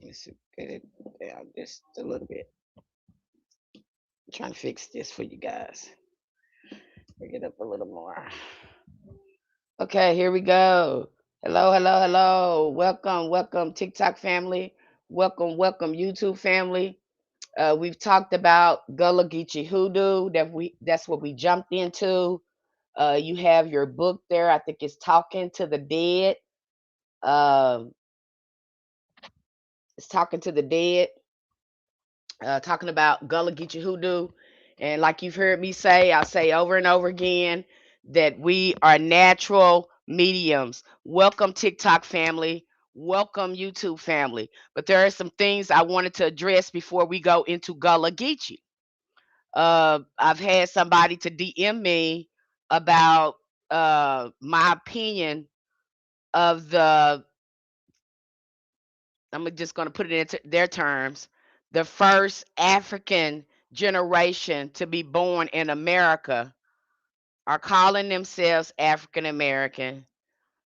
Let's get it down just a little bit. I'm trying to fix this for you guys. Bring it up a little more. Okay, here we go. Hello, hello, hello. Welcome, welcome, TikTok family. Welcome, welcome, YouTube family. We've talked about Gullah Geechee Hoodoo. That's what we jumped into. You have your book there. I think it's Talking to the Dead. Um, it's Talking to the Dead. Talking about Gullah Geechee Hoodoo. And like you've heard me say, I'll say over and over again that we are natural mediums. Welcome, TikTok family. Welcome, YouTube family. But there are some things I wanted to address before we go into Gullah Geechee. I've had somebody to DM me about my opinion of I'm just going to put it into their terms, the first African generation to be born in America are calling themselves African American.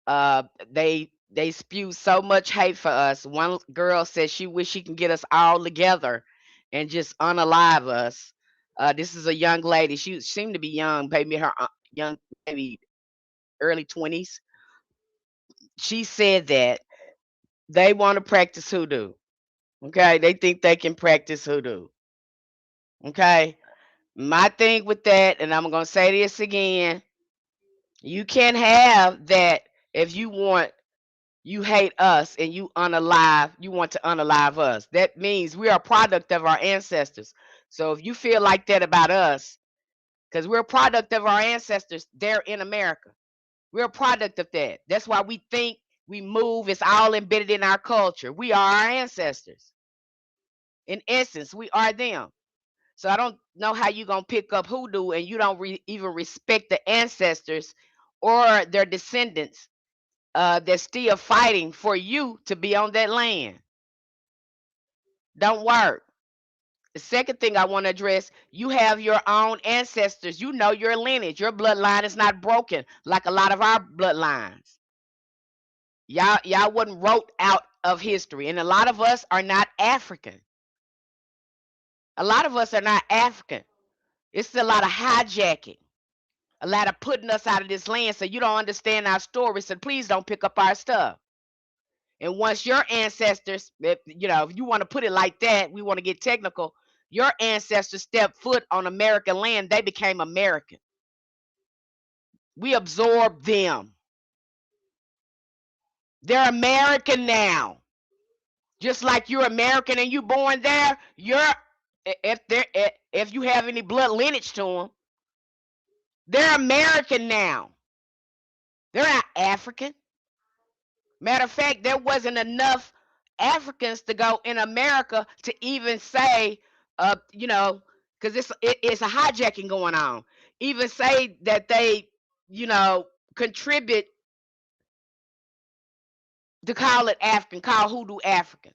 Uh, they spew so much hate for us. One girl said she wish she can get us all together and just unalive us. This is a young lady. She seemed to be young, maybe her young, maybe early 20s. She said that they want to practice hoodoo. Okay, they think they can practice hoodoo. Okay, my thing with that, and I'm gonna say this again, you can't have that if you want you hate us and you want to unalive us. That means we are a product of our ancestors. So if you feel like that about us, because we're a product of our ancestors, they're in America. We're a product of that. That's why we think, we move, it's all embedded in our culture. We are our ancestors. In essence, we are them. So I don't know how you gonna pick up hoodoo and you don't even respect the ancestors or their descendants that's still fighting for you to be on that land. Don't work. The second thing I want to address, you have your own ancestors. You know your lineage. Your bloodline is not broken like a lot of our bloodlines. Y'all wasn't wrote out of history. And a lot of us are not African. A lot of us are not African. It's a lot of hijacking. A lot of putting us out of this land so you don't understand our story. So please don't pick up our stuff. And once your ancestors, if you want to put it like that, we want to get technical. Your ancestors stepped foot on American land, they became American. We absorbed them. They're American now. Just like you're American and you born there, if you have any blood lineage to them, they're American now. They're not African. Matter of fact, there wasn't enough Africans to go in America to even say, because it's a hijacking going on. Even say that they, contribute to call it African, call hoodoo African.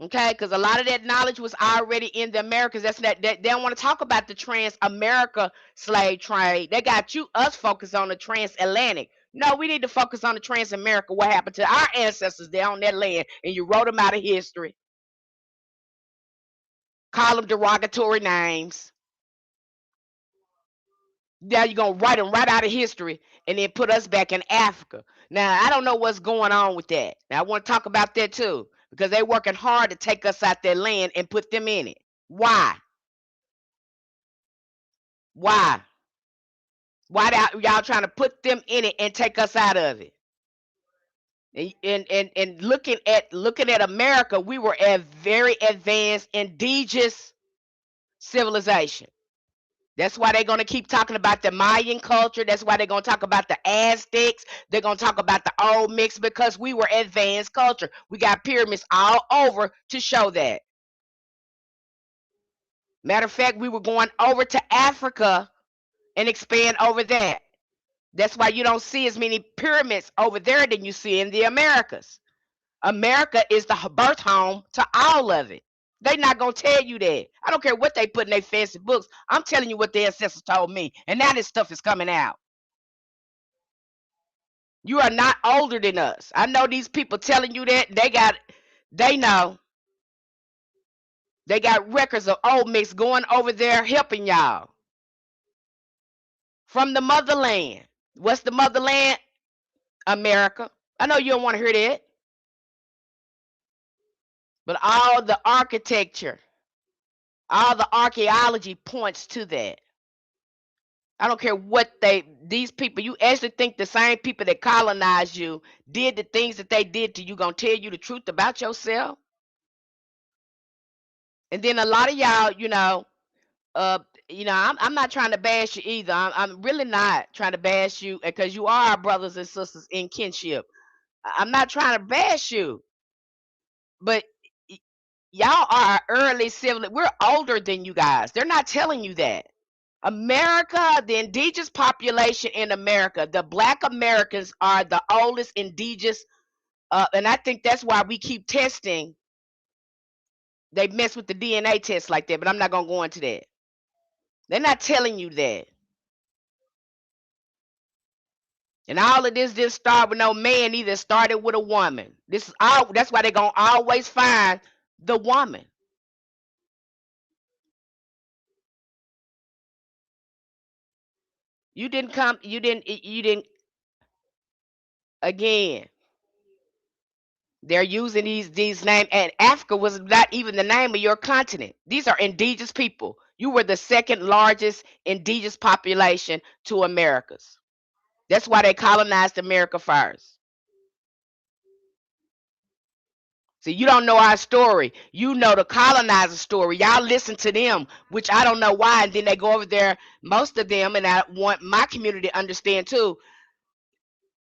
Okay, because a lot of that knowledge was already in the Americas. That's not they don't want to talk about the trans-America slave trade. They got us focused on the transatlantic. No, we need to focus on the trans-America. What happened to our ancestors there on that land? And you wrote them out of history. Call them derogatory names. Now you're gonna write them right out of history and then put us back in Africa. Now I don't know what's going on with that. Now I want to talk about that too because they're working hard to take us out their land and put them in it. Why? Why? Why y'all trying to put them in it and take us out of it? And looking at America, we were a very advanced indigenous civilization. That's why they're going to keep talking about the Mayan culture. That's why they're going to talk about the Aztecs. They're going to talk about the old mix because we were advanced culture. We got pyramids all over to show that. Matter of fact, we were going over to Africa and expand over that. That's why you don't see as many pyramids over there than you see in the Americas. America is the birth home to all of it. They not gonna tell you that. I don't care what they put in their fancy books. I'm telling you what the ancestors told me, and now this stuff is coming out. You are not older than us. I know these people telling you that they know. They got records of old mix going over there helping y'all from the motherland. What's the motherland? America. I know you don't want to hear that, but all the architecture, all the archaeology points to that. I don't care what these people, you actually think the same people that colonized you did the things that they did to you, gonna tell you the truth about yourself? And then a lot of y'all, uh, I'm not trying to bash you either. I'm really not trying to bash you because you are our brothers and sisters in kinship. I'm not trying to bash you, but y'all are early civil. We're older than you guys. They're not telling you that. America, the indigenous population in America, the Black Americans are the oldest indigenous, and I think that's why we keep testing. They mess with the DNA test like that, but I'm not gonna go into that. They're not telling you that. And all of this didn't start with no man either. It started with a woman. This is all. That's why they're gonna always find the woman. You didn't come. You didn't. You didn't. Again, they're using these names, and Africa was not even the name of your continent. These are indigenous people. You were the second largest indigenous population to Americas. That's why they colonized America first. See, you don't know our story. You know the colonizer story. Y'all listen to them, which I don't know why. And then they go over there, most of them, and I want my community to understand too,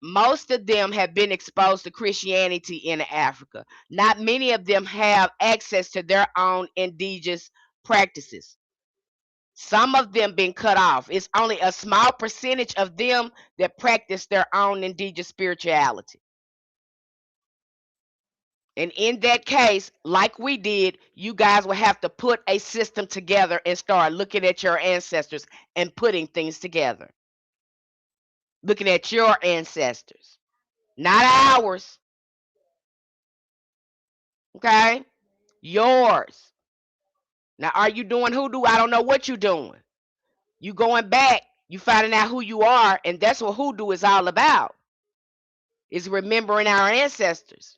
most of them have been exposed to Christianity in Africa. Not many of them have access to their own indigenous practices. Some of them been cut off. It's only a small percentage of them that practice their own indigenous spirituality. And in that case, like we did, you guys will have to put a system together and start looking at your ancestors and putting things together. Looking at your ancestors, not ours. Okay? Yours. Now, are you doing hoodoo? I don't know what you're doing. You going back, you finding out who you are, and that's what hoodoo is all about. Is remembering our ancestors.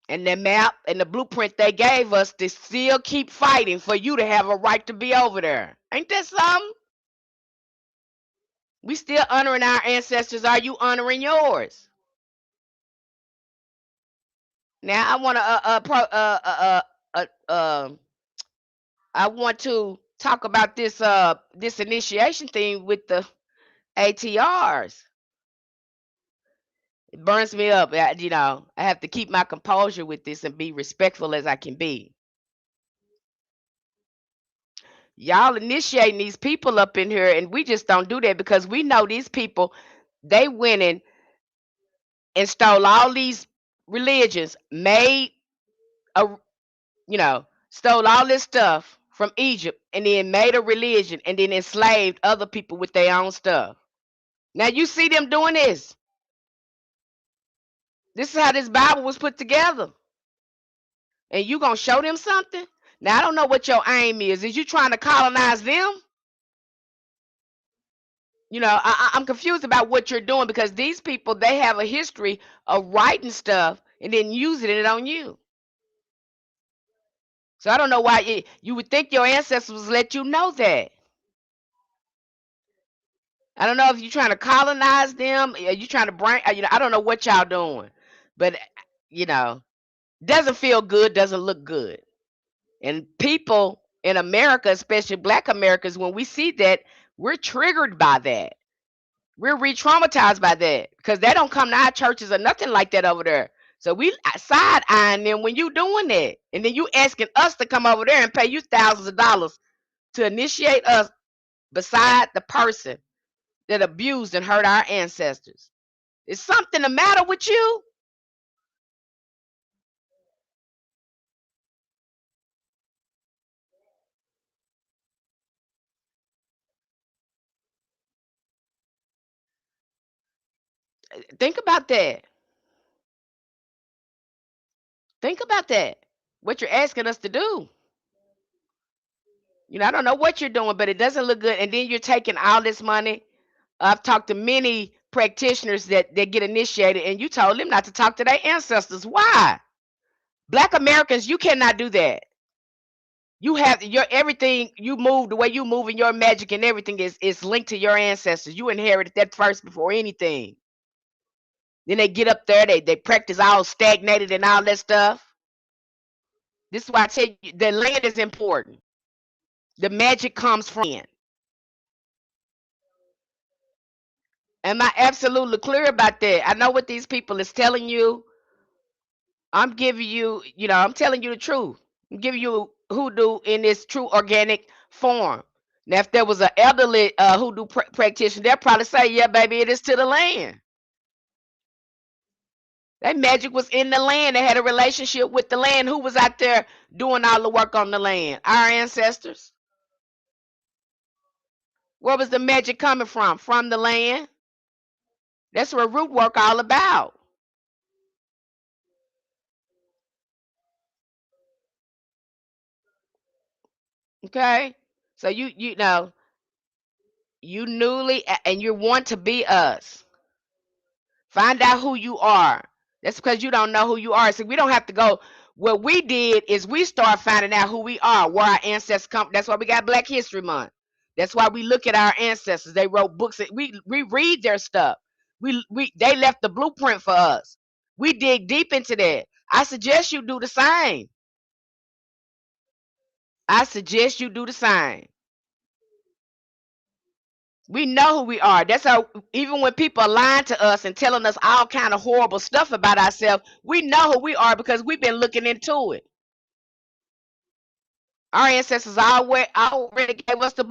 And the map and the blueprint they gave us to still keep fighting for you to have a right to be over there. Ain't that something? We still honoring our ancestors. Are you honoring yours? Now I want to I want to talk about this initiation thing with the ATRs. It burns me up. I have to keep my composure with this and be respectful as I can be. Y'all initiating these people up in here, and we just don't do that because we know these people, they went in and stole all these religions, made a stole all this stuff from Egypt and then made a religion and then enslaved other people with their own stuff. Now you see them doing this. This is how this Bible was put together. And you gonna show them something? Now I don't know what your aim is. Is you trying to colonize them? I'm confused about what you're doing because these people, they have a history of writing stuff and then using it on you. So I don't know why you would think your ancestors let you know that. I don't know if you're trying to colonize them. Are you trying to bring? I don't know what y'all doing, but you know, doesn't feel good. Doesn't look good. And people in America, especially Black Americans, when we see that, we're triggered by that. We're re-traumatized by that because they don't come to our churches or nothing like that over there. So we side eyeing them when you doing that, and then you asking us to come over there and pay you thousands of dollars to initiate us beside the person that abused and hurt our ancestors. Is something the matter with you? Think about that. Think about that. What you're asking us to do. I don't know what you're doing, but it doesn't look good. And then you're taking all this money. I've talked to many practitioners that get initiated, and you told them not to talk to their ancestors. Why? Black Americans, you cannot do that. You have your everything you move, the way you move, and your magic and everything is linked to your ancestors. You inherited that first before anything. Then they get up there, they practice all stagnated and all that stuff. This is why I tell you the land is important. The magic comes from land. Am I absolutely clear about that? I know what these people is telling you. I'm giving you, I'm telling you the truth. I'm giving you hoodoo in its true organic form. Now, if there was an elderly hoodoo practitioner, they'll probably say, yeah, baby, it is to the land. That magic was in the land. They had a relationship with the land. Who was out there doing all the work on the land? Our ancestors. Where was the magic coming from? From the land. That's what root work all about. Okay? So you know, you newly and you want to be us. Find out who you are. That's because you don't know who you are. So we don't have to go. What we did is we start finding out who we are, where our ancestors come. That's why we got Black History Month. That's why we look at our ancestors. They wrote books. We read their stuff. They left the blueprint for us. We dig deep into that. I suggest you do the same. I suggest you do the same. We know who we are. That's how, even when people are lying to us and telling us all kind of horrible stuff about ourselves, we know who we are because we've been looking into it. Our ancestors already gave us the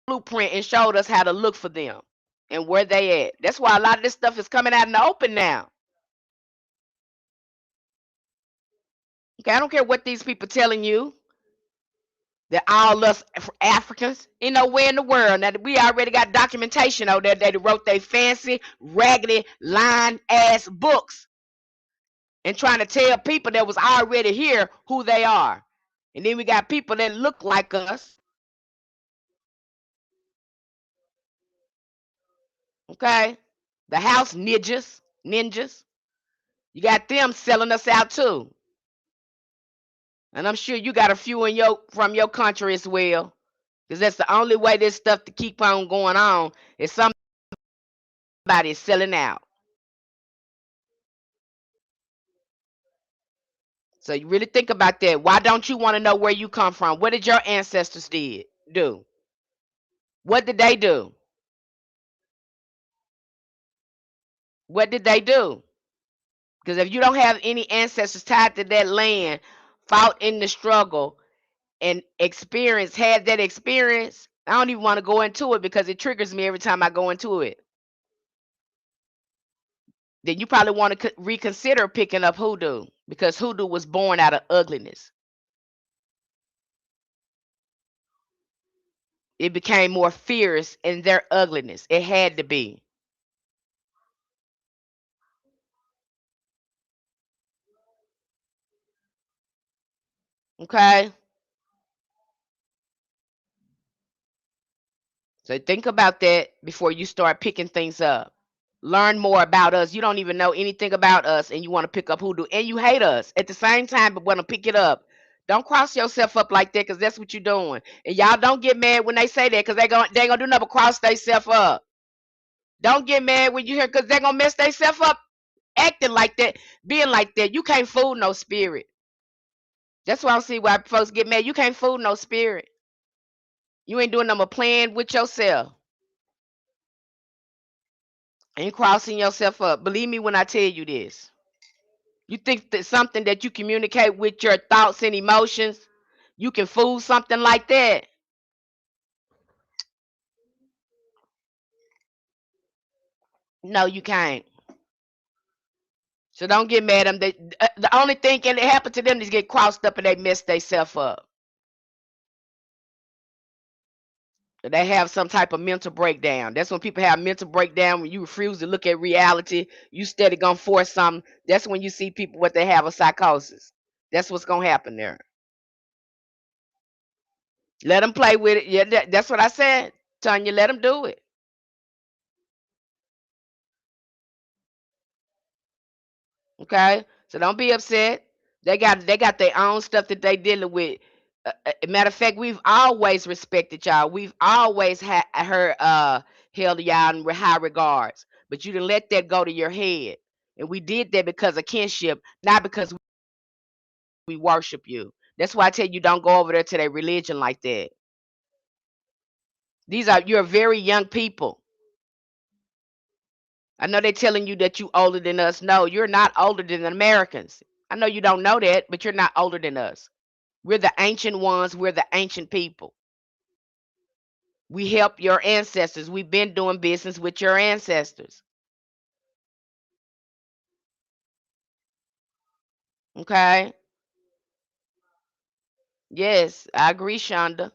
blueprint and showed us how to look for them and where they at. That's why a lot of this stuff is coming out in the open now. Okay, I don't care what these people telling you. That all us Africans, where in the world. Now we already got documentation out there that wrote they fancy, raggedy, line ass books and trying to tell people that was already here who they are. And then we got people that look like us. Okay? The house ninjas. You got them selling us out too. And I'm sure you got a few from your country as well. Because that's the only way this stuff to keep on going on is somebody is selling out. So you really think about that. Why don't you want to know where you come from? What did your ancestors do? What did they do? What did they do? Because if you don't have any ancestors tied to that land, fought in the struggle, and had that experience, I don't even want to go into it because it triggers me every time I go into it. Then you probably want to reconsider picking up hoodoo because hoodoo was born out of ugliness. It became more fierce in their ugliness. It had to be. Okay? So think about that before you start picking things up. Learn more about us. You don't even know anything about us and you want to pick up hoodoo and you hate us at the same time but want to pick it up. Don't cross yourself up like that because that's what you're doing. And y'all don't get mad when they say that because they ain't gonna do nothing but cross themselves up. Don't get mad when you hear because they're gonna mess themselves up acting like that, being like that. You can't fool no spirit. That's why I see why folks get mad. You can't fool no spirit. You ain't doing no playing with yourself. Ain't crossing yourself up. Believe me when I tell you this. You think that something that you communicate with your thoughts and emotions, you can fool something like that? No, you can't. So don't get mad at them. The only thing can happen to them is get crossed up and they mess themselves up. They have some type of mental breakdown. That's when people have mental breakdown, when you refuse to look at reality, you steady gonna force something. That's when you see people what they have a psychosis. That's what's gonna happen there. Let them play with it. Yeah, that's what I said, Tanya. Let them do it. Okay, so don't be upset. They got their own stuff that they dealing with. Matter of fact, we've always respected y'all. We've always had heard held y'all in high regards. But you didn't let that go to your head, and we did that because of kinship, not because we worship you. That's why I tell you don't go over there to their religion like that. You're very young people. I know they're telling you that you older than us. No, you're not older than the Americans. I know you don't know that, but you're not older than us. We're the ancient ones. We're the ancient people. We help your ancestors. We've been doing business with your ancestors. Okay? Yes, I agree, Shonda.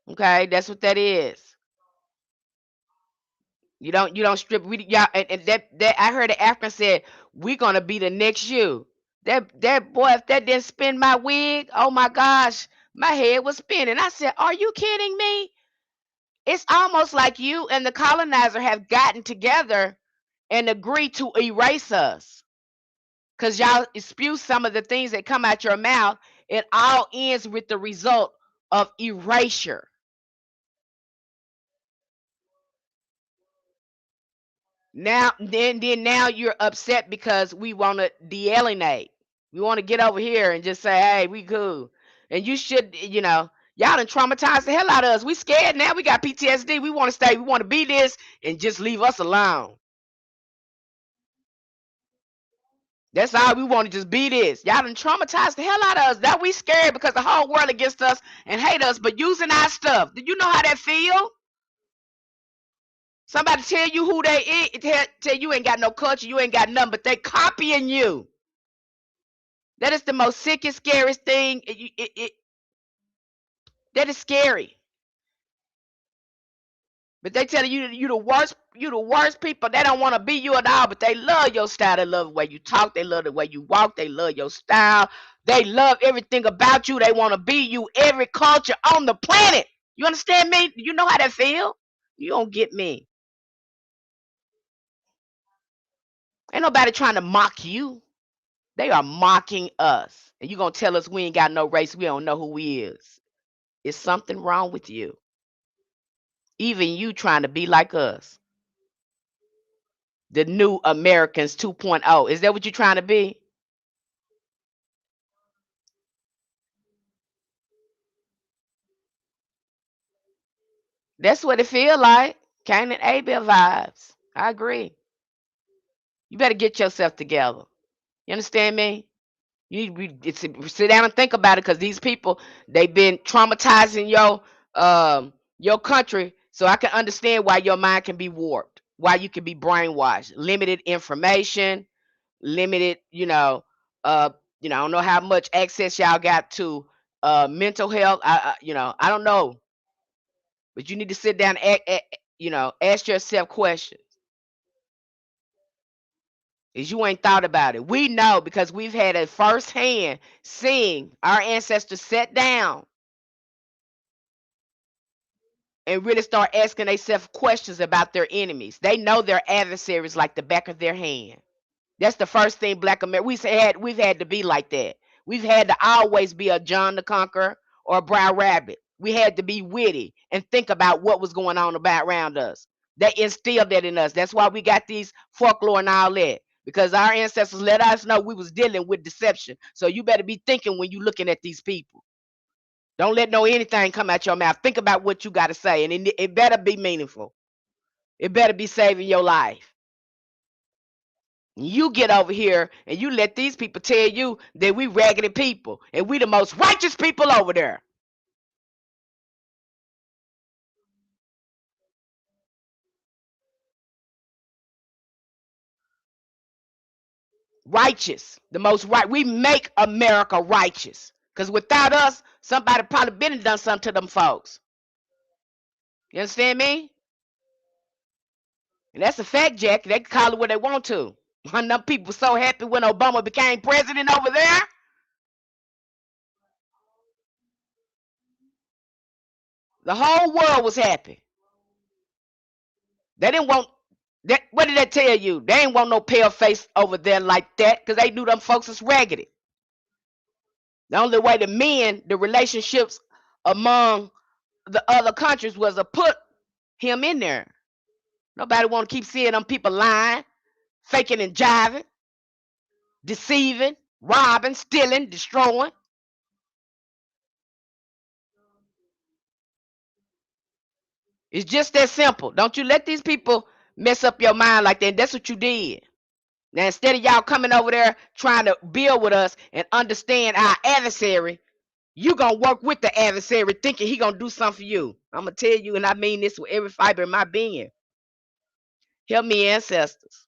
Okay, that's what that is. You don't strip. We y'all and that I heard the African said we're gonna be the next you. That boy, if that didn't spin my wig, oh my gosh, my head was spinning. I said, "Are you kidding me?" It's almost like you and the colonizer have gotten together and agreed to erase us. Because y'all spew some of the things that come out your mouth, it all ends with the result of erasure. Now you're upset because we want to de-alienate. We want to get over here and just say, hey, we cool. And you should, y'all done traumatized the hell out of us. We scared now. We got PTSD. We want to stay. We want to be this and just leave us alone. That's all we want to just be this. Y'all done traumatized the hell out of us. Now we scared because the whole world against us and hate us, but using our stuff. Do you know how that feel? Somebody tell you who they is, tell you ain't got no culture, you ain't got nothing, but they copying you. That is the most sickest, scariest thing. That is scary. But they tell you the worst people. They don't want to be you at all, but they love your style. They love the way you talk. They love the way you walk. They love your style. They love everything about you. They want to be you. Every culture on the planet. You understand me? You know how that feel? You don't get me. Ain't nobody trying to mock you. They are mocking us. And you gonna tell us we ain't got no race, we don't know who we is. Is something wrong with you? Even you trying to be like us. The new Americans 2.0. Is that what you're trying to be? That's what it feel like. Cain and Abel vibes. I agree. You better get yourself together. You understand me? Sit down and think about it, because these people, they've been traumatizing your country. So I can understand why your mind can be warped, why you can be brainwashed, limited information, limited, I don't know how much access y'all got to mental health. I don't know, but you need to sit down and ask yourself questions. Is you ain't thought about it. We know because we've had a firsthand seeing our ancestors sit down and really start asking themselves questions about their enemies. They know their adversaries like the back of their hand. That's the first thing Black America we've had to be like that. We've had to always be a John the Conqueror or a Brown Rabbit. We had to be witty and think about what was going on about around us. They instilled that in us. That's why we got these folklore and all that. Because our ancestors let us know we was dealing with deception. So you better be thinking when you looking at these people. Don't let no anything come out your mouth. Think about what you got to say, and it better be meaningful. It better be saving your life. You get over here and you let these people tell you that we raggedy people and we the most righteous people over there. Righteous. The most right. We make America righteous. Because without us, somebody probably been and done something to them folks. You understand me? And that's a fact, Jack. They can call it what they want to. And them people so happy when Obama became president over there. The whole world was happy. They didn't want that. What did they tell you? They ain't want no pale face over there like that because they knew them folks was raggedy. The only way the men, the relationships among the other countries was to put him in there. Nobody want to keep seeing them people lying, faking and jiving, deceiving, robbing, stealing, destroying. It's just that simple. Don't you let these people mess up your mind like that. That's what you did. Now, instead of y'all coming over there trying to build with us and understand our adversary, you going to work with the adversary thinking he going to do something for you. I'm going to tell you, and I mean this with every fiber in my being. Help me, ancestors.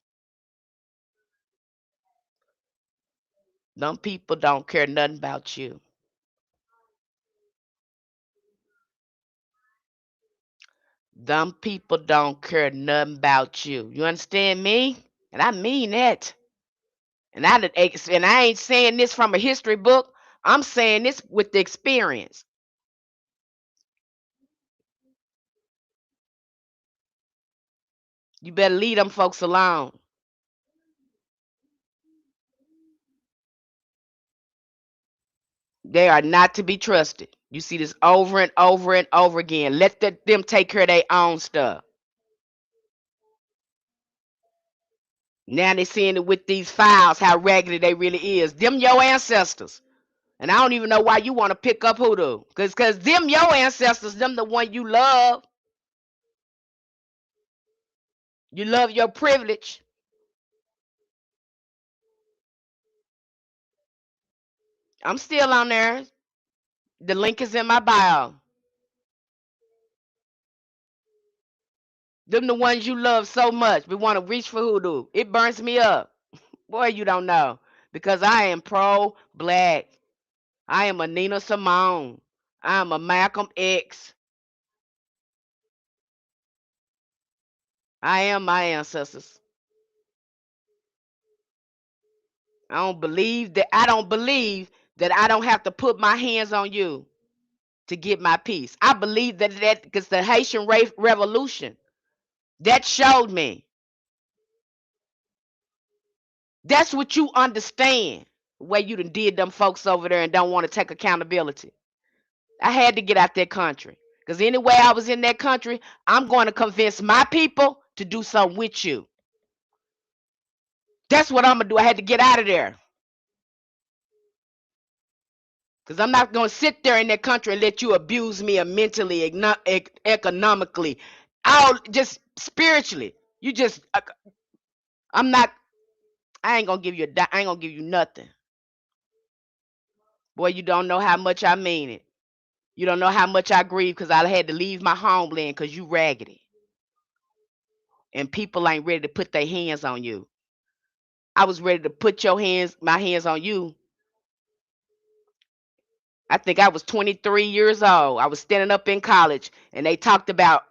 Them people don't care nothing about you. Them people don't care nothing about you. You understand me? And I mean that. And I ain't saying this from a history book. I'm saying this with the experience. You better leave them folks alone. They are not to be trusted. You see this over and over and over again. Let them take care of their own stuff. Now they seeing it with these files, how raggedy they really is. Them your ancestors. And I don't even know why you want to pick up Hoodoo. Because them your ancestors, them the one you love. You love your privilege. I'm still on there. The link is in my bio. Them the ones you love so much. We want to reach for Hoodoo. It burns me up. Boy, you don't know. Because I am pro-black. I am a Nina Simone. I am a Malcolm X. I am my ancestors. I don't believe that I don't have to put my hands on you to get my peace. I believe that because the Haitian Revolution, that showed me. That's what you understand. The way you done did them folks over there and don't want to take accountability. I had to get out that country. Because anyway I was in that country, I'm going to convince my people to do something with you. That's what I'm going to do. I had to get out of there. Because I'm not going to sit there in that country and let you abuse me mentally, economically, all just spiritually. You just, I'm not, I ain't going to give you I ain't going to give you nothing. Boy, you don't know how much I mean it. You don't know how much I grieve because I had to leave my homeland because you raggedy. And people ain't ready to put their hands on you. I was ready to put my hands on you. I think I was 23 years old. I was standing up in college and they talked about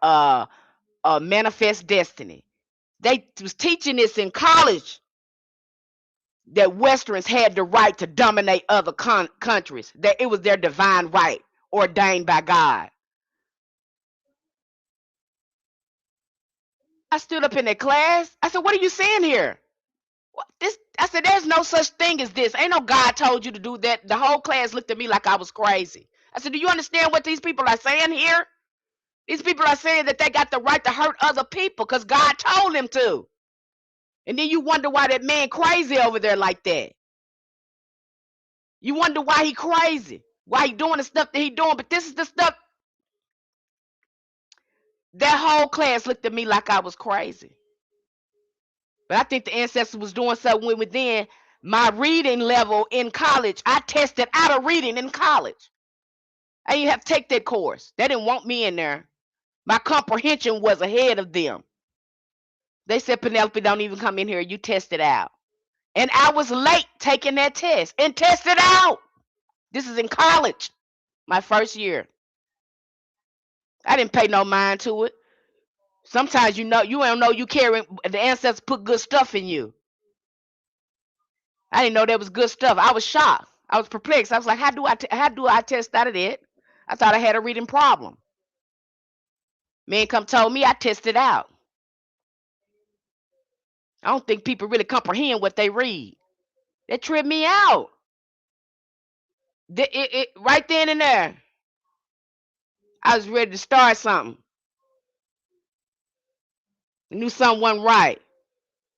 manifest destiny. They was teaching this in college that Westerns had the right to dominate other countries. That it was their divine right ordained by God. I stood up in that class. I said, "What are you saying here?" I said, "There's no such thing as this. Ain't no God told you to do that." The whole class looked at me like I was crazy. I said, "Do you understand what these people are saying here? These people are saying that they got the right to hurt other people because God told them to." And then you wonder why that man crazy over there like that. You wonder why he crazy, why he doing the stuff that he doing. But this is the stuff that whole class looked at me like I was crazy. But I think the ancestors was doing something with me then. My reading level in college, I tested out of reading in college. I didn't have to take that course. They didn't want me in there. My comprehension was ahead of them. They said, "Penelope, don't even come in here. You test it out." And I was late taking that test and tested out. This is in college, my first year. I didn't pay no mind to it. Sometimes you don't know you carrying the ancestors put good stuff in you. I didn't know that was good stuff. I was shocked. I was perplexed. I was like, how do I test out of it? I thought I had a reading problem. Man come told me I tested out. I don't think people really comprehend what they read. That tripped me out. Right then and there, I was ready to start something. I knew something wasn't right.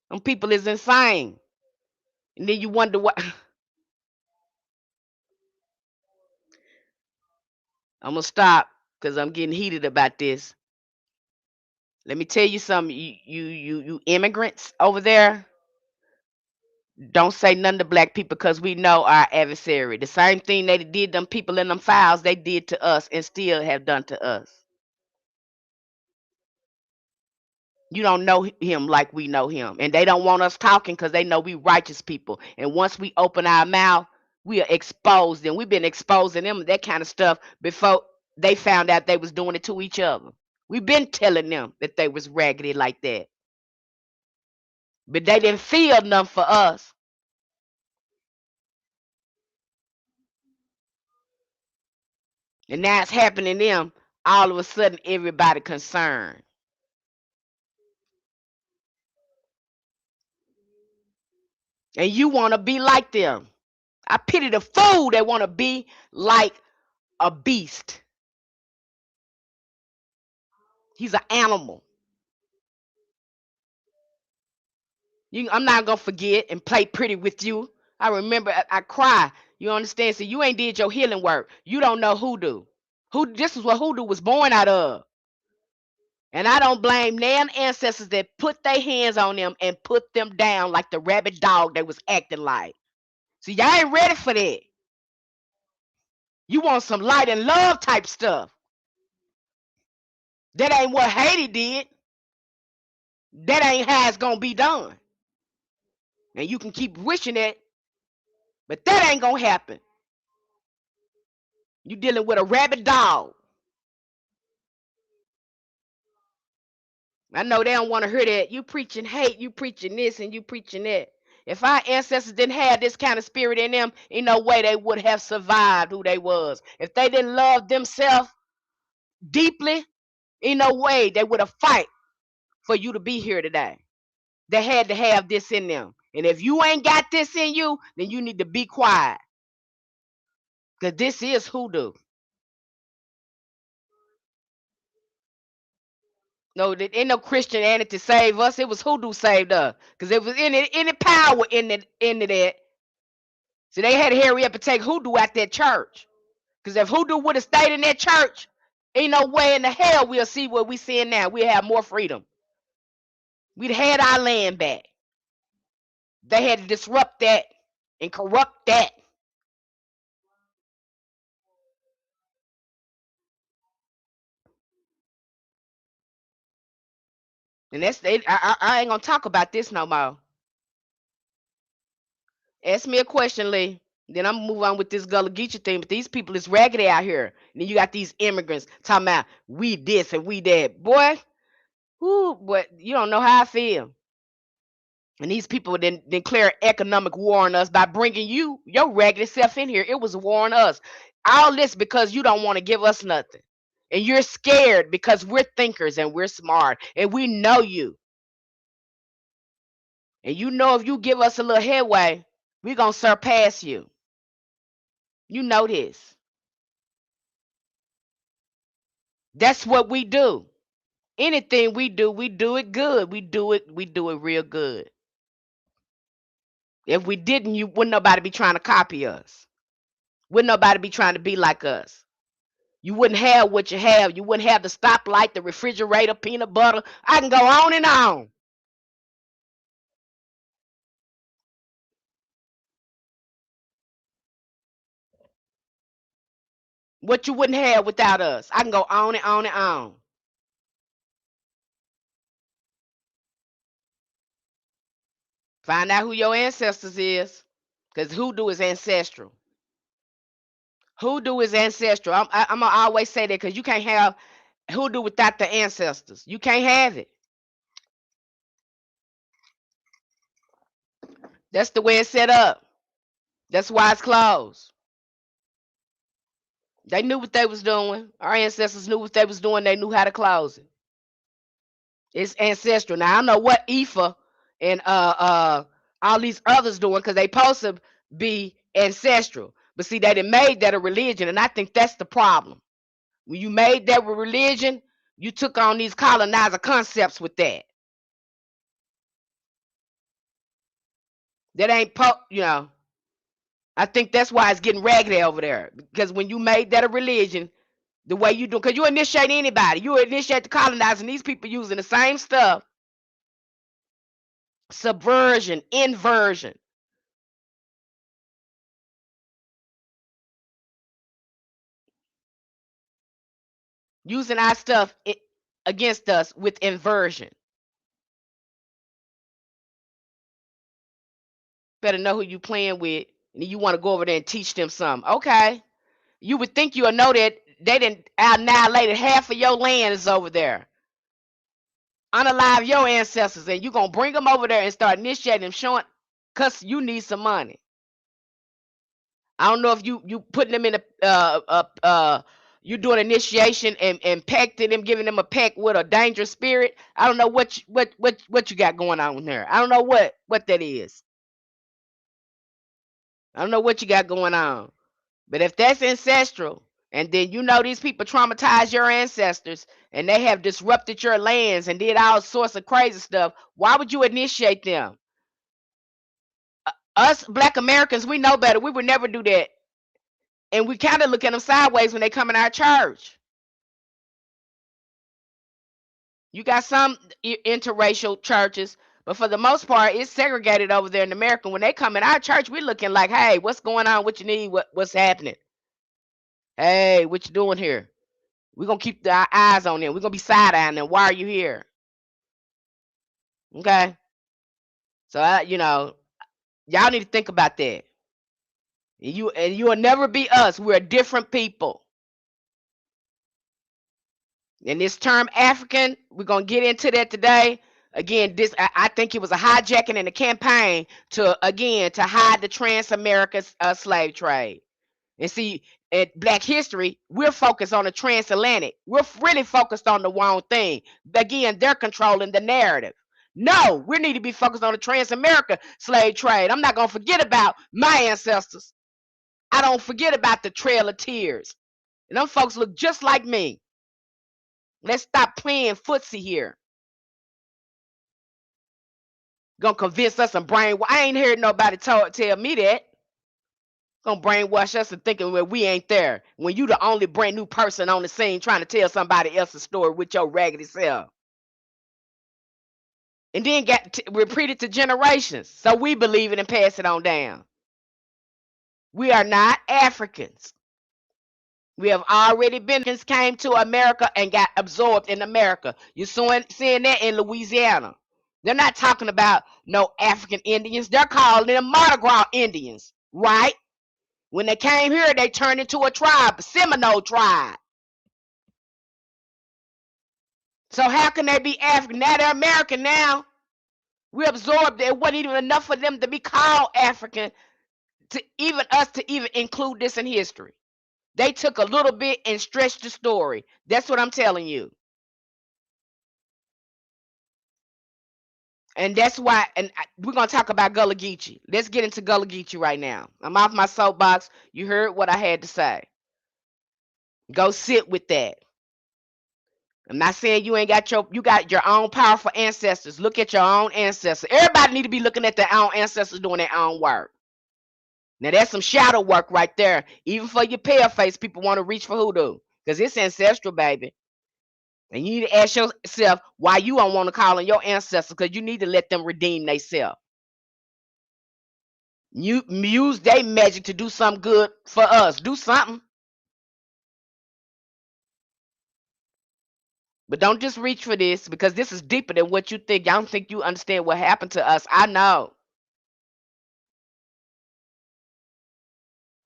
Them people is insane. And then you wonder what. I'm gonna stop because I'm getting heated about this. Let me tell you something. You immigrants over there, don't say nothing to black people because we know our adversary. The same thing they did them people in them files, they did to us and still have done to us. You don't know him like we know him. And they don't want us talking because they know we righteous people. And once we open our mouth, we are exposed. And we've been exposing them that kind of stuff before they found out they was doing it to each other. We've been telling them that they was raggedy like that. But they didn't feel nothing for us. And now it's happening to them. All of a sudden, everybody concerned. And you want to be like them. I pity the fool that want to be like a beast. He's an animal. I'm not gonna forget and play pretty with you. I remember I cry. You understand? So you ain't did your healing work. You don't know hoodoo. This is what hoodoo was born out of. And I don't blame damn ancestors that put their hands on them and put them down like the rabid dog they was acting like. See, y'all ain't ready for that. You want some light and love type stuff. That ain't what Haiti did. That ain't how it's gonna be done. And you can keep wishing it, but that ain't gonna happen. You dealing with a rabid dog. I know they don't want to hear that. You preaching hate, you preaching this, and you preaching that. If our ancestors didn't have this kind of spirit in them, ain't no way they would have survived who they was. If they didn't love themselves deeply, ain't no way they would have fight for you to be here today. They had to have this in them. And if you ain't got this in you, then you need to be quiet. Because this is hoodoo. No, there ain't no Christianity to save us. It was hoodoo saved us. Because it was any power in it. So they had to hurry up and take hoodoo out that church. Because if hoodoo would have stayed in that church, ain't no way in the hell we'll see what we seeing now. We'll have more freedom. We'd had our land back. They had to disrupt that and corrupt that. And I ain't gonna talk about this no more. Ask me a question, Lee. Then I'm gonna move on with this Gullah Geechee thing. But these people is raggedy out here. And then you got these immigrants talking about we this and we that. Boy, but you don't know how I feel. And these people then declare economic war on us by bringing your raggedy self in here. It was a war on us. All this because you don't want to give us nothing. And you're scared because we're thinkers and we're smart and we know you. And you know if you give us a little headway, we're going to surpass you. You know this. That's what we do. Anything we do it good. We do it real good. If we didn't, you wouldn't nobody be trying to copy us. Wouldn't nobody be trying to be like us. You wouldn't have what you have. You wouldn't have the stoplight, the refrigerator, peanut butter. I can go on and on. What you wouldn't have without us. I can go on and on and on. Find out who your ancestors is. Because hoodoo is ancestral. Hoodoo is ancestral. I'm going to always say that because you can't have Hoodoo without the ancestors. You can't have it. That's the way it's set up. That's why it's closed. They knew what they was doing. Our ancestors knew what they was doing. They knew how to close it. It's ancestral. Now I don't know what Ifa and all these others doing because they supposed to be ancestral. But see, they done made that a religion, and I think that's the problem. When you made that a religion, you took on these colonizer concepts with that. That ain't you know. I think that's why it's getting raggedy over there. Because when you made that a religion, the way you do, because you initiate anybody, you initiate the colonizing. These people using the same stuff. Subversion, inversion. Using our stuff against us with inversion. Better know who you playing with, and you want to go over there and teach them something. Okay. You would think you'll know that they didn't annihilated half of your land is over there. Unalive your ancestors, and you're gonna bring them over there and start initiating them, showing cause you need some money. I don't know if you putting them in a you doing initiation and pecting them, giving them a peck with a dangerous spirit. I don't know what you got going on there. I don't know what that is. I don't know what you got going on. But if that's ancestral, and then you know these people traumatized your ancestors and they have disrupted your lands and did all sorts of crazy stuff, why would you initiate them? Us black Americans, we know better. We would never do that. And we kind of look at them sideways when they come in our church. You got some interracial churches, but for the most part, it's segregated over there in America. When they come in our church, we're looking like, hey, what's going on? What you need? What's happening? Hey, what you doing here? We're gonna keep our eyes on them. We're gonna be side-eyeing them. Why are you here? Okay. So y'all need to think about that. You will never be us. We're different people. And this term African, we're gonna get into that today. Again, I think it was a hijacking in the campaign to hide the Trans-American slave trade. And see, at Black History, we're focused on the transatlantic. We're really focused on the wrong thing. Again, they're controlling the narrative. No, we need to be focused on the Trans-American slave trade. I'm not gonna forget about my ancestors. I don't forget about the Trail of Tears. And them folks look just like me. Let's stop playing footsie here. Gonna convince us and brainwash. I ain't heard nobody tell me that. Gonna brainwash us and thinking well, we ain't there. When you the only brand new person on the scene trying to tell somebody else's story with your raggedy self. And then got repeated to generations. So we believe it and pass it on down. We are not Africans. We have already been came to America and got absorbed in America. You're seeing that in Louisiana. They're not talking about no African Indians. They're calling them Mardi Gras Indians, right? When they came here, they turned into a tribe, a Seminole tribe. So how can they be African? Now they're American now. We absorbed. It wasn't even enough for them to be called African to even us to even include this in history. They took a little bit and stretched the story. That's what I'm telling you. And that's why, and we're going to talk about Gullah Geechee. Let's get into Gullah Geechee right now. I'm off my soapbox. You heard what I had to say. Go sit with that. I'm not saying you got your own powerful ancestors. Look at your own ancestors. Everybody need to be looking at their own ancestors doing their own work. Now that's some shadow work right there. Even for your pale face, people want to reach for hoodoo because it's ancestral, baby. And you need to ask yourself why you don't want to call on your ancestors because you need to let them redeem themselves. You use their magic to do something good for us. Do something. But don't just reach for this because this is deeper than what you think. I don't think you understand what happened to us. I know.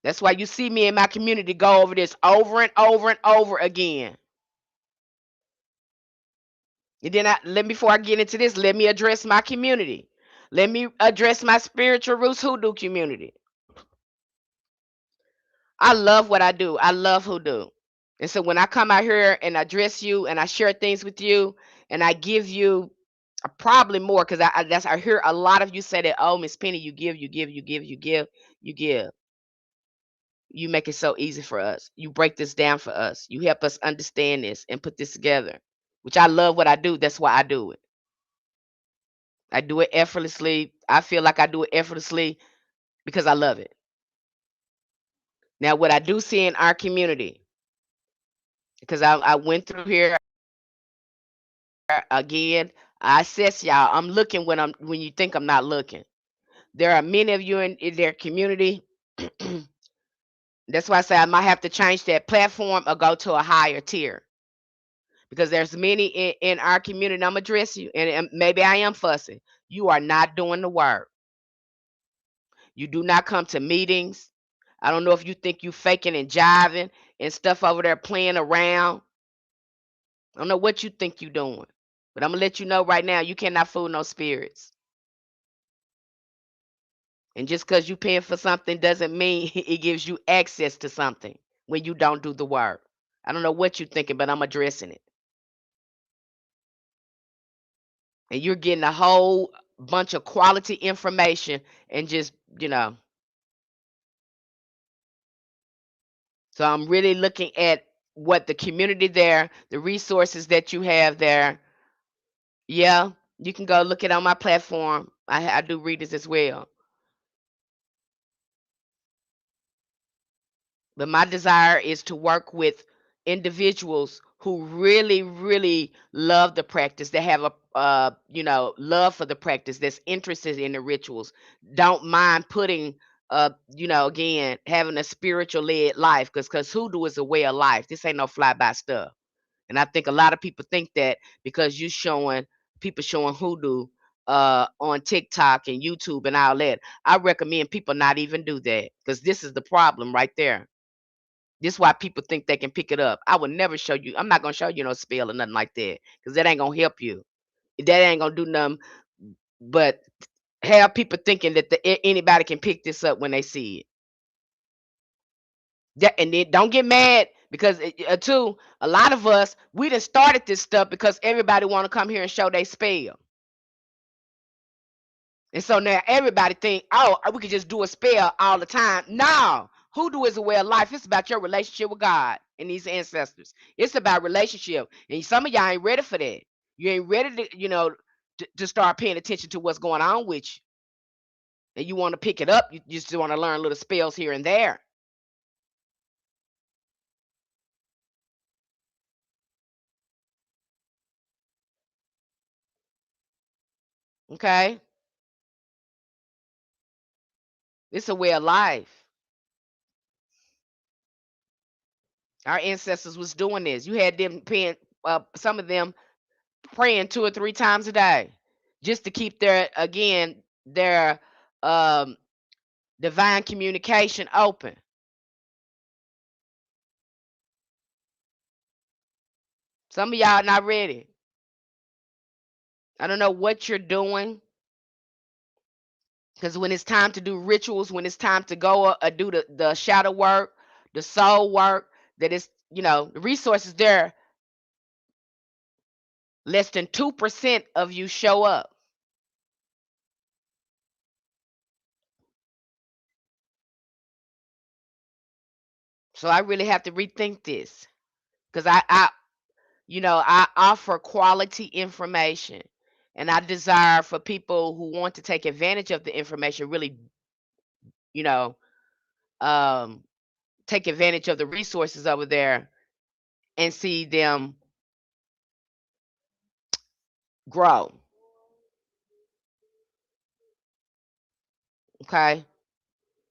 That's why you see me in my community go over this over and over and over again. And then before I get into this, let me address my community. Let me address my spiritual roots hoodoo community. I love what I do. I love hoodoo. And so when I come out here and address you and I share things with you and I give you probably more because I hear a lot of you say that, oh, Miss Penny, you give, you give, you give, you give, you give. You make it so easy for us. You break this down for us. You help us understand this and put this together, which I love what I do. That's why I do it. I do it effortlessly. I feel like I do it effortlessly because I love it. Now, what I do see in our community, because I went through here again, I assess y'all. I'm looking when you think I'm not looking. There are many of you in their community. That's why I say I might have to change that platform or go to a higher tier because there's many in our community. I'm gonna address you, and maybe I am fussing. You are not doing the work. You do not come to meetings. I don't know if you think you faking and jiving and stuff over there playing around. I don't know what you think you doing, but I'm gonna let you know right now you cannot fool no spirits. And just because you paying for something doesn't mean it gives you access to something when you don't do the work. I don't know what you're thinking, but I'm addressing it. And you're getting a whole bunch of quality information and just, you know. So I'm really looking at what the community there, the resources that you have there. Yeah, you can go look it on my platform. I do readings as well. But my desire is to work with individuals who really, really love the practice. They have a, love for the practice. That's interested in the rituals. Don't mind putting, again, having a spiritual led life because hoodoo is a way of life. This ain't no fly by stuff. And I think a lot of people think that because you showing people showing hoodoo on TikTok and YouTube and all that. I recommend people not even do that because this is the problem right there. This is why people think they can pick it up. I would never show you. I'm not gonna show you no spell or nothing like that because that ain't gonna help you. That ain't gonna do nothing but have people thinking that anybody can pick this up when they see it. And then don't get mad because too a lot of us we done started this stuff because everybody want to come here and show they spell. And so now everybody think, oh, we could just do a spell all the time. No, hoodoo is a way of life. It's about your relationship with God and these ancestors. It's about relationship. And some of y'all ain't ready for that. You ain't ready to, to start paying attention to what's going on with you. And you want to pick it up. You just want to learn little spells here and there. Okay? It's a way of life. Our ancestors was doing this. You had them paying, some of them praying 2 or 3 times a day just to keep their um, divine communication open. Some of y'all not ready. I don't know what you're doing because when it's time to do rituals, when it's time to go do the shadow work, the soul work, that is, the resources there, less than 2% of you show up. So I really have to rethink this because I offer quality information and I desire for people who want to take advantage of the information really, you know, um, take advantage of the resources over there and see them grow. Okay.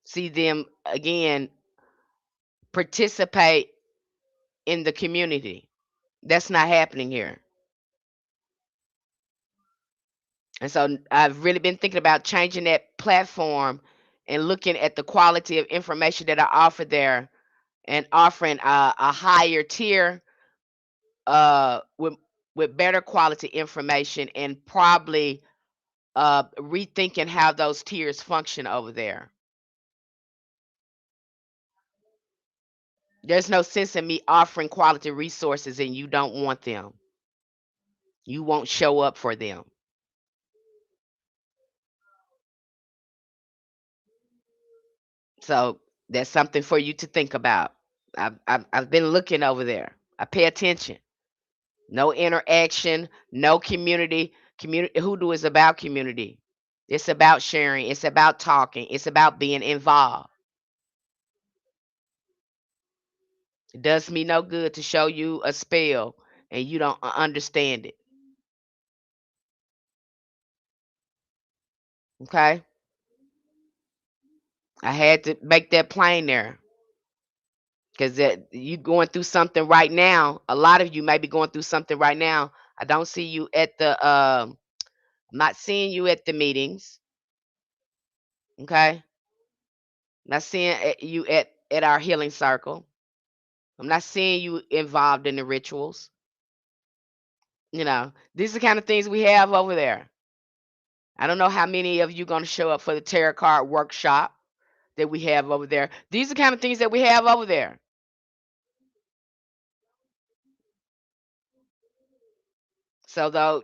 See them again participate in the community. That's not happening here. And so I've really been thinking about changing that platform and looking at the quality of information that I offer there and offering a higher tier with with better quality information and probably rethinking how those tiers function over there. There's no sense in me offering quality resources and you don't want them. You won't show up for them. So that's something for you to think about. I've been looking over there. I pay attention. No interaction, no community. Community Hoodoo is about community. It's about sharing. It's about talking. It's about being involved. It does me no good to show you a spell and you don't understand it. Okay? I had to make that plain there because you going through something right now. A lot of you may be going through something right now. I don't see you at the I'm not seeing you at the meetings. Okay? Not seeing you at our healing circle. I'm not seeing you involved in the rituals. These are the kind of things we have over there. I don't know how many of you going to show up for the tarot card workshop that we have over there. These are the kind of things that we have over there. So though,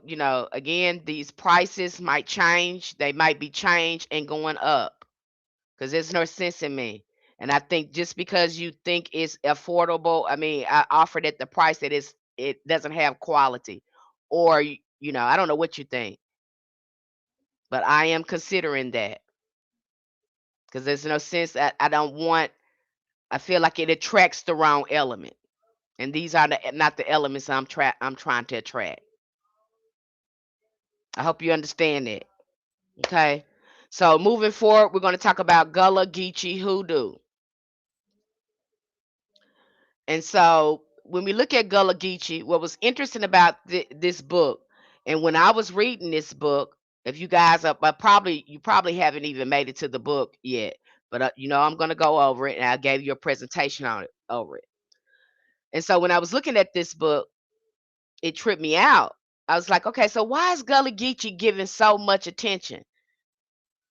again, these prices might change. They might be changed and going up because there's no sense in me. And I think just because you think it's affordable, I mean, I offered at the price that it doesn't have quality, or I don't know what you think, but I am considering that because there's no sense. I don't want. I feel like it attracts the wrong element, and these are not the elements I'm trying to attract. I hope you understand that. Okay. So moving forward, we're going to talk about Gullah Geechee Hoodoo. And so when we look at Gullah Geechee, what was interesting about this book, and when I was reading this book, if you guys are you probably haven't even made it to the book yet, but I'm going to go over it, and I gave you a presentation on it over it. And so when I was looking at this book, it tripped me out. I was like, okay, so why is Gullah Geechee giving so much attention?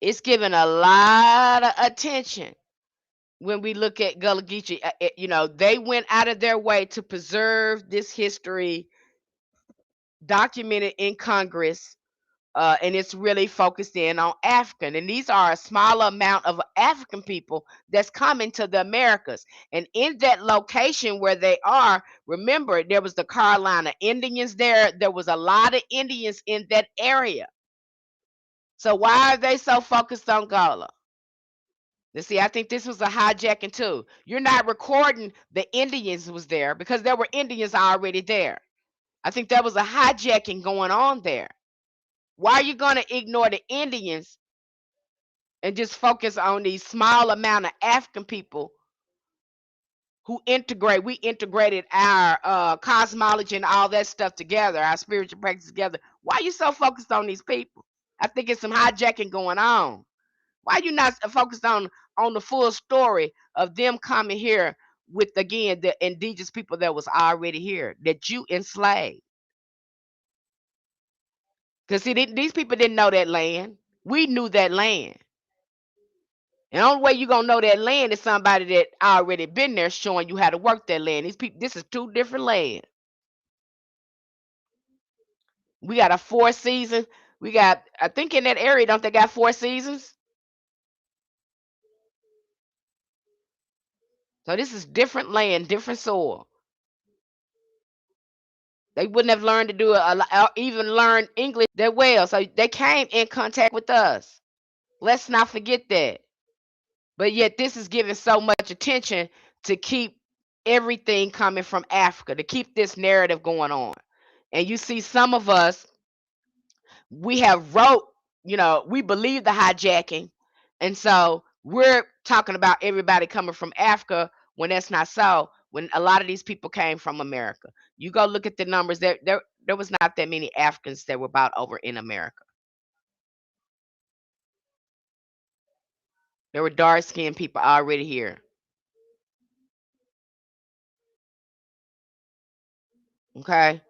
It's given a lot of attention when we look at Gullah Geechee. They went out of their way to preserve this history documented in Congress, and it's really focused in on African. And these are a smaller amount of African people that's coming to the Americas. And in that location where they are, remember, there was the Carolina Indians there. There was a lot of Indians in that area. So why are they so focused on Gullah? You see, I think this was a hijacking too. You're not recording the Indians was there because there were Indians already there. I think there was a hijacking going on there. Why are you going to ignore the Indians and just focus on these small amount of African people who integrate? We integrated our cosmology and all that stuff together, our spiritual practice together. Why are you so focused on these people? I think it's some hijacking going on. Why are you not focused on the full story of them coming here with, again, the indigenous people that was already here that you enslaved? Because see, these people didn't know that land. We knew that land. And the only way you're gonna know that land is somebody that already been there showing you how to work that land. These people, this is two different lands. We got a four season. We got, I think in that area, don't they got four seasons? So this is different land, different soil. They wouldn't have learned to do even learn English that well. So they came in contact with us. Let's not forget that. But yet this is giving so much attention to keep everything coming from Africa, to keep this narrative going on. And you see some of us, we have wrote, we believe the hijacking. And so we're talking about everybody coming from Africa when that's not so. When a lot of these people came from America, you go look at the numbers. There was not that many Africans that were brought over in America. There were dark skinned people already here. Okay.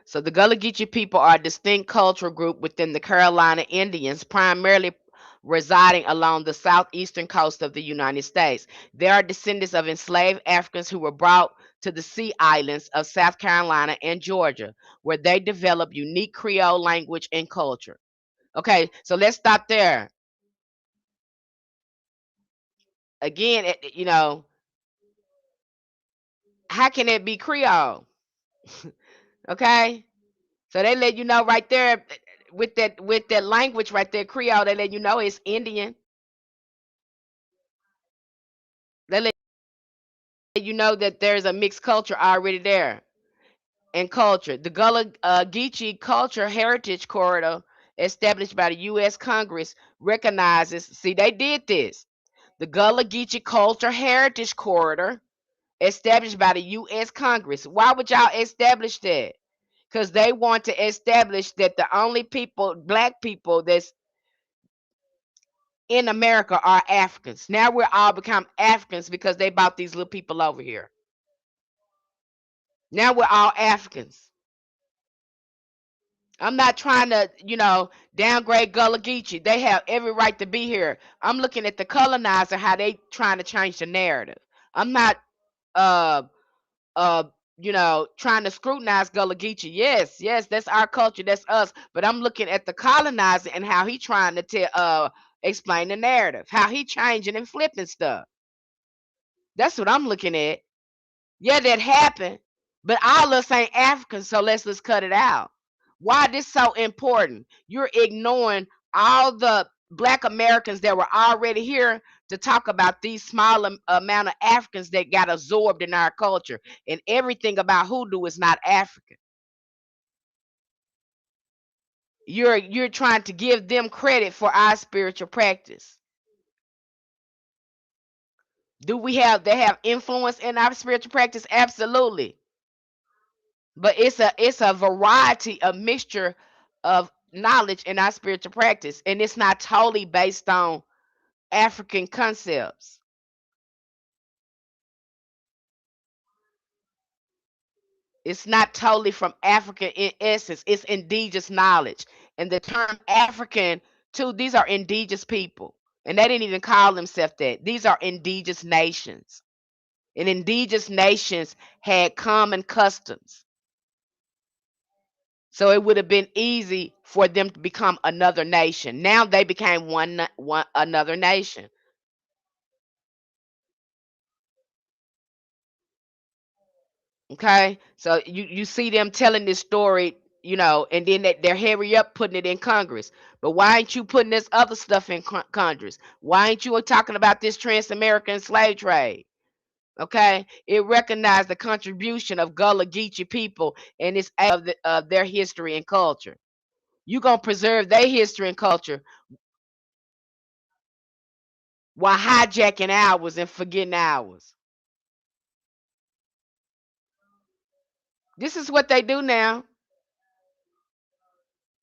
So the Gullah Geechee people are a distinct cultural group within the Carolina Indians, primarily residing along the southeastern coast of the United States. They are descendants of enslaved Africans who were brought to the sea islands of South Carolina and Georgia, where they developed unique Creole language and culture. Okay, so let's stop there. Again, how can it be Creole? Okay, so they let you know right there with that language right there, Creole. They let you know it's Indian. They let you know that there's a mixed culture already there. And culture, the Gullah Geechee Culture Heritage Corridor, established by the U.S. Congress, recognizes. See, they did this. The Gullah Geechee Culture Heritage Corridor, established by the U.S. Congress. Why would y'all establish that? Because they want to establish that the only people, black people, that's in America are Africans. Now we're all become Africans because they brought these little people over here. Now we're all Africans. I'm not trying to, downgrade Gullah Geechee. They have every right to be here. I'm looking at the colonizer, how they trying to change the narrative. I'm not, uh, uh, trying to scrutinize Gullah Geechee. Yes, yes, that's our culture, that's us. But I'm looking at the colonizer and how he trying to explain the narrative, how he changing and flipping stuff. That's what I'm looking at. Yeah, that happened, but all of us ain't Africans, so let's cut it out. Why this so important? You're ignoring all the black Americans that were already here to talk about these small amount of Africans that got absorbed in our culture, and everything about hoodoo is not African. You're trying to give them credit for our spiritual practice. Do they have influence in our spiritual practice? Absolutely. But it's a variety, a mixture of knowledge in our spiritual practice, and it's not totally based on African concepts. It's not totally from Africa in essence. It's indigenous knowledge, and the term African too, these are indigenous people, and they didn't even call themselves that. These are indigenous nations, and indigenous nations had common customs. So it would have been easy for them to become another nation. Now they became one another nation. Okay, so you see them telling this story, and then they're hurry up putting it in Congress. But why ain't you putting this other stuff in Congress? Why ain't you talking about this trans-American slave trade? Okay, it recognized the contribution of Gullah Geechee people and its of their history and culture. You gonna preserve their history and culture while hijacking ours and forgetting ours. This is what they do now.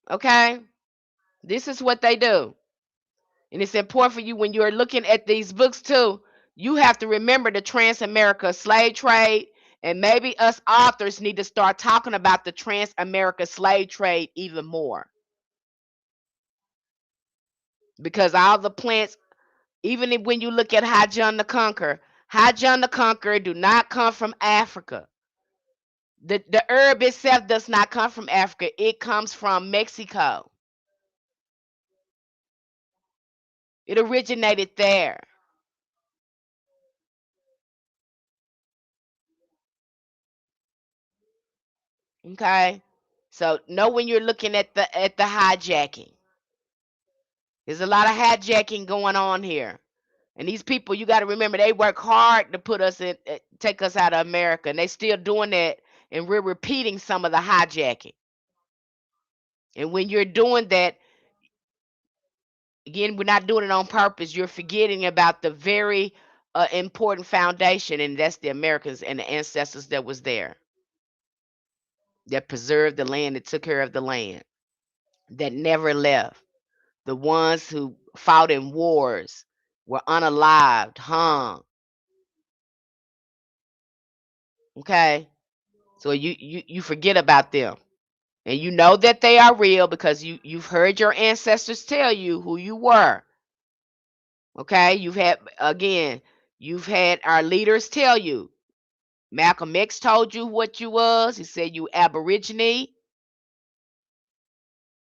Okay, this is what they do. And it's important for you when you're looking at these books too. You have to remember the Trans-America slave trade, and maybe us authors need to start talking about the Trans-America slave trade even more, because all the plants, even when you look at High John the Conqueror do not come from Africa. The herb itself does not come from Africa. It comes from Mexico. It originated there. Okay. So know when you're looking at the hijacking. There's a lot of hijacking going on here. And these people, you got to remember, they work hard to put us in, take us out of America, and they still doing that, and we're repeating some of the hijacking. And when you're doing that, again, we're not doing it on purpose. You're forgetting about the very important foundation, and that's the Americans and the ancestors that was there, that preserved the land, that took care of the land, that never left. The ones who fought in wars were unalived, hung. Okay, so you forget about them. And you know that they are real because you've heard your ancestors tell you who you were. Okay? You've had our leaders tell you. Malcolm X told you what you was. He said you Aborigine.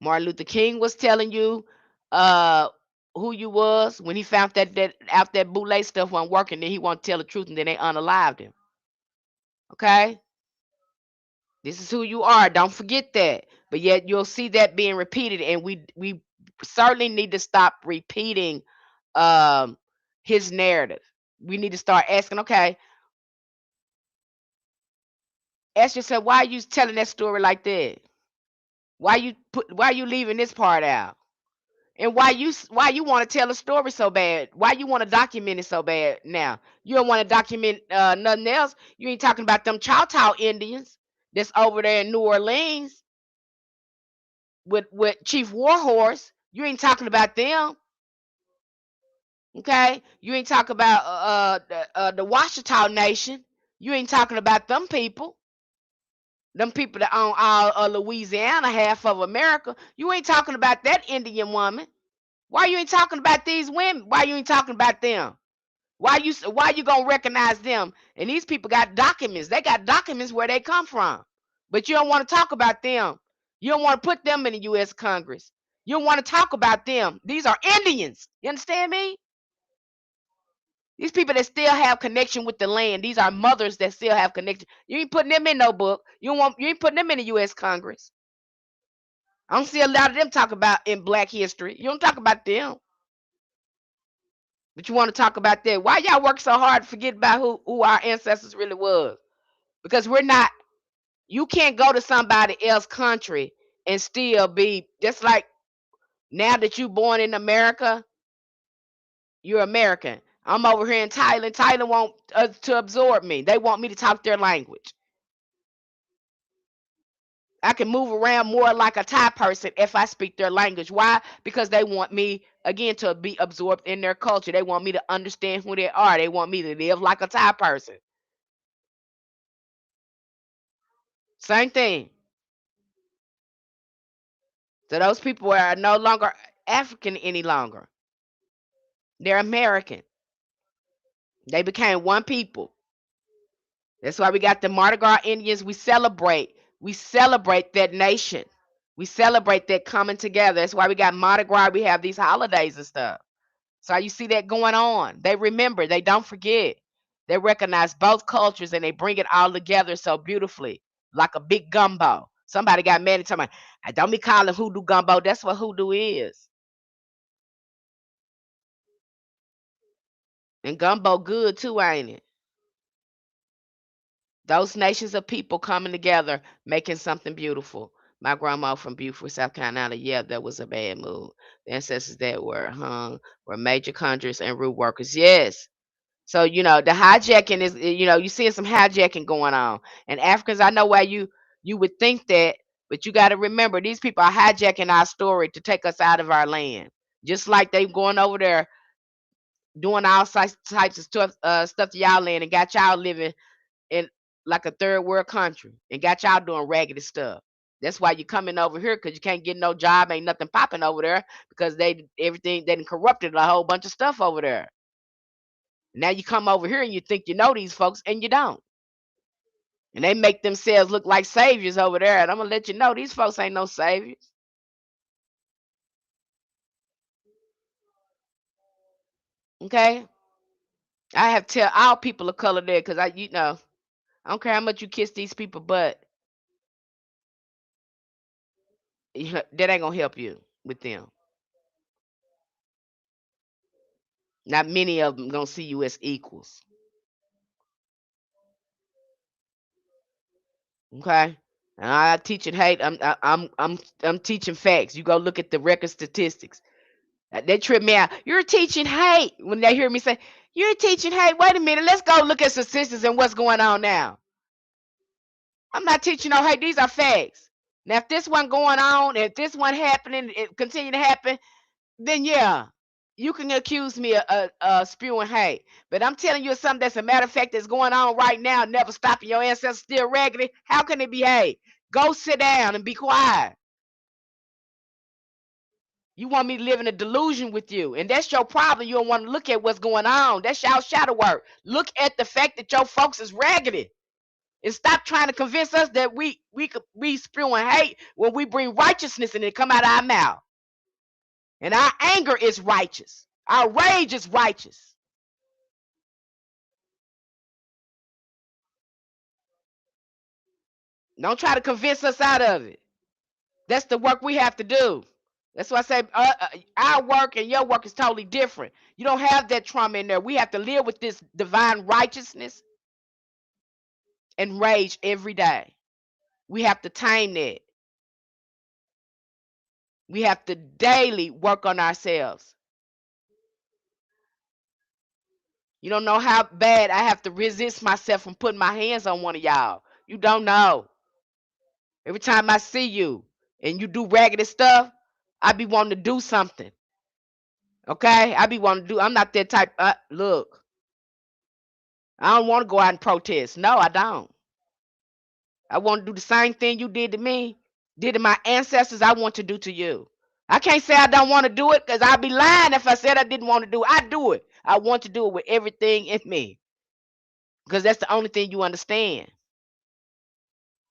Martin Luther King was telling you uh who you was when he found that bootleg stuff wasn't working, then he won't tell the truth and then they unalived him. Okay? This is who you are. Don't forget that. But yet you'll see that being repeated, and we certainly need to stop repeating um his narrative. We need to start asking, okay, ask yourself, why are you telling that story like that? Why you leaving this part out? And why you want to tell a story so bad? Why you want to document it so bad now? You don't want to document nothing else. You ain't talking about them Choctaw Indians that's over there in New Orleans with Chief Warhorse. You ain't talking about them. Okay? You ain't talking about the Washita Nation. You ain't talking about them people. Them people that own all Louisiana, half of America. You ain't talking about that Indian woman. Why you ain't talking about these women? Why you ain't talking about them? Why you gonna recognize them? And these people got documents. They got documents where they come from. But you don't want to talk about them. You don't want to put them in the US Congress. You don't want to talk about them. These are Indians. You understand me? These people that still have connection with the land. These are mothers that still have connection. You ain't putting them in no book. You ain't putting them in the US Congress. I don't see a lot of them talk about in Black history. You don't talk about them. But you want to talk about that. Why y'all work so hard to forget about who our ancestors really was? Because we're not, you can't go to somebody else's country and still be just like now that you born in America, you're American. I'm over here in Thailand. Thailand want to absorb me. They want me to talk their language. I can move around more like a Thai person if I speak their language. Why? Because they want me, again, to be absorbed in their culture. They want me to understand who they are. They want me to live like a Thai person. Same thing. So those people are no longer African any longer. They're American. They became one people. That's why we got the Mardi Gras Indians. We celebrate. We celebrate that nation. We celebrate that coming together. That's why we got Mardi Gras. We have these holidays and stuff. So you see that going on. They remember. They don't forget. They recognize both cultures and they bring it all together so beautifully, like a big gumbo. Somebody got mad and told me, don't be calling hoodoo gumbo. That's what hoodoo is. And gumbo good too, ain't it? Those nations of people coming together, making something beautiful. My grandma from Beaufort, South Carolina, yeah, that was a bad move. The ancestors that were hung were major conjurers and root workers. Yes. So, the hijacking is, you seeing some hijacking going on. And Africans, I know why you would think that, but you got to remember these people are hijacking our story to take us out of our land. Just like they going over there doing all types of stuff to y'all land and got y'all living in like a third world country and got y'all doing raggedy stuff. That's why you coming over here because you can't get no job, ain't nothing popping over there because everything they done corrupted a whole bunch of stuff over there. Now you come over here and you think you know these folks and you don't. And they make themselves look like saviors over there. And I'm gonna let you know these folks ain't no saviors. Okay? I have to tell all people of color there because I don't care how much you kiss these people, but that ain't gonna help you with them. Not many of them gonna see you as equals. Okay? And I'm not teaching hate. I'm teaching facts. You go look at the record statistics. They trip me out. You're teaching hate when they hear me say, "You're teaching hate." Wait a minute. Let's go look at statistics and what's going on now. I'm not teaching no hate. These are facts. Now, if this one going on, if this one happening, it continue to happen, then yeah, you can accuse me of spewing hate. But I'm telling you something that's a matter of fact that's going on right now, never stopping your ancestors still raggedy. How can it be hate? Go sit down and be quiet. You want me to live in a delusion with you, and that's your problem. You don't want to look at what's going on. That's y'all shadow work. Look at the fact that your folks is raggedy, and stop trying to convince us that we spewing hate when we bring righteousness and it come out of our mouth. And our anger is righteous. Our rage is righteous. Don't try to convince us out of it. That's the work we have to do. That's why I say our work and your work is totally different. You don't have that trauma in there. We have to live with this divine righteousness and rage every day. We have to tame that. We have to daily work on ourselves. You don't know how bad I have to resist myself from putting my hands on one of y'all. You don't know. Every time I see you and you do raggedy stuff, I be wanting to do something. Okay? I be wanting to do. I'm not that type. Look, I don't want to go out and protest. No, I don't. I want to do the same thing you did to me, did to my ancestors. I want to do to you. I can't say I don't want to do it because I'd be lying if I said I didn't want to do it. I do it. I want to do it with everything in me because that's the only thing you understand.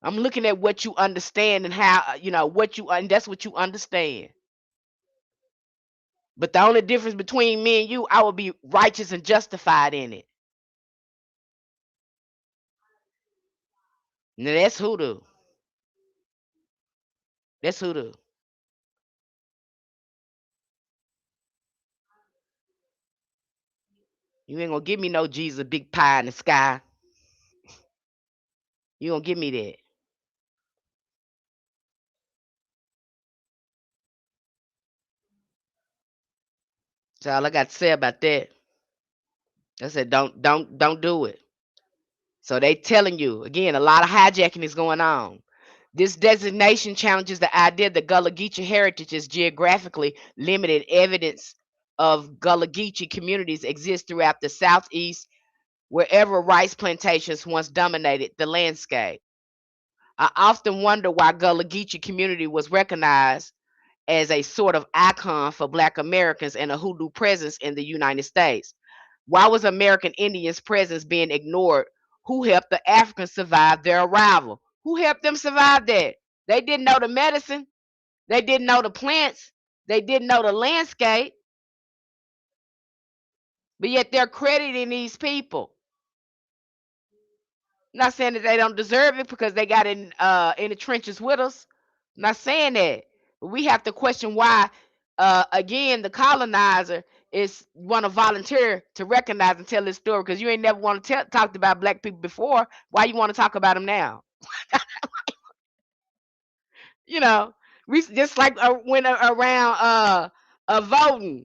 I'm looking at what you understand and how, what you, and that's what you understand. But the only difference between me and you, I will be righteous and justified in it. Now that's hoodoo. That's hoodoo. You ain't gonna give me no Jesus big pie in the sky. You gonna give me that. That's all I got to say about that. I said don't do it. So they telling you again, a lot of hijacking is going on. This designation challenges the idea that Gullah Geechee heritage is geographically limited. Evidence of Gullah Geechee communities exists throughout the southeast, wherever rice plantations once dominated the landscape. I often wonder why Gullah Geechee community was recognized as a sort of icon for Black Americans and a hoodoo presence in the United States. Why was American Indians' presence being ignored? Who helped the Africans survive their arrival? Who helped them survive that? They didn't know the medicine. They didn't know the plants. They didn't know the landscape. But yet they're crediting these people. I'm not saying that they don't deserve it because they got in the trenches with us. I'm not saying that. But we have to question why, again, the colonizer is want to volunteer to recognize and tell this story because you ain't never want to talk about Black people before. Why you want to talk about them now? You know, we just like when around a voting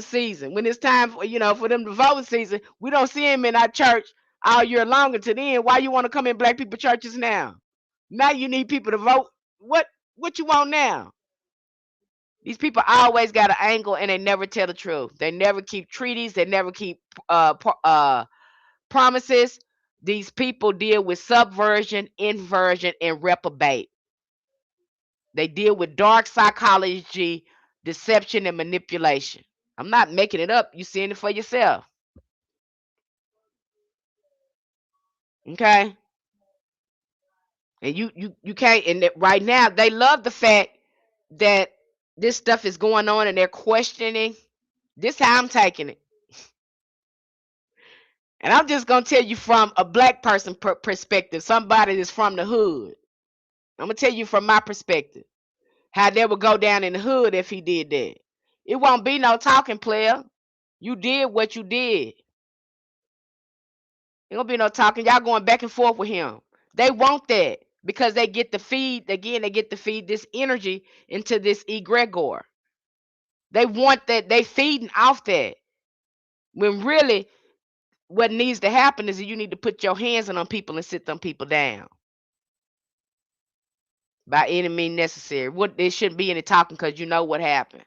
season, when it's time for for them to vote season, we don't see them in our church all year long. Until then, why you want to come in Black people churches now? Now you need people to vote. What you want now? These people always got an angle and they never tell the truth. They never keep treaties. They never keep promises. These people deal with subversion, inversion, and reprobate. They deal with dark psychology, deception, and manipulation. I'm not making it up. You seeing it for yourself. Okay? And you can't, and right now they love the fact that this stuff is going on and they're questioning. This how I'm taking it. And I'm just gonna tell you from a Black person perspective, somebody that's from the hood. I'm gonna tell you from my perspective how they would go down in the hood if he did that. It won't be no talking, player. You did what you did. Ain't gonna be no talking. Y'all going back and forth with him. They want that because they get to feed again. They get to feed this energy into this egregor. They want that. They feeding off that. When really, what needs to happen is that you need to put your hands on them people and sit them people down by any means necessary. What there shouldn't be any talking because you know what happened.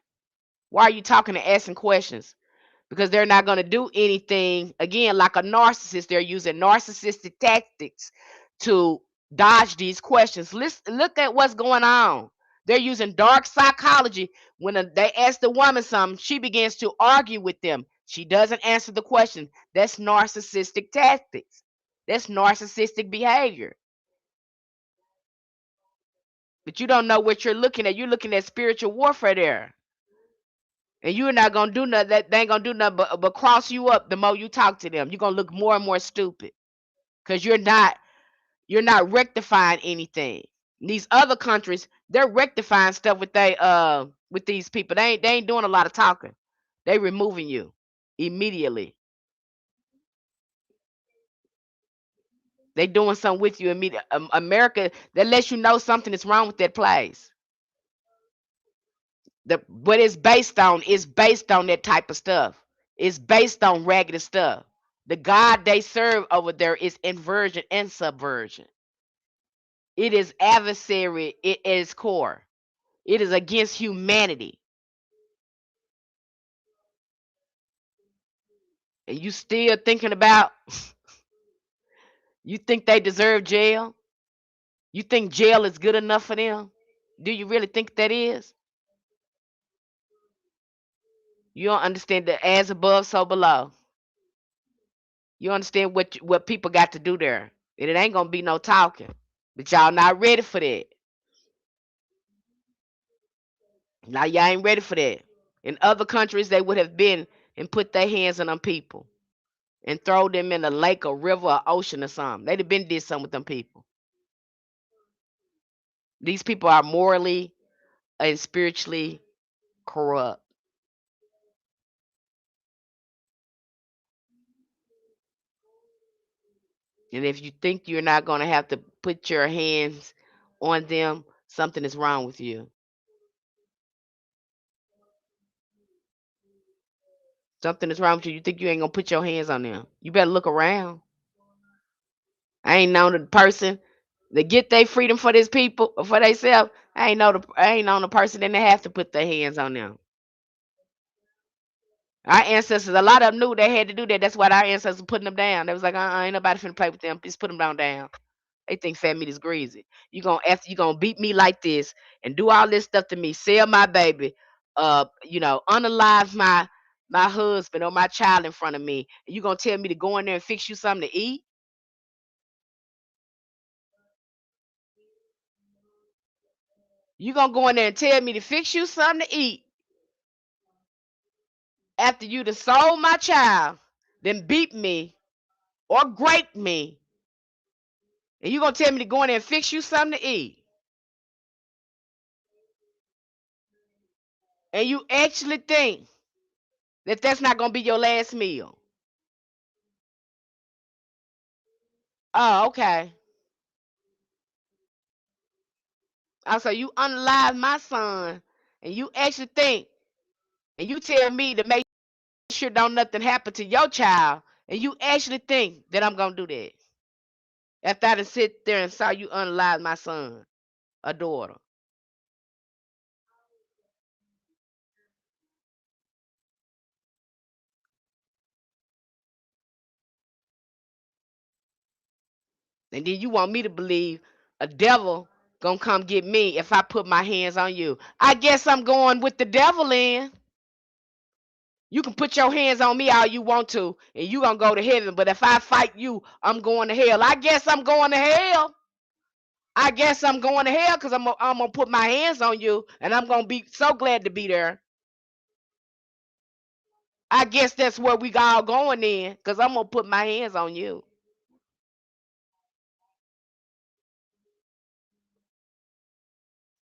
Why are you talking and asking questions? Because they're not going to do anything again like a narcissist. They're using narcissistic tactics to dodge these questions. Listen, look at what's going on. They're using dark psychology. When they ask the woman something, she begins to argue with them. She doesn't answer the question. That's narcissistic tactics. That's narcissistic behavior. But you don't know what you're looking at. You're looking at spiritual warfare there. And you're not gonna do nothing. That they ain't gonna do nothing but cross you up the more you talk to them. You're gonna look more and more stupid. Because you're not rectifying anything. These other countries, they're rectifying stuff with these people. They ain't doing a lot of talking. They removing you immediately. They doing something with you immediately. America, that lets you know something is wrong with that place. What it's based on is based on that type of stuff. It's based on ragged stuff. The God they serve over there is inversion and subversion. It is adversary at its core. It is against humanity. And you still thinking about, you think they deserve jail? You think jail is good enough for them? Do you really think that is? You don't understand the as above, so below. You understand what people got to do there. And it ain't gonna be no talking. But y'all not ready for that. Now y'all ain't ready for that. In other countries, they would have been and put their hands on them people and throw them in a lake or river or ocean or something. They'd have been did something with them people. These people are morally and spiritually corrupt. And if you think you're not going to have to put your hands on them, something is wrong with you. Something is wrong with you. You think you ain't going to put your hands on them. You better look around. I ain't known the person to get their freedom for this people, for themselves. I ain't known the person that they have to put their hands on them. Our ancestors, a lot of them knew they had to do that. That's why our ancestors putting them down. They was like, ain't nobody finna play with them. Just put them down. They think fat meat is greasy. You gonna beat me like this and do all this stuff to me, sell my baby, unalive my husband or my child in front of me. And you gonna tell me to go in there and fix you something to eat? You gonna go in there and tell me to fix you something to eat after you done sold my child, then beat me or grape me, and you gonna tell me to go in there and fix you something to eat? And you actually think that that's not gonna be your last meal? Oh, okay. So you unalive my son, and you actually think, and you tell me to make sure don't nothing happen to your child, and you actually think that I'm gonna do that after I done sit there and saw you unalive my son, a daughter. And then you want me to believe a devil gonna come get me if I put my hands on you. I guess I'm going with the devil in. You can put your hands on me all you want to, and you gonna go to heaven. But if I fight you, I'm going to hell. I guess I'm going to hell. I guess I'm going to hell because I'm gonna put my hands on you, and I'm gonna be so glad to be there. I guess that's where we all going in, because I'm gonna put my hands on you.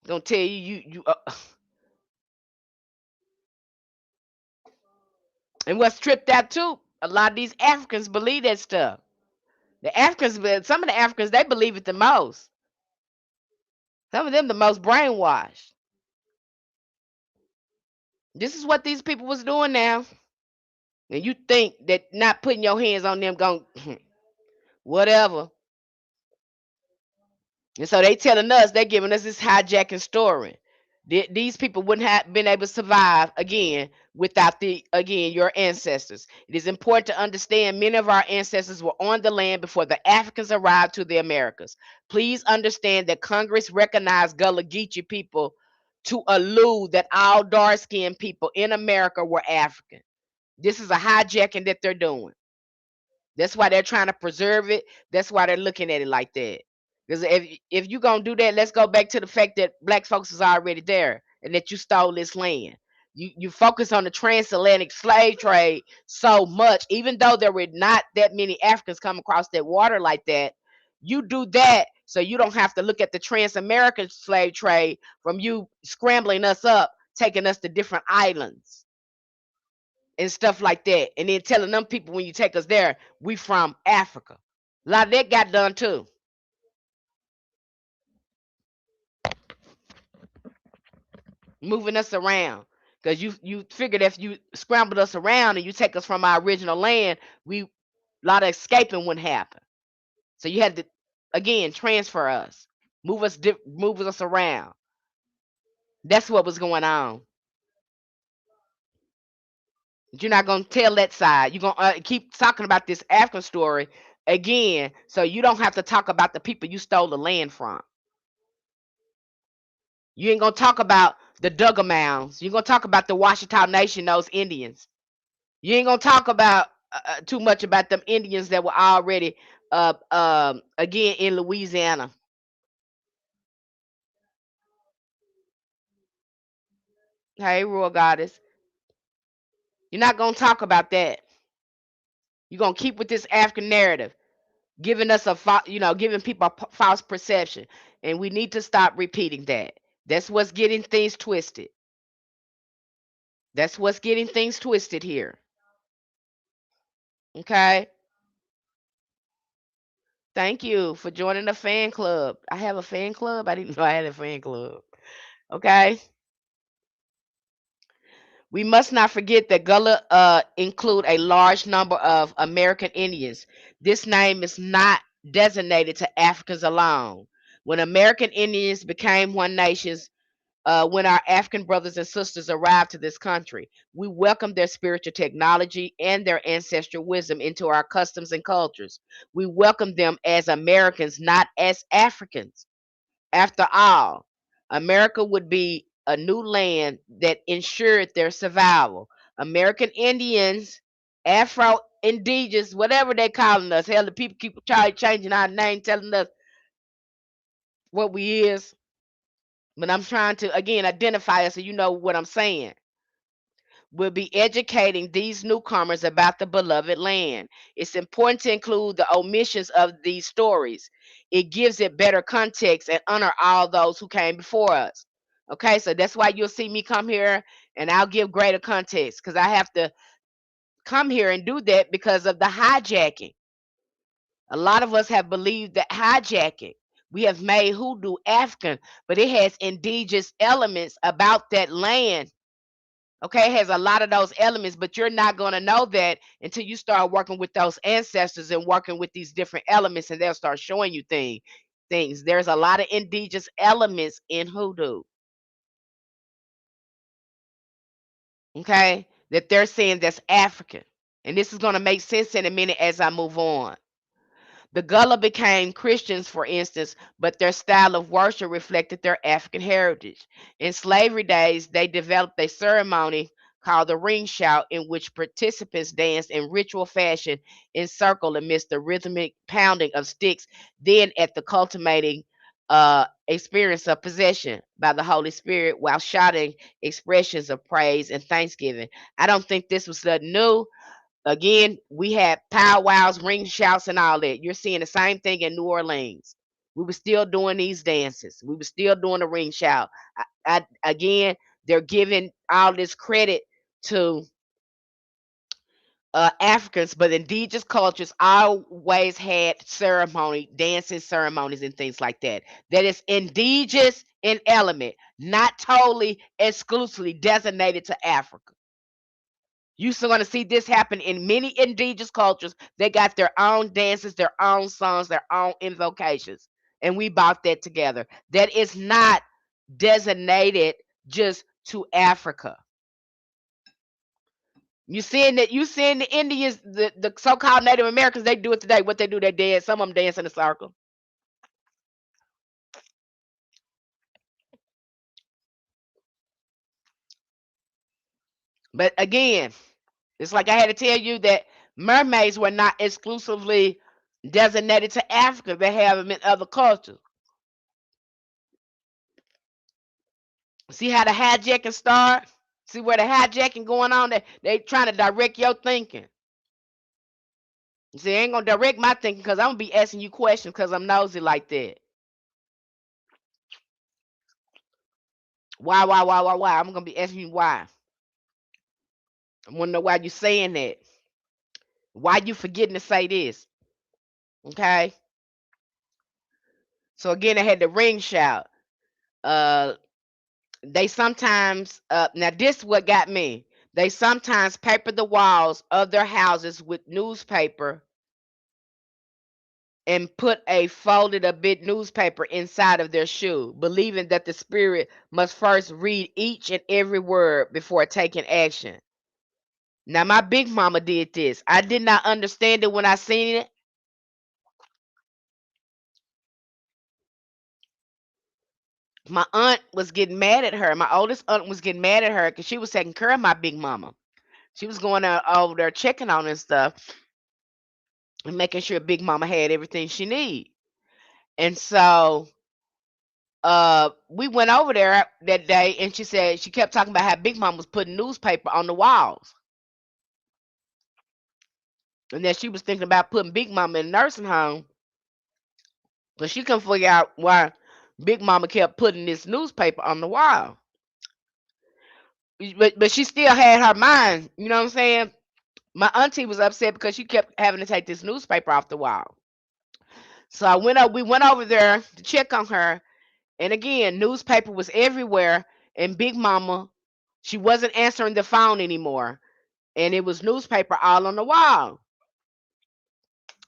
Gonna tell you. And what's tripped out too? A lot of these Africans believe that stuff. The Africans, some of the Africans, they believe it the most. Some of them the most brainwashed. This is what these people was doing now. And you think that not putting your hands on them going whatever. And so they telling us, they giving us this hijacking story. These people wouldn't have been able to survive again without your ancestors. It is important to understand many of our ancestors were on the land before the Africans arrived to the Americas. Please understand that Congress recognized Gullah Geechee people to allude that all dark-skinned people in America were African. This is a hijacking that they're doing. That's why they're trying to preserve it. That's why they're looking at it like that. Because if you're gonna do that, let's go back to the fact that black folks is already there and that you stole this land. You focus on the transatlantic slave trade so much, even though there were not that many Africans come across that water like that. You do that so you don't have to look at the trans-American slave trade from you scrambling us up, taking us to different islands and stuff like that, and then telling them people when you take us there, we from Africa. A lot of that got done too, moving us around. Because you figured if you scrambled us around and you take us from our original land, we a lot of escaping wouldn't happen. So you had to again transfer us, move us around. That's what was going on. You're not gonna tell that side. You're gonna keep talking about this African story again, so you don't have to talk about the people you stole the land from. You ain't gonna talk about the Duggar Mounds. You're gonna talk about the Washita Nation, those Indians. You ain't gonna talk about too much about them Indians that were already again in Louisiana. Hey, Royal Goddess, you're not gonna talk about that. You're gonna keep with this African narrative, giving us giving people a false perception, and we need to stop repeating that. That's what's getting things twisted. That's what's getting things twisted here. Okay. Thank you for joining the fan club. I have a fan club. I didn't know I had a fan club. Okay. We must not forget that Gullah include a large number of American Indians. This name is not designated to Africans alone. When American Indians became one nation, when our African brothers and sisters arrived to this country, we welcomed their spiritual technology and their ancestral wisdom into our customs and cultures. We welcomed them as Americans, not as Africans. After all, America would be a new land that ensured their survival. American Indians, Afro Indigenous, whatever they calling us, hell, the people keep changing our name, telling us what we is. But I'm trying to again identify us so you know what I'm saying. We'll be educating these newcomers about the beloved land. It's important to include the omissions of these stories. It gives it better context and honor all those who came before us. Okay, so that's why you'll see me come here and I'll give greater context because I have to come here and do that because of the hijacking. A lot of us have believed that hijacking. We have made hoodoo African, but it has indigenous elements about that land. Okay, it has a lot of those elements, but you're not going to know that until you start working with those ancestors and working with these different elements, and they'll start showing you things. There's a lot of indigenous elements in hoodoo. Okay, that they're saying that's African, and this is going to make sense in a minute as I move on. The Gullah became Christians, for instance, but their style of worship reflected their African heritage. In slavery days, they developed a ceremony called the ring shout, in which participants danced in ritual fashion in circle amidst the rhythmic pounding of sticks, then at the culminating experience of possession by the Holy Spirit while shouting expressions of praise and thanksgiving. I don't think this was nothing new. Again, we had powwows, ring shouts, and all that. You're seeing the same thing in New Orleans. We were still doing these dances. We were still doing the ring shout. Again, they're giving all this credit to Africans, but indigenous cultures always had ceremony, dancing ceremonies, and things like that. That is indigenous in element, not totally exclusively designated to Africa. You're still going to see this happen in many indigenous cultures. They got their own dances, their own songs, their own invocations. And we bought that together. That is not designated just to Africa. You seeing the Indians, the so-called Native Americans, they do it today. What they do, they dance. Some of them dance in a circle. But again, it's like I had to tell you that mermaids were not exclusively designated to Africa. They have them in other cultures. See how the hijacking start? See where the hijacking going on? They trying to direct your thinking. See, they ain't gonna direct my thinking because I'm gonna be asking you questions because I'm nosy like that. Why? I'm gonna be asking you why. I wanna know why you saying that. Why you forgetting to say this? Okay. So again, I had the ring shout. Uh, they sometimes now this what got me. They sometimes paper the walls of their houses with newspaper and put a folded a bit newspaper inside of their shoe, believing that the spirit must first read each and every word before taking action. Now my big mama did this. I did not understand it when I seen it. My aunt was getting mad at her. My oldest aunt was getting mad at her because she was taking care of my big mama. She was going out over there checking on and stuff and making sure Big Mama had everything she need. And so we went over there that day and she said she kept talking about how Big Mama was putting newspaper on the walls. And that she was thinking about putting Big Mama in a nursing home. But she couldn't figure out why Big Mama kept putting this newspaper on the wall. But she still had her mind, you know what I'm saying? My auntie was upset because she kept having to take this newspaper off the wall. So we went over there to check on her. And again, newspaper was everywhere, and Big Mama, she wasn't answering the phone anymore, and it was newspaper all on the wall.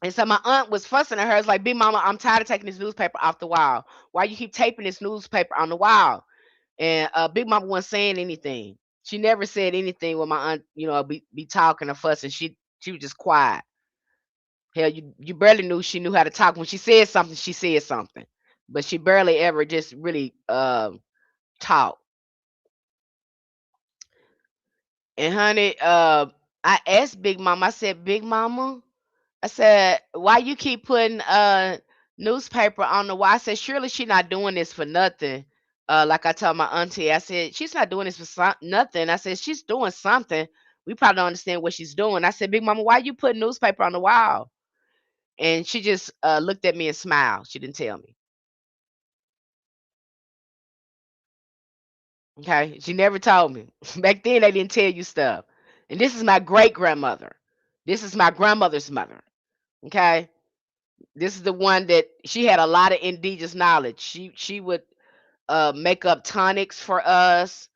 And so my aunt was fussing at her. It's like, Big Mama, I'm tired of taking this newspaper off the wall. Why you keep taping this newspaper on the wall? And Big Mama wasn't saying anything. She never said anything when my aunt, be talking or fussing. She was just quiet. Hell, you barely knew she knew how to talk. When she said something, but she barely ever just really talked. And honey, I asked Big Mama, I said, Big Mama, I said, why you keep putting newspaper on the wall? I said, surely she not doing this for nothing. Like I told my auntie, I said, she's not doing this for nothing. I said, she's doing something. We probably don't understand what she's doing. I said, Big Mama, why you putting newspaper on the wall? And she just looked at me and smiled. She didn't tell me. Okay. She never told me. Back then they didn't tell you stuff. And this is my great grandmother. This is my grandmother's mother. Okay. This is the one that she had a lot of indigenous knowledge. She would make up tonics for us.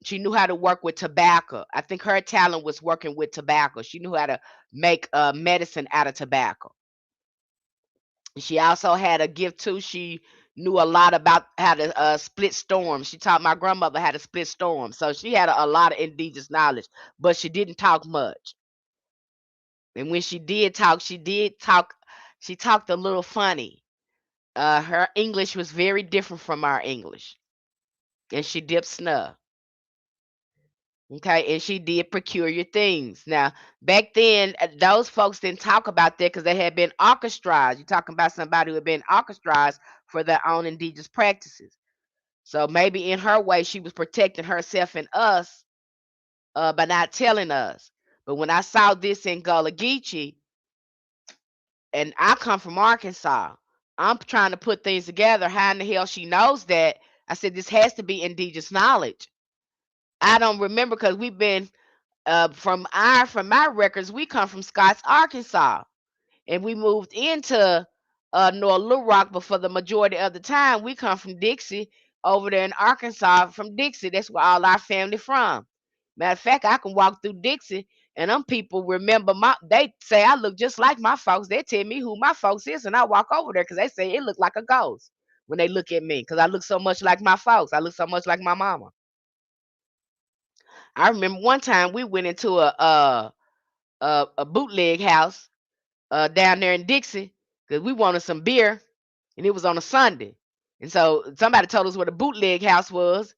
She knew how to work with tobacco. I think her talent was working with tobacco. She knew how to make medicine out of tobacco. She also had a gift too. She knew a lot about how to split storms. She taught my grandmother how to split storms. So she had a lot of indigenous knowledge, but she didn't talk much. And when she did talk, she talked a little funny. Her English was very different from our English. And she dipped snuff. Okay, and she did peculiar things. Now, back then, those folks didn't talk about that because they had been orchestrized. You're talking about somebody who had been orchestrized for their own indigenous practices. So maybe in her way, she was protecting herself and us by not telling us. But when I saw this in Gullah Geechee, and I come from Arkansas, I'm trying to put things together. How in the hell she knows that? I said, this has to be indigenous knowledge. I don't remember because we've been from my records, we come from Scotts, Arkansas, and we moved into North Little Rock, but for the majority of the time, we come from Dixie over there in Arkansas. From Dixie, that's where all our family from. Matter of fact, I can walk through Dixie, and them people remember my. They say I look just like my folks. They tell me who my folks is, and I walk over there because they say it looked like a ghost. when they look at me because I look so much like my folks. I look so much like my mama. I remember one time we went into a bootleg house down there in Dixie because we wanted some beer, and it was on a Sunday. And so somebody told us where the bootleg house was,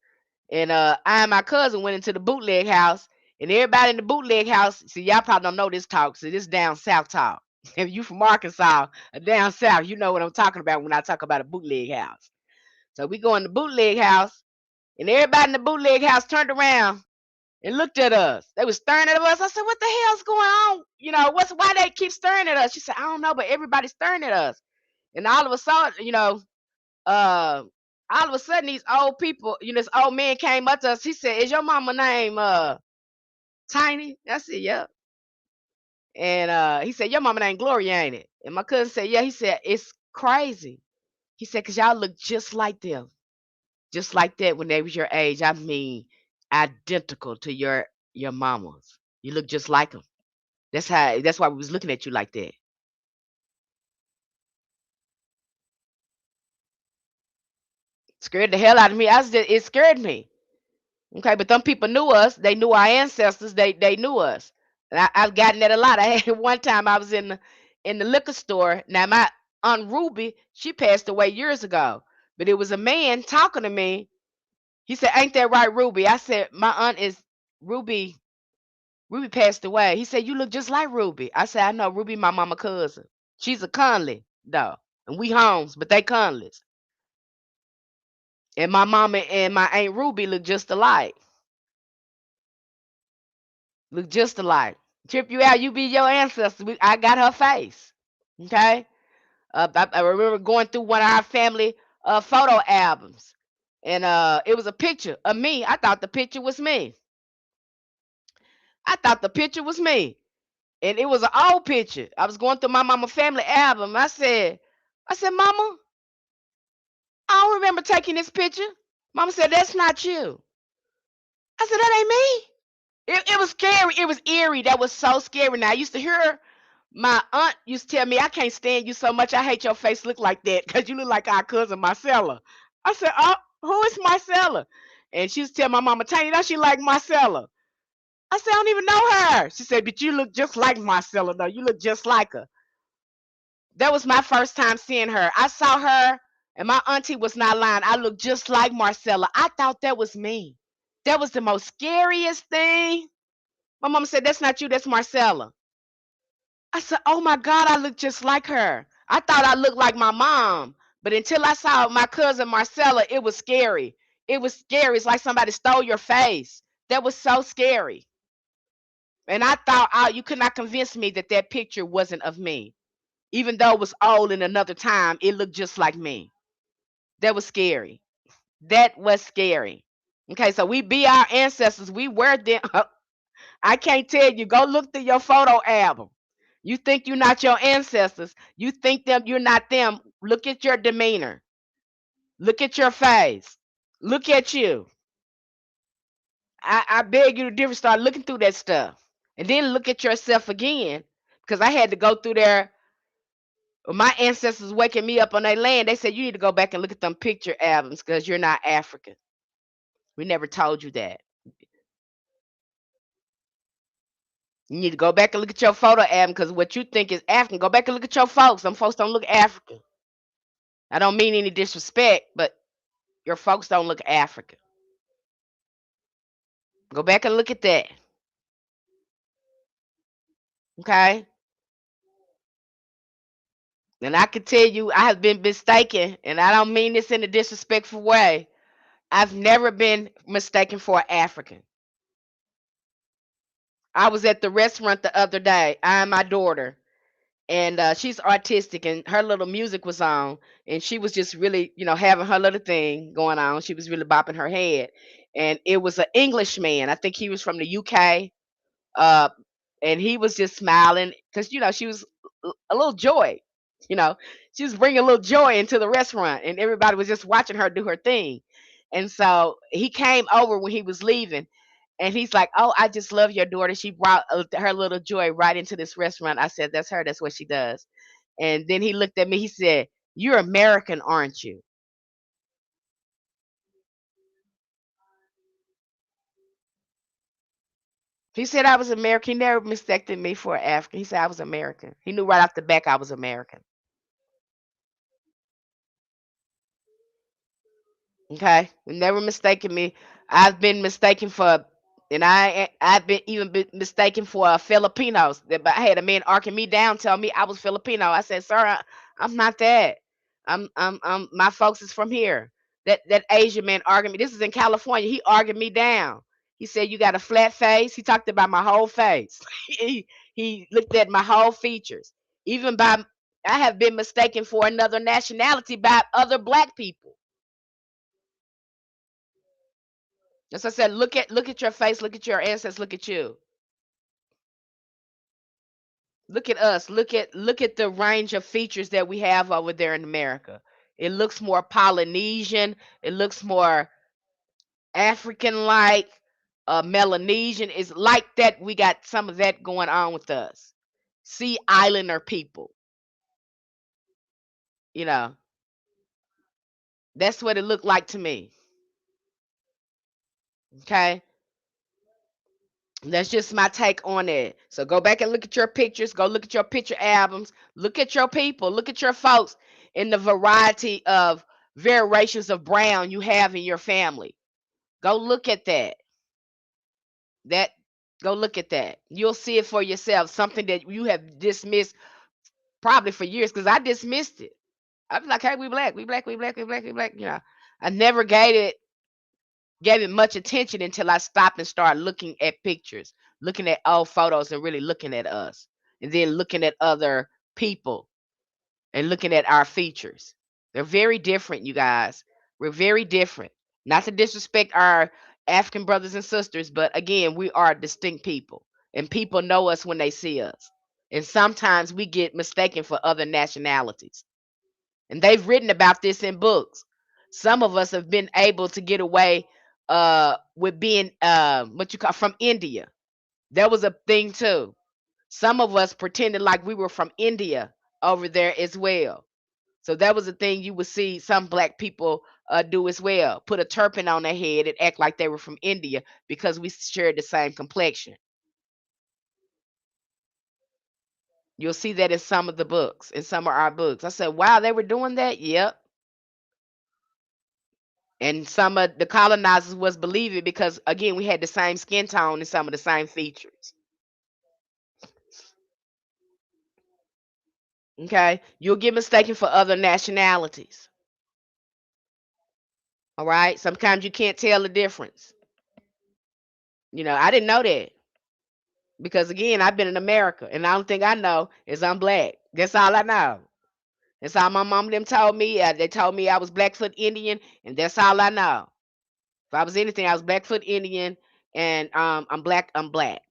and I and my cousin went into the bootleg house, and everybody in the bootleg house. See, y'all probably don't know this talk. See, this down south talk. If you from Arkansas or down south, you know what I'm talking about when I talk about a bootleg house. So we go in the bootleg house, and everybody in the bootleg house turned around and looked at us. They was staring at us. I said, "What the hell's going on? You know, why they keep staring at us?" She said, "I don't know, but everybody's staring at us." And all of a sudden, uh, all of a sudden, these old people, this old man came up to us. He said, "Is your mama name Tiny?" I said, "Yep." And he said, "Your mama name Gloria, ain't it?" And my cousin said, "Yeah." He said, "It's crazy." He said, "Cause y'all look just like them, just like that when they was your age. I mean, identical to your mamas. You look just like them. That's why we was looking at you like that." Scared the hell out of me. It scared me. Okay, but them people knew us. They knew our ancestors. They knew us. And I've gotten that a lot. I had one time I was in the liquor store. Now my aunt Ruby, she passed away years ago. But it was a man talking to me. He said, "Ain't that right, Ruby?" I said, "My aunt is Ruby. Ruby passed away." He said, "You look just like Ruby." I said, "I know Ruby, my mama cousin. She's a Conley, though. And we homes, but they Conleys. And my mama and my aunt Ruby look just alike. Look just alike. Trip you out, you be your ancestor. I got her face. Okay. I remember going through one of our family photo albums, and it was a picture of me. I thought the picture was me. I thought the picture was me, and it was an old picture. I was going through my mama family album. I said, "Mama, I don't remember taking this picture." Mama said, "That's not you." I said, "That ain't me." It was scary. It was eerie. That was so scary. Now I used to hear my aunt used to tell me, "I can't stand you so much. I hate your face look like that because you look like our cousin Marcella." I said, "Oh, who is Marcella?" And she used to tell my mama, "Tanya, don't she like Marcella?" I said, "I don't even know her." She said, "But you look just like Marcella, though. You look just like her." That was my first time seeing her. I saw her, and my auntie was not lying. I looked just like Marcella. I thought that was me. That was the most scariest thing. My mama said, "That's not you. That's Marcella." I said, "Oh my God, I look just like her." I thought I looked like my mom, but until I saw my cousin Marcella, it was scary. It was scary. It's like somebody stole your face. That was so scary. And I thought, oh, you could not convince me that that picture wasn't of me. Even though it was old in another time, it looked just like me. That was scary. That was scary. Okay, so we be our ancestors. We were them. I can't tell you. Go look through your photo album. You think you're not your ancestors. You think them you're not them. Look at your demeanor. Look at your face. Look at you. I beg you to different start looking through that stuff. And then look at yourself again. Because I had to go through there. My ancestors waking me up on their land. They said you need to go back and look at them picture albums because you're not African. We never told you that. You need to go back and look at your photo album because what you think is African. Go back and look at your folks. Some folks don't look African. I don't mean any disrespect, but your folks don't look African. Go back and look at that. Okay? And I can tell you, I have been mistaken, and I don't mean this in a disrespectful way. I've never been mistaken for an African. I was at the restaurant the other day, I and my daughter, and she's artistic, and her little music was on, and she was just really, having her little thing going on. She was really bopping her head, and it was an Englishman. I think he was from the UK, uh, and he was just smiling because she was a little joy, you know, she was bringing a little joy into the restaurant, and everybody was just watching her do her thing. And so he came over when he was leaving, and he's like, "Oh, I just love your daughter. She brought her little joy right into this restaurant." I said, "That's her. That's what she does." And then he looked at me. He said, "You're American, aren't you?" He said I was American. He never mistaken me for an African. He said I was American. He knew right off the back I was American. Okay, never mistaken me. I've been mistaken for, and I've been mistaken for Filipinos. But I had a man arcing me down, tell me I was Filipino. I said, sir, I'm not that. My folks is from here. That Asian man argued me. This is in California. He argued me down. He said you got a flat face. He talked about my whole face. He looked at my whole features. Even by I have been mistaken for another nationality by other black people. As I said, look at your face, look at your ancestors, look at you. Look at us. Look at the range of features that we have over there in America. It looks more Polynesian, it looks more African like, Melanesian. It's like that. We got some of that going on with us. Sea Islander people, you know. That's what it looked like to me. Okay. That's just my take on it. So go back and look at your pictures. Go look at your picture albums. Look at your people. Look at your folks in the variety of variations of brown you have in your family. Go look at that. That Go look at that. You'll see it for yourself. Something that you have dismissed probably for years because I dismissed it. I was like, hey, we black, we black, we black, we black, we black. You know, I never gave it much attention until I stopped and started looking at pictures, looking at old photos, and really looking at us, and then looking at other people and looking at our features. They're very different, you guys. We're very different. Not to disrespect our African brothers and sisters, but again, we are distinct people, and people know us when they see us. And sometimes we get mistaken for other nationalities. And they've written about this in books. Some of us have been able to get away with being what you call from India. That was a thing too. Some of us pretended like we were from India over there as well. So that was a thing you would see some black people do as well. Put a turban on their head and act like they were from India because we shared the same complexion. You'll see that in some of the books, in some of our books. I said, wow, they were doing that? Yep. And some of the colonizers was believing because again we had the same skin tone and some of the same features. Okay, you'll get mistaken for other nationalities. All right, sometimes you can't tell the difference. I didn't know that because again I've been in America and the only thing I know is I'm black. That's all I know. That's all my mom and them told me. They told me I was Blackfoot Indian, and that's all I know. If I was anything, I was Blackfoot Indian, and I'm black. I'm black.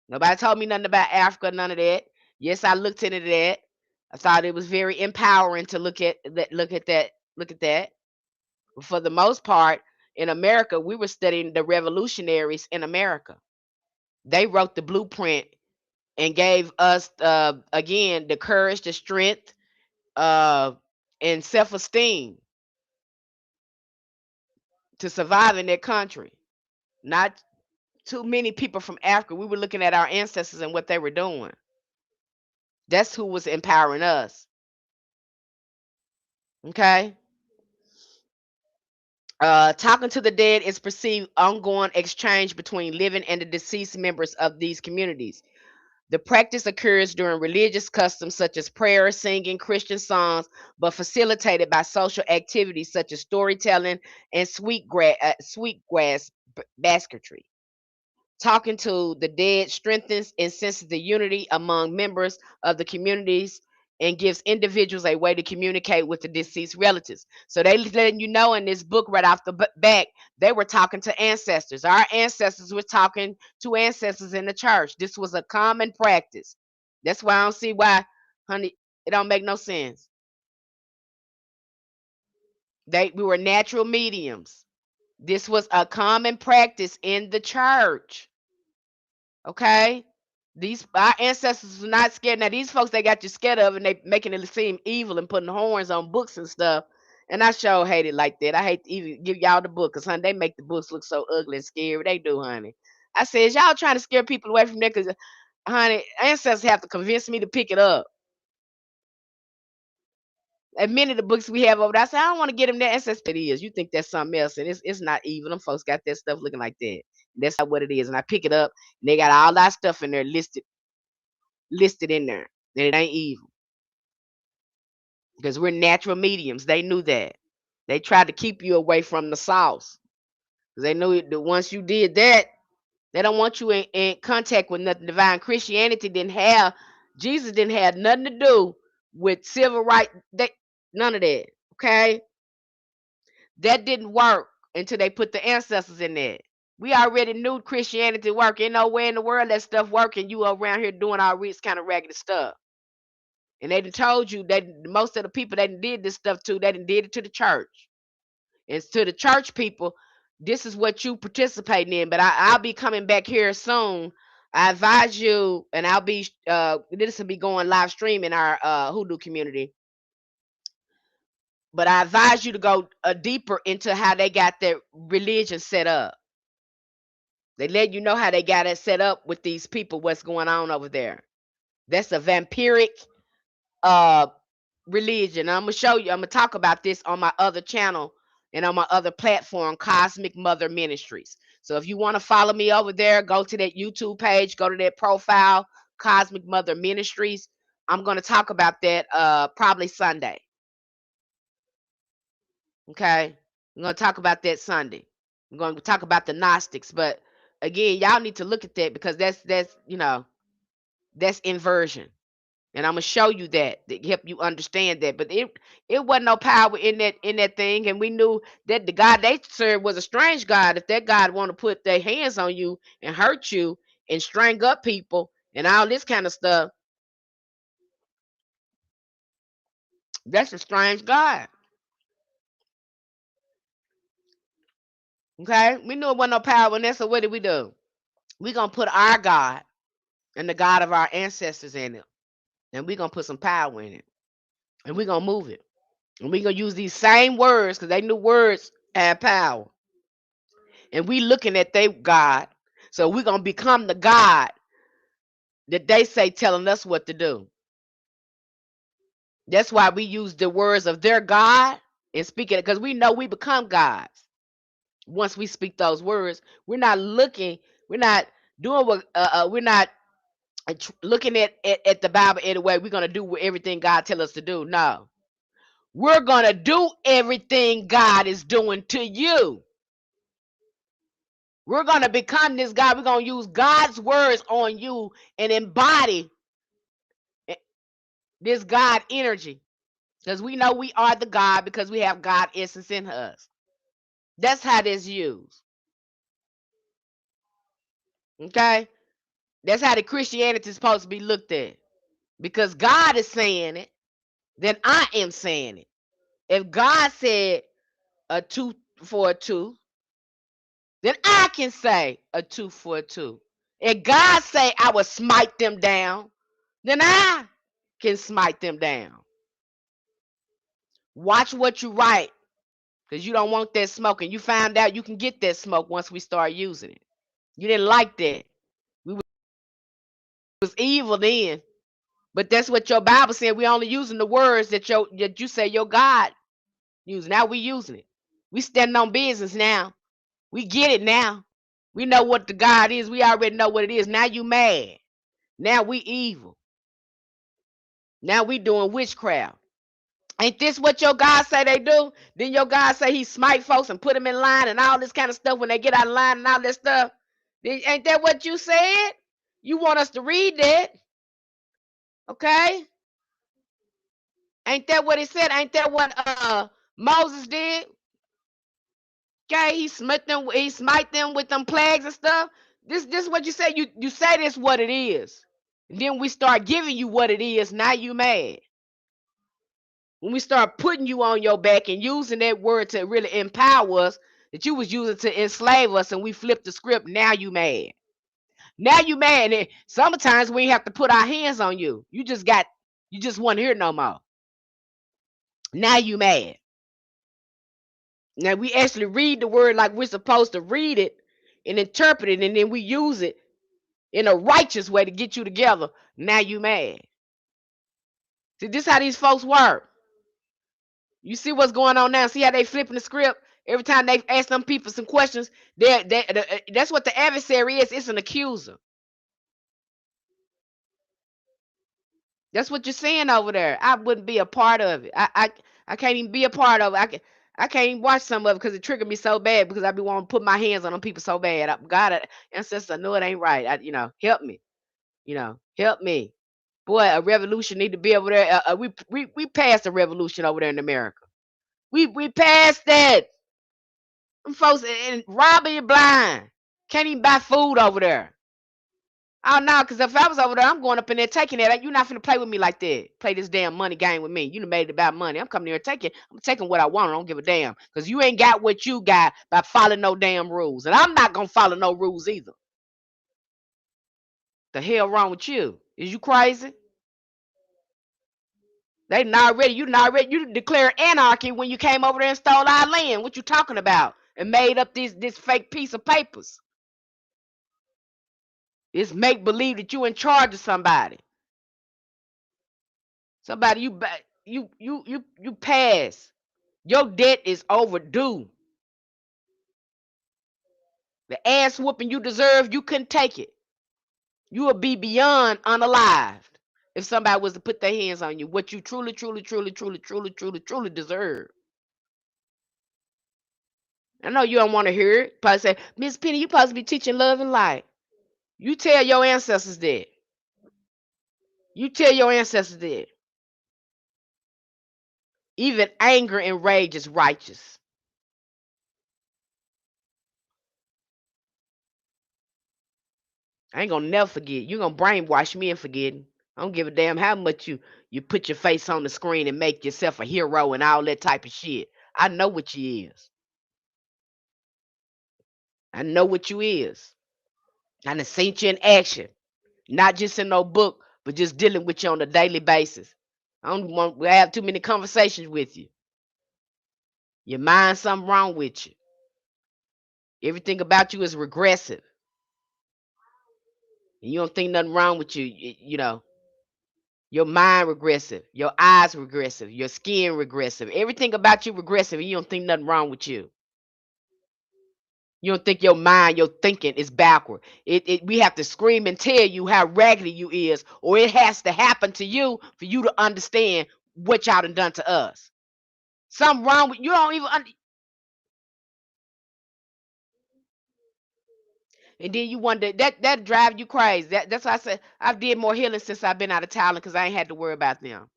Nobody told me nothing about Africa, none of that. Yes, I looked into that. I thought it was very empowering to look at that. But for the most part, in America, we were studying the revolutionaries in America. They wrote the blueprint and gave us again the courage, the strength, uh, and self-esteem to survive in their country. Not too many people from Africa. We were looking at our ancestors and what they were doing. That's who was empowering us. Okay. Talking to the dead is perceived ongoing exchange between living and the deceased members of these communities. The practice occurs during religious customs such as prayer, singing, Christian songs, but facilitated by social activities such as storytelling and sweetgrass basketry. Talking to the dead strengthens and senses the unity among members of the communities and gives individuals a way to communicate with the deceased relatives. So they letting you know in this book right off the back, they were talking to ancestors. Our ancestors were talking to ancestors in the church. This was a common practice. That's why I don't see why, honey, it don't make no sense. We were natural mediums. This was a common practice in the church. Okay? These our ancestors were not scared. Now these folks they got you scared of and they making it seem evil and putting horns on books and stuff. And I sure hate it like that. I hate to even give y'all the book because honey, they make the books look so ugly and scary. They do, honey. I said, y'all trying to scare people away from that? Because, honey, ancestors have to convince me to pick it up. And many of the books we have over there, I said, I don't want to get them that ancestors. It is. You think that's something else, and it's not evil. Them folks got that stuff looking like that. That's not what it is. And I pick it up, and they got all that stuff in there listed in there. And it ain't evil. Because we're natural mediums. They knew that. They tried to keep you away from the sauce. Because they knew that once you did that, they don't want you in contact with nothing divine. Christianity didn't have, Jesus didn't have nothing to do with civil rights. None of that. Okay? That didn't work until they put the ancestors in there. We already knew Christianity worked. Ain't nowhere in the world that stuff working. You around here doing all this kind of raggedy stuff. And they done told you that most of the people that did this stuff to, they done did it to the church. And to the church people, this is what you participating in. But I'll be coming back here soon. I advise you, and I'll be this will be going live stream in our Hoodoo community. But I advise you to go deeper into how they got their religion set up. They let you know how they got it set up with these people, what's going on over there. That's a vampiric religion. I'm gonna show you, I'm gonna talk about this on my other channel and on my other platform, Cosmic Mother Ministries. So if you want to follow me over there, go to that YouTube page, go to that profile, Cosmic Mother Ministries. I'm gonna talk about that probably Sunday. Okay, I'm gonna talk about that Sunday. I'm gonna talk about the Gnostics, but again, y'all need to look at that because that's that's inversion. And I'm gonna show you that to help you understand that. But it wasn't no power in that thing, and we knew that the God they served was a strange God. If that God want to put their hands on you and hurt you and string up people and all this kind of stuff, that's a strange God. Okay, we knew it wasn't no power in that. So what did we do? We gonna put our God and the God of our ancestors in it, and we gonna put some power in it, and we gonna move it. And we gonna use these same words because they knew words had power. And we looking at their God. So we're gonna become the God that they say telling us what to do. That's why we use the words of their God and speak it because we know we become gods. Once we speak those words, we're not looking, we're not doing what we're not looking at the Bible in a way we're gonna do everything God tell us to do. No. We're gonna do everything God is doing to you. We're going to become this God. We're going to use God's words on you and embody this God energy. Because we know we are the God because we have God essence in us. That's how this used. Okay? That's how the Christianity is supposed to be looked at. Because God is saying it, then I am saying it. If God said a tooth for a tooth, then I can say a tooth for a tooth. If God say I will smite them down, then I can smite them down. Watch what you write because you don't want that smoke. And you found out you can get that smoke once we start using it. You didn't like that. We was evil then. But that's what your Bible said. We only using the words that you say your God using. Now we using it. We standing on business now. We get it now. We know what the God is. We already know what it is. Now you mad. Now we evil. Now we doing witchcraft. Ain't this what your God say they do? Then your God say he smite folks and put them in line and all this kind of stuff when they get out of line and all that stuff. Ain't that what you said? You want us to read that? Okay? Ain't that what it said? Ain't that what Moses did? Okay, he smite them with them plagues and stuff. This is what you say. You say this what it is. And then we start giving you what it is. Now you mad. When we start putting you on your back and using that word to really empower us, that you was using to enslave us, and we flipped the script, now you mad. Now you mad. And sometimes we have to put our hands on you. You just want to hear no more. Now you mad. Now we actually read the word like we're supposed to read it and interpret it, and then we use it in a righteous way to get you together. Now you mad. See, this how these folks work. You see what's going on now? See how they flipping the script? Every time they ask them people some questions, that's what the adversary is. It's an accuser. That's what you're saying over there. I wouldn't be a part of it. I can't even be a part of it. I can't even watch some of it because it triggered me so bad because I be wanting to put my hands on them people so bad. God, ancestor, I know it ain't right. Help me. Help me. Boy, a revolution need to be over there. We passed a revolution over there in America. We passed that. Them folks and robbing you blind. Can't even buy food over there. Oh no, because if I was over there, I'm going up in there taking that. You're not finna play with me like that. Play this damn money game with me. You done made it about money. I'm coming here and taking. I'm taking what I want. I don't give a damn. Because you ain't got what you got by following no damn rules. And I'm not gonna follow no rules either. The hell wrong with you? Is you crazy? You declared anarchy when you came over there and stole our land. What you talking about? And made up this fake piece of papers. It's make believe that you in charge of somebody. Somebody you pass. Your debt is overdue. The ass whooping you deserve, you couldn't take it. You would be beyond unalived if somebody was to put their hands on you. What you truly deserve. I know you don't want to hear it. Probably say, Miss Penny, you supposed to be teaching love and light. You tell your ancestors that. You tell your ancestors that. Even anger and rage is righteous. I ain't gonna never forget. You gonna brainwash me and forgetting. I don't give a damn how much you put your face on the screen and make yourself a hero and all that type of shit. I know what you is. I know what you is. I done seen you in action. Not just in no book, but just dealing with you on a daily basis. I don't want to have too many conversations with you. Your mind something wrong with you. Everything about you is regressive. And you don't think nothing wrong with you. Your mind regressive, your eyes regressive, your skin regressive. Everything about you regressive, and you don't think nothing wrong with you. You don't think your mind, your thinking is backward. We have to scream and tell you how raggedy you is, or it has to happen to you for you to understand what y'all done to us. Something wrong with you. Don't even. And then you wonder that drive you crazy. That's why I said I've did more healing since I've been out of Thailand because I ain't had to worry about them.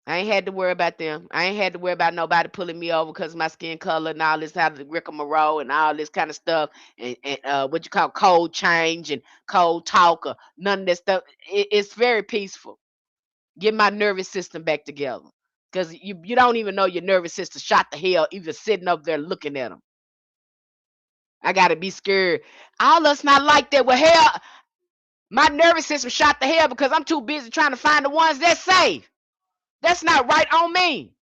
I ain't had to worry about them. I ain't had to worry about nobody pulling me over because my skin color and all this, how the rigmarole and all this kind of stuff, and what you call cold change and cold talk or none of that stuff. It's very peaceful. Get my nervous system back together because you don't even know your nervous system shot the hell even sitting up there looking at them. I gotta be scared. All us not like that. Well, hell, my nervous system shot the hell because I'm too busy trying to find the ones that's safe. That's not right on me.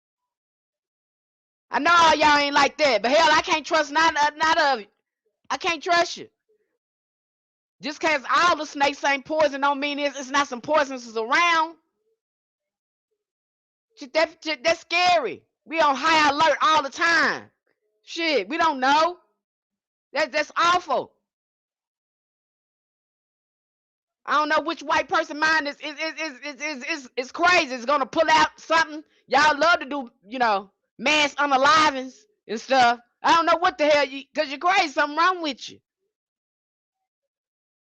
I know all y'all ain't like that, but hell, I can't trust not of you. I can't trust you. Just cause all the snakes ain't poison don't mean it's not some poisons around. That's scary. We on high alert all the time. Shit, we don't know. That's awful. I don't know which white person mind is crazy. It's gonna pull out something. Y'all love to do, mass unalivings and stuff. I don't know what the hell cause you're crazy. Something wrong with you.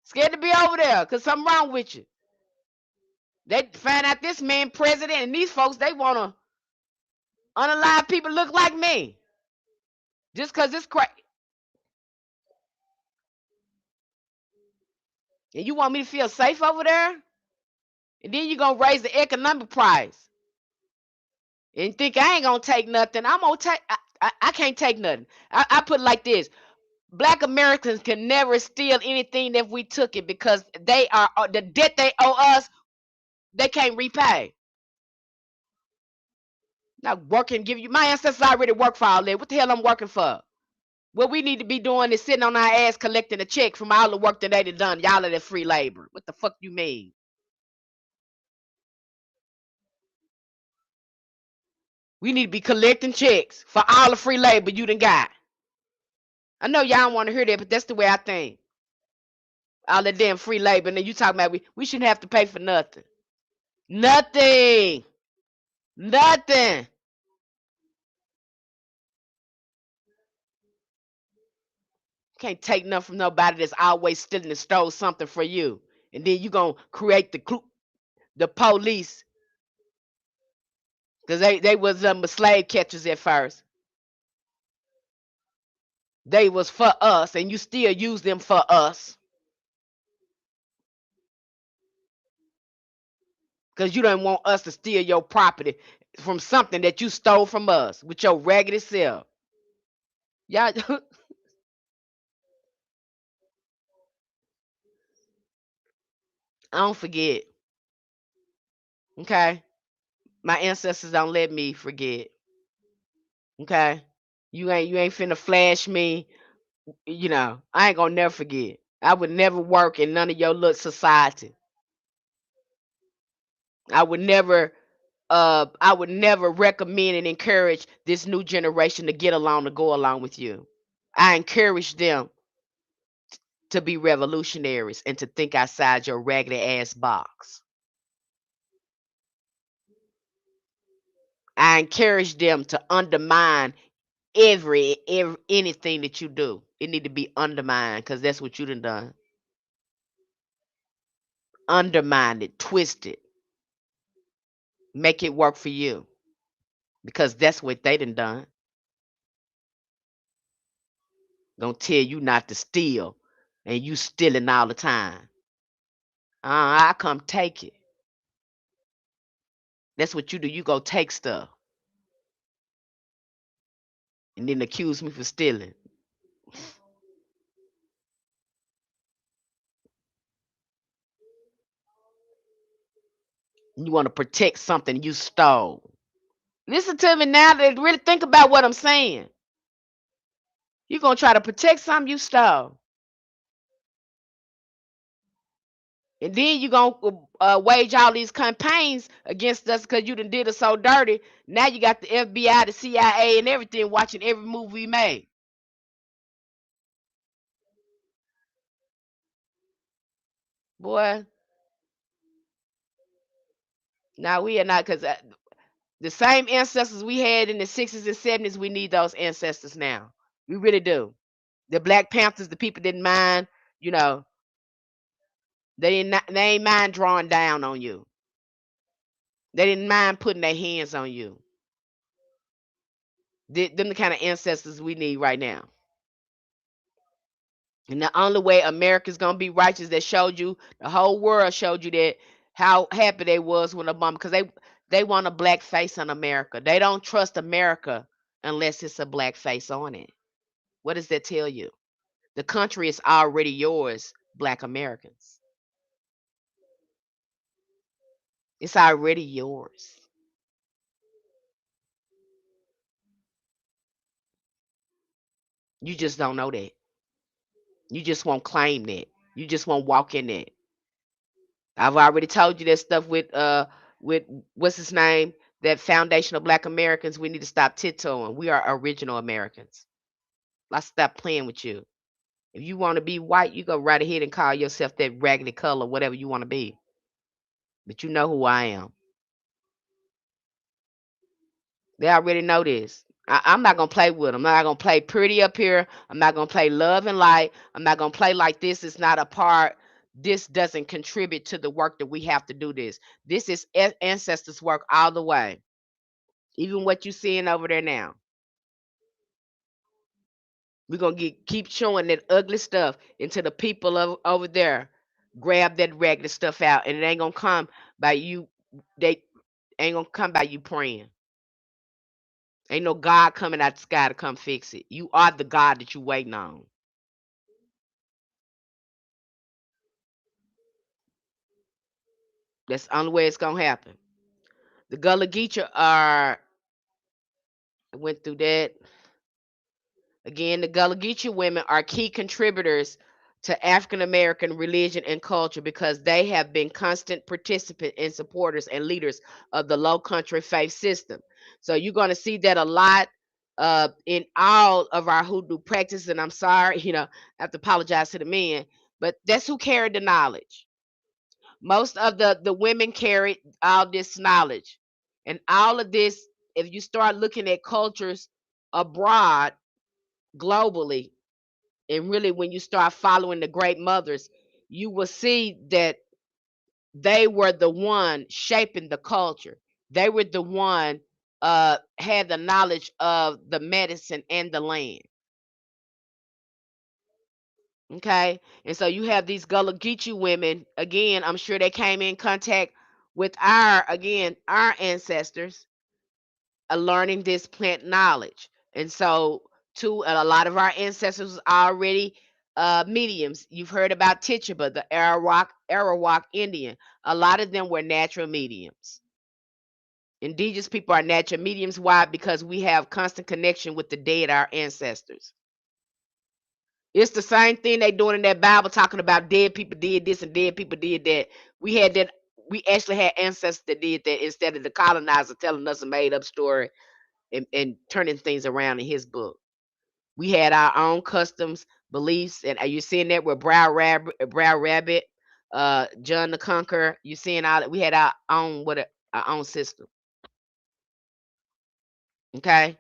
Scared to be over there because something wrong with you. They find out this man president and these folks, they want to unalive people look like me. Just because it's crazy. And you want me to feel safe over there? And then you're going to raise the economic price. And think I ain't going to take nothing. I'm going to take, I can't take nothing. I put it like this. Black Americans can never steal anything if we took it because they are, the debt they owe us, they can't repay. Not working, give you, my ancestors already worked for all that. What the hell I'm working for? What we need to be doing is sitting on our ass collecting a check from all the work that they done. Y'all are that free labor. What the fuck you mean? We need to be collecting checks for all the free labor you done got. I know y'all don't want to hear that, but that's the way I think. All that damn free labor, and then you talking about we shouldn't have to pay for nothing. Nothing. Nothing. Can't take nothing from nobody that's always stealing and stole something for you. And then you gonna create the police because they was slave catchers at first. They was for us, and you still use them for us because you don't want us to steal your property from something that you stole from us with your raggedy self. Y'all, I don't forget. Okay, my ancestors don't let me forget. Okay, you ain't finna flash me. I ain't gonna never forget. I would never work in none of your little society. I would never recommend and encourage this new generation to get along to go along with you. I encourage them to be revolutionaries and to think outside your raggedy ass box. I encourage them to undermine every anything that you do. It need to be undermined because that's what you done. Undermine it, twist it, make it work for you because that's what they done. Gonna tell you not to steal, and you stealing all the time. I come take it. That's what you do. You go take stuff and then accuse me for stealing. You want to protect something you stole. Listen to me now. Really think about what I'm saying. You're gonna try to protect something you stole, and then you gonna wage all these campaigns against us because you done did us so dirty. Now you got the FBI, the CIA, and everything watching every move we made. Boy, now we are not because the same ancestors we had in the 60s and 70s, we need those ancestors now. We really do. The Black Panthers, the people didn't mind, you know, they ain't mind drawing down on you. They didn't mind putting their hands on you. Them the kind of ancestors we need right now. And the only way America's gonna be righteous, that showed you, the whole world showed you that how happy they was when Obama, because they want a black face on America. They don't trust America unless it's a black face on it. What does that tell you? The country is already yours, black Americans. It's already yours. You just don't know that. You just won't claim that. You just won't walk in that. I've already told you that stuff with what's his name? That foundation of black Americans, we need to stop tiptoeing. We are original Americans. Let's stop playing with you. If you want to be white, you go right ahead and call yourself that raggedy color, whatever you want to be. But you know who I am. They already know this. I'm not gonna play with them. I'm not gonna play pretty up here. I'm not gonna play love and light. I'm not gonna play like this is not a part. This doesn't contribute to the work that we have to do. This is ancestors' work all the way. Even what you seeing over there now, we're gonna keep showing that ugly stuff until the people over there grab that raggedy stuff out, and it ain't gonna come by you. They ain't gonna come by you praying. Ain't no God coming out the sky to come fix it. You are the God that you waiting on. That's the only way it's gonna happen. The Gullah Geechee are went through that. Again, the Gullah Geechee women are key contributors to African American religion and culture because they have been constant participants and supporters and leaders of the Low Country faith system. So you're going to see that a lot in all of our hoodoo practices. And I'm sorry, I have to apologize to the men, but that's who carried the knowledge. Most of the women carried all this knowledge, and all of this. If you start looking at cultures abroad globally, and really when you start following the great mothers, you will see that they were the one shaping the culture. They were the one had the knowledge of the medicine and the land. Okay, and so you have these Gullah Geechee women. Again, I'm sure they came in contact with our ancestors, learning this plant knowledge. And so, too, and a lot of our ancestors was already mediums. You've heard about Tituba, the Arawak Indian. A lot of them were natural mediums. Indigenous people are natural mediums. Why? Because we have constant connection with the dead, our ancestors. It's the same thing they doing in that Bible, talking about dead people did this and dead people did that. We had that. We actually had ancestors that did that instead of the colonizer telling us a made up story and turning things around in his book. We had our own customs, beliefs, and are you seeing that with Brow Rabbit, John the Conqueror? You seeing all that? We had our own our own system. Okay,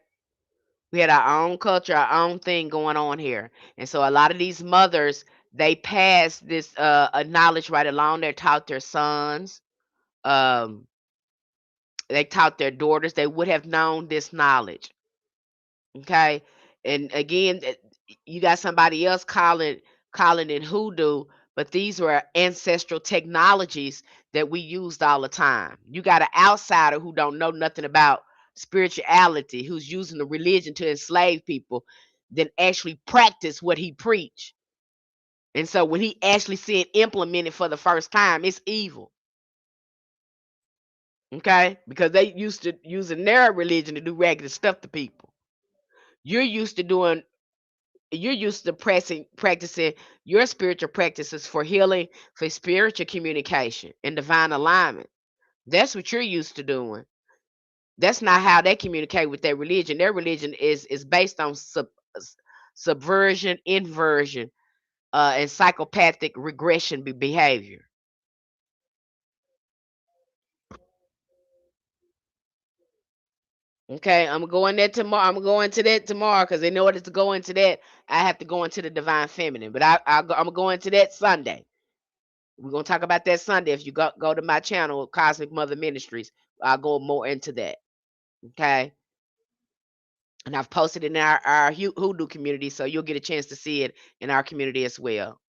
we had our own culture, our own thing going on here, and so a lot of these mothers they passed this knowledge right along. They taught their sons. Um, they taught their daughters. They would have known this knowledge. Okay. And again, you got somebody else calling it hoodoo, but these were ancestral technologies that we used all the time. You got an outsider who don't know nothing about spirituality, who's using the religion to enslave people, then actually practice what he preached. And so when he actually see it implemented for the first time, it's evil. Okay? Because they used to using their religion to do regular stuff to people. You're used to doing you're used to practicing your spiritual practices for healing, for spiritual communication and divine alignment. That's what you're used to doing. That's not how they communicate with their religion. Their religion is based on subversion, inversion, and psychopathic regression behavior. Okay, I'm going there tomorrow. I'm going to that tomorrow because in order to go into that, I have to go into the divine feminine. But I'm going to that Sunday. We're gonna talk about that Sunday. If you go to my channel, Cosmic Mother Ministries, I'll go more into that. Okay. And I've posted it in our hoodoo community, so you'll get a chance to see it in our community as well.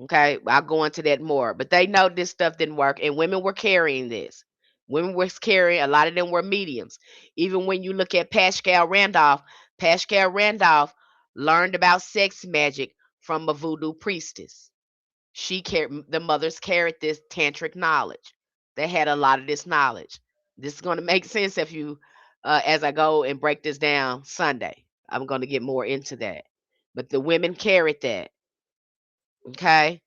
Okay. I'll go into that more. But they know this stuff didn't work, and women were carrying this. Women were carrying, a lot of them were mediums. Even when you look at Pascal Randolph learned about sex magic from a voodoo priestess. The mothers carried this tantric knowledge. They had a lot of this knowledge. This is going to make sense if you as I go and break this down Sunday. I'm going to get more into that. But the women carried that. Okay.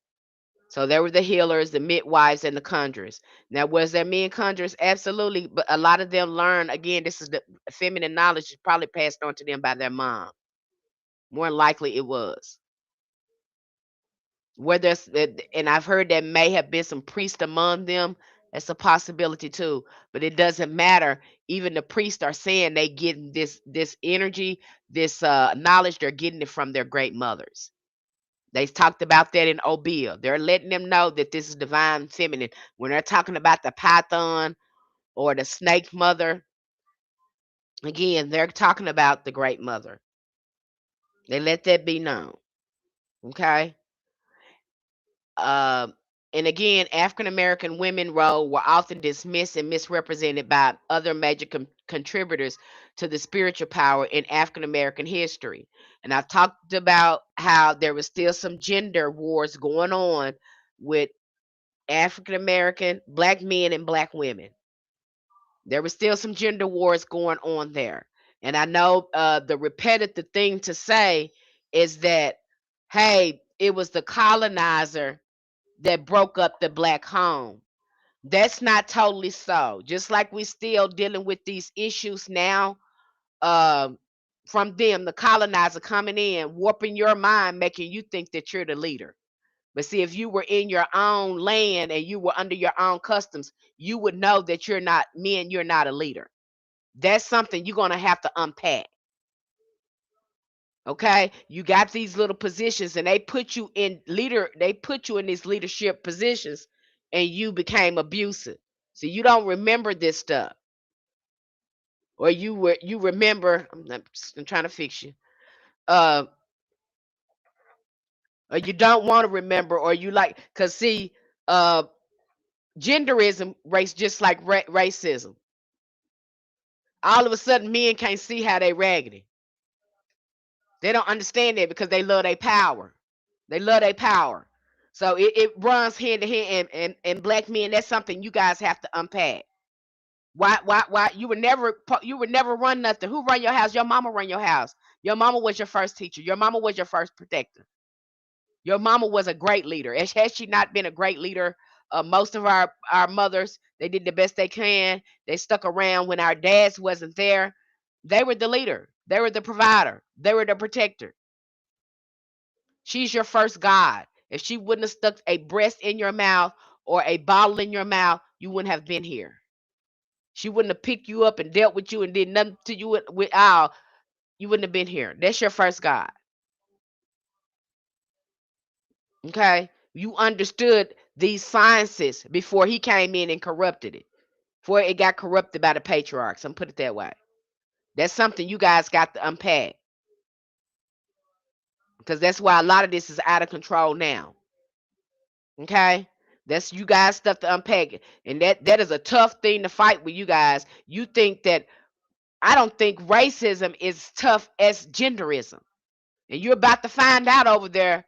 So there were the healers, the midwives, and the conjurers. Now, was there men conjurers? Absolutely. But a lot of them learned, again, this is the feminine knowledge is probably passed on to them by their mom. More than likely it was. Where there's and I've heard there may have been some priests among them. That's a possibility too, but it doesn't matter. Even the priests are saying they getting this energy, this knowledge. They're getting it from their great mothers. They talked about that in Obia. They're letting them know that this is divine feminine. When they're talking about the python or the snake mother, again, they're talking about the great mother. They let that be known. Okay. Um, and again, African American women role were often dismissed and misrepresented by other major contributors to the spiritual power in African American history. And I've talked about how there was still some gender wars going on with African American black men and black women. There was still some gender wars going on there. And I know the repetitive thing to say is that, hey, it was the colonizer that broke up the black home. That's not totally so. Just like we still dealing with these issues now, um, from them, the colonizer coming in, warping your mind, making you think that you're the leader. But see, if you were in your own land and you were under your own customs, you would know that you're not men, you're not a leader. That's something you're gonna have to unpack. Okay, you got these little positions and they put you in these leadership positions and you became abusive. So you don't remember this stuff. Or you remember, I'm trying to fix you. Uh or you don't want to remember, or you like, cause see, uh genderism race just like racism. All of a sudden men can't see how they raggedy. They don't understand that because they love their power. They love their power. So it runs hand to hand, and black men, that's something you guys have to unpack. Why you would never run nothing. Who run your house? Your mama run your house. Your mama was your first teacher. Your mama was your first protector. Your mama was a great leader. Has she not been a great leader? Most of our mothers, they did the best they can. They stuck around when our dads wasn't there. They were the leader. They were the provider. They were the protector. She's your first God. If she wouldn't have stuck a breast in your mouth or a bottle in your mouth, you wouldn't have been here. She wouldn't have picked you up and dealt with you and did nothing to you without. You wouldn't have been here. That's your first God. Okay? You understood these sciences before he came in and corrupted it. Before it got corrupted by the patriarchs. I'm put it that way. That's something you guys got to unpack. Because that's why a lot of this is out of control now. Okay? That's you guys stuff to unpack. And that is a tough thing to fight with you guys. You think that I don't think racism is tough as genderism. And you're about to find out over there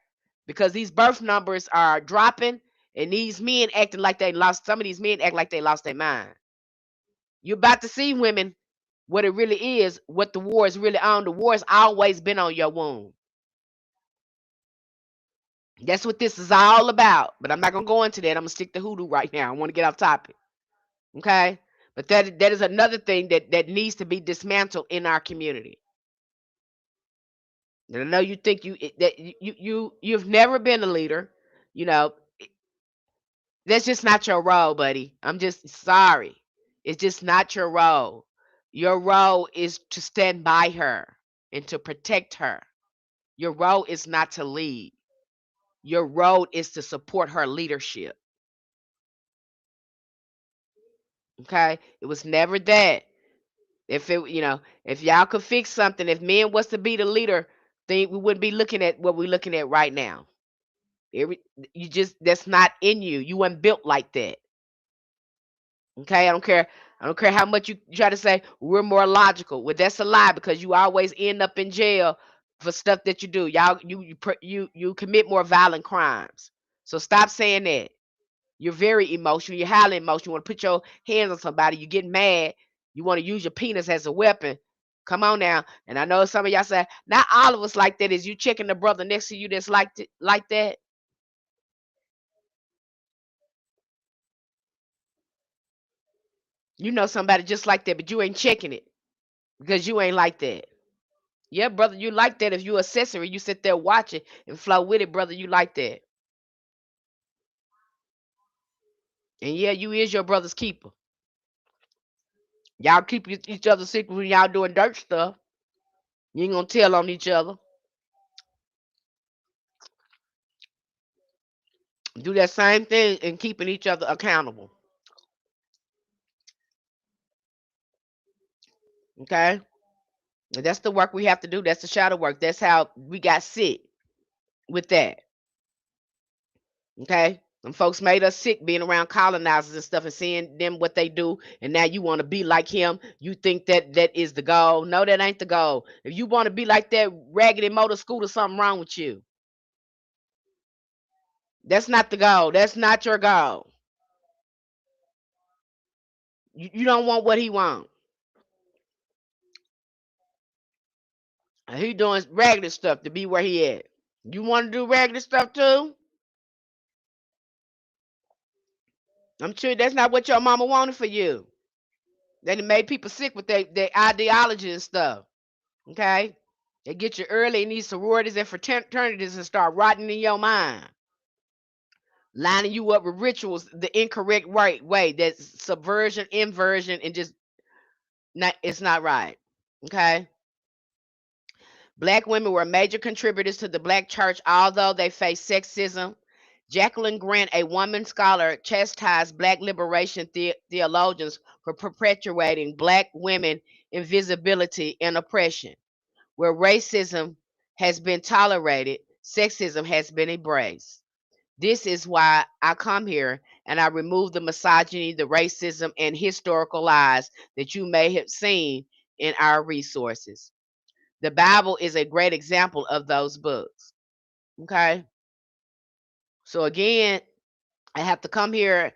because these birth numbers are dropping and these men acting like they lost some of these men act like they lost their mind. You're about to see women what it really is, what the war is really on. The war has always been on your womb. That's what this is all about. But I'm not gonna go into that. I'm gonna stick to hoodoo right now. I want to get off topic. Okay? But that is another thing that needs to be dismantled in our community. And I know you think you've never been a leader. You know, that's just not your role, buddy. I'm just sorry. It's just not your role. Your role is to stand by her and to protect her. Your role is not to lead. Your role is to support her leadership. Okay? It was never that. If y'all could fix something, if men was to be the leader, then we wouldn't be looking at what we're looking at right now. Every you just That's not in you. You weren't built like that. Okay, I don't care how much you try to say we're more logical. Well, that's a lie because you always end up in jail for stuff that you do. Y'all, you commit more violent crimes. So stop saying that. You're very emotional. You're highly emotional. You want to put your hands on somebody. You get mad. You want to use your penis as a weapon. Come on now. And I know some of y'all say not all of us like that. Is you checking the brother next to you that's like that? You know somebody just like that, but you ain't checking it because you ain't like that. Yeah, brother, you like that if you accessory, you sit there watch it and flow with it, brother, you like that. And yeah, you is your brother's keeper. Y'all keep each other's secret when y'all doing dirt stuff. You ain't gonna tell on each other. Do that same thing and keeping each other accountable. Okay? And that's the work we have to do. That's the shadow work. That's how we got sick with that. Okay? Them folks made us sick being around colonizers and stuff and seeing them what they do, and now you want to be like him. You think that is the goal? No, that ain't the goal. If you want to be like that raggedy motor scooter, something wrong with you. That's not the goal. That's not your goal. You don't want what he wants. And he doing regular stuff to be where he at. You want to do regular stuff too? I'm sure that's not what your mama wanted for you. They done made people sick with their ideology and stuff. Okay? They get you early in these sororities and fraternities and start rotting in your mind. Lining you up with rituals the incorrect way. That's subversion, inversion, and just not, it's not right. Okay? Black women were major contributors to the black church, although they faced sexism. Jacqueline Grant, a woman scholar, chastised black liberation theologians for perpetuating black women invisibility and oppression. Where racism has been tolerated, sexism has been embraced. This is why I come here and I remove the misogyny, the racism, and historical lies that you may have seen in our resources. The Bible is a great example of those books. Okay. So again, I have to come here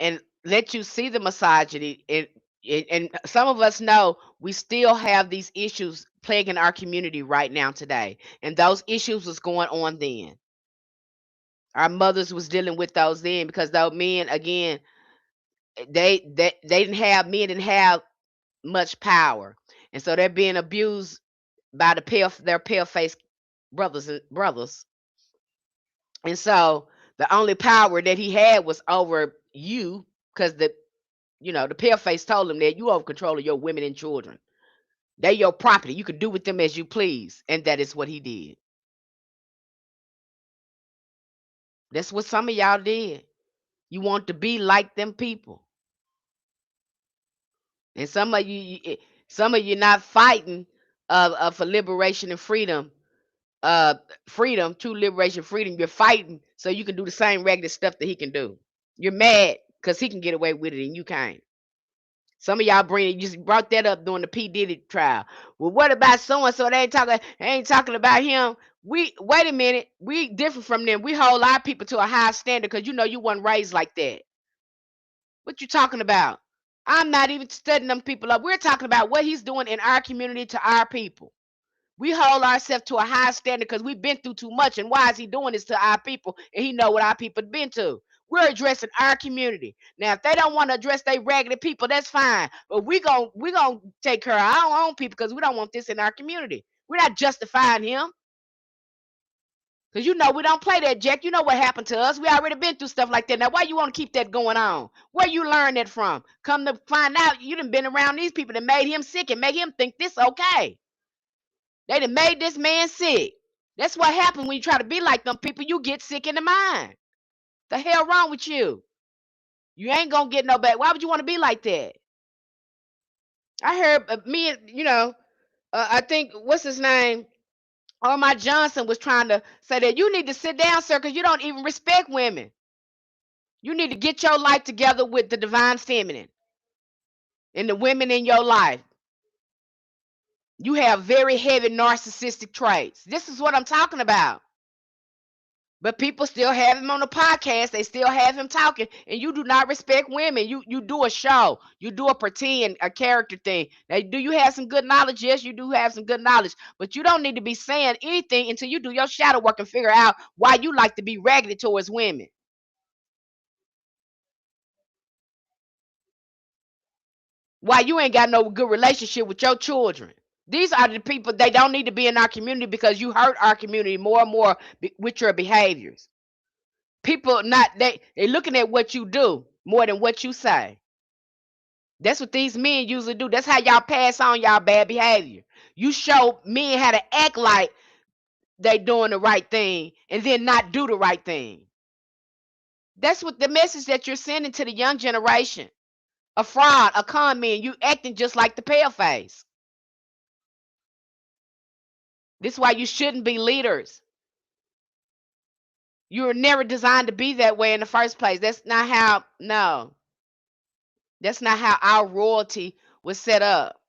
and let you see the misogyny. And some of us know we still have these issues plaguing our community right now today. And those issues was going on then. Our mothers was dealing with those then because those men, again, they didn't have men didn't have much power. And so they're being abused by their pale faced brothers. And so the only power that he had was over you because the pale face told him that you have control of your women and children. They're your property. You can do with them as you please. And that is what he did. That's what some of y'all did. You want to be like them people. And some of you not fighting for liberation and freedom. Freedom, true liberation, freedom. You're fighting so you can do the same regular stuff that he can do. You're mad because he can get away with it and you can't. Some of y'all you just brought that up during the P. Diddy trial. Well, what about so and so? They ain't talking about him. We wait a minute. We different from them. We hold our people to a high standard because you wasn't raised like that. What you talking about? I'm not even studying them people up. We're talking about what he's doing in our community to our people. We hold ourselves to a high standard because we've been through too much. And why is he doing this to our people? And he know what our people have been to. We're addressing our community. Now, if they don't want to address their regular people, that's fine. But we gonna take care of our own people because we don't want this in our community. We're not justifying him. Because we don't play that, Jack. You know what happened to us. We already been through stuff like that. Now, why you want to keep that going on? Where you learn that from? Come to find out, you done been around these people that made him sick and made him think this okay. They done made this man sick. That's what happens when you try to be like them people. You get sick in the mind. The hell wrong with you? You ain't gonna get no back. Why would you want to be like that? I heard I think what's his name? My Johnson was trying to say that you need to sit down, sir, because you don't even respect women. You need to get your life together with the divine feminine and the women in your life. You have very heavy narcissistic traits. This is what I'm talking about. But people still have him on the podcast. They still have him talking, and you do not respect women. You do a show. You do a pretend, a character thing. Now, do you have some good knowledge? Yes, you do have some good knowledge. But you don't need to be saying anything until you do your shadow work and figure out why you like to be raggedy towards women. Why you ain't got no good relationship with your children. These are the people, they don't need to be in our community because you hurt our community more and more with your behaviors. People not they looking at what you do more than what you say. That's what these men usually do. That's how y'all pass on y'all bad behavior. You show men how to act like they doing the right thing and then not do the right thing. That's what the message that you're sending to the young generation. A fraud, a con man, you acting just like the pale face. This is why you shouldn't be leaders. You were never designed to be that way in the first place. That's not how, no. That's not how our royalty was set up.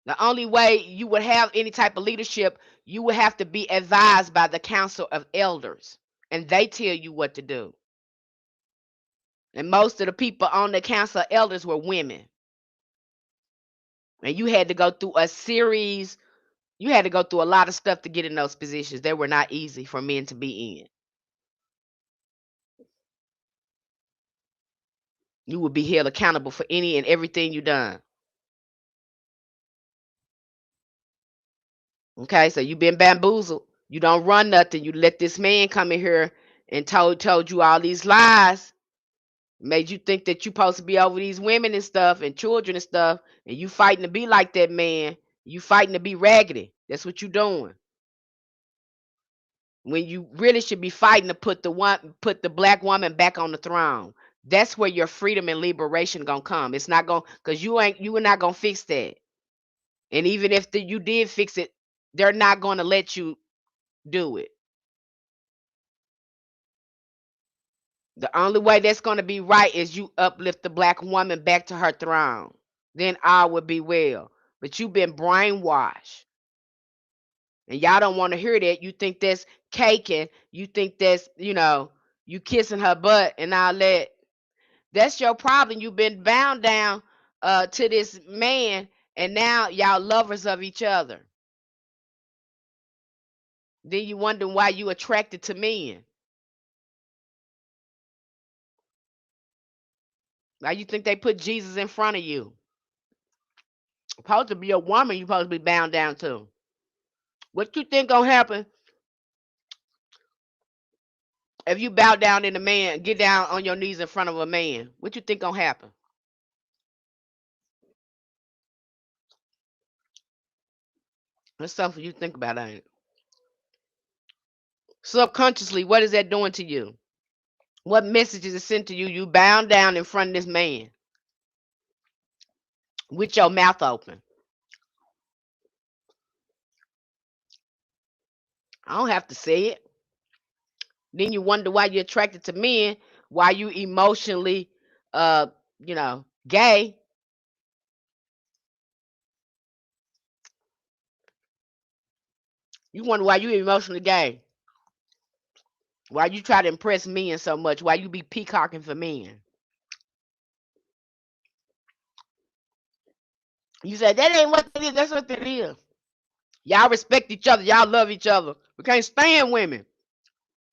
The only way you would have any type of leadership, you would have to be advised by the council of elders, and they tell you what to do. And most of the people on the council of elders were women. And you had to go through a series. You had to go through a lot of stuff to get in those positions. They were not easy for men to be in. You would be held accountable for any and everything you done. Okay, so you been bamboozled. You don't run nothing. You let this man come in here and told you all these lies, made you think that you supposed to be over these women and stuff and children and stuff, and you fighting to be like that man. You fighting to be raggedy. That's what you doing. When you really should be fighting to put the black woman back on the throne. That's where your freedom and liberation gonna come. It's not gonna, because you are not gonna fix that. And even if you did fix it, they're not gonna let you do it. The only way that's gonna be right is you uplift the black woman back to her throne. Then all will be well. But you've been brainwashed. And y'all don't want to hear that. You think that's caking. You think that's, you kissing her butt and all that. That's your problem. You've been bound down to this man, and now y'all lovers of each other. Then you wonder why you attracted to men. Why you think they put Jesus in front of you? Supposed to be a woman you supposed to be bound down to. What you think gonna happen if you bow down in a man, get down on your knees in front of a man? What you think gonna happen? That's something for you to think about, ain't it? Subconsciously, what is that doing to you? What message is it sent to you? You bound down in front of this man with your mouth open. I don't have to say it. Then you wonder why you're attracted to men, why you emotionally, uh, gay. You wonder why you emotionally gay. Why you try to impress men so much? Why you be peacocking for men? You say that ain't what it is. That's what it is. Y'all respect each other. Y'all love each other. We can't stand women.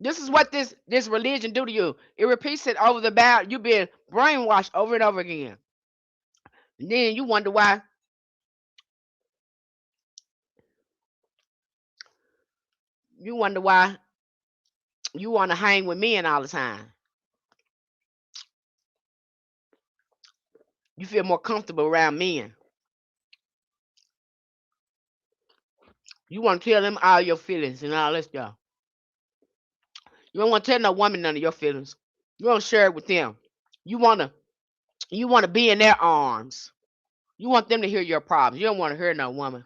This is what this religion do to you. It repeats it over the bout. You been brainwashed over and over again. And then you wonder why you want to hang with men all the time. You feel more comfortable around men. You want to tell them all your feelings and all that stuff. You don't want to tell no woman none of your feelings. You don't share it with them. You wanna you wanna be in their arms. You want them to hear your problems. You don't want to hear no woman.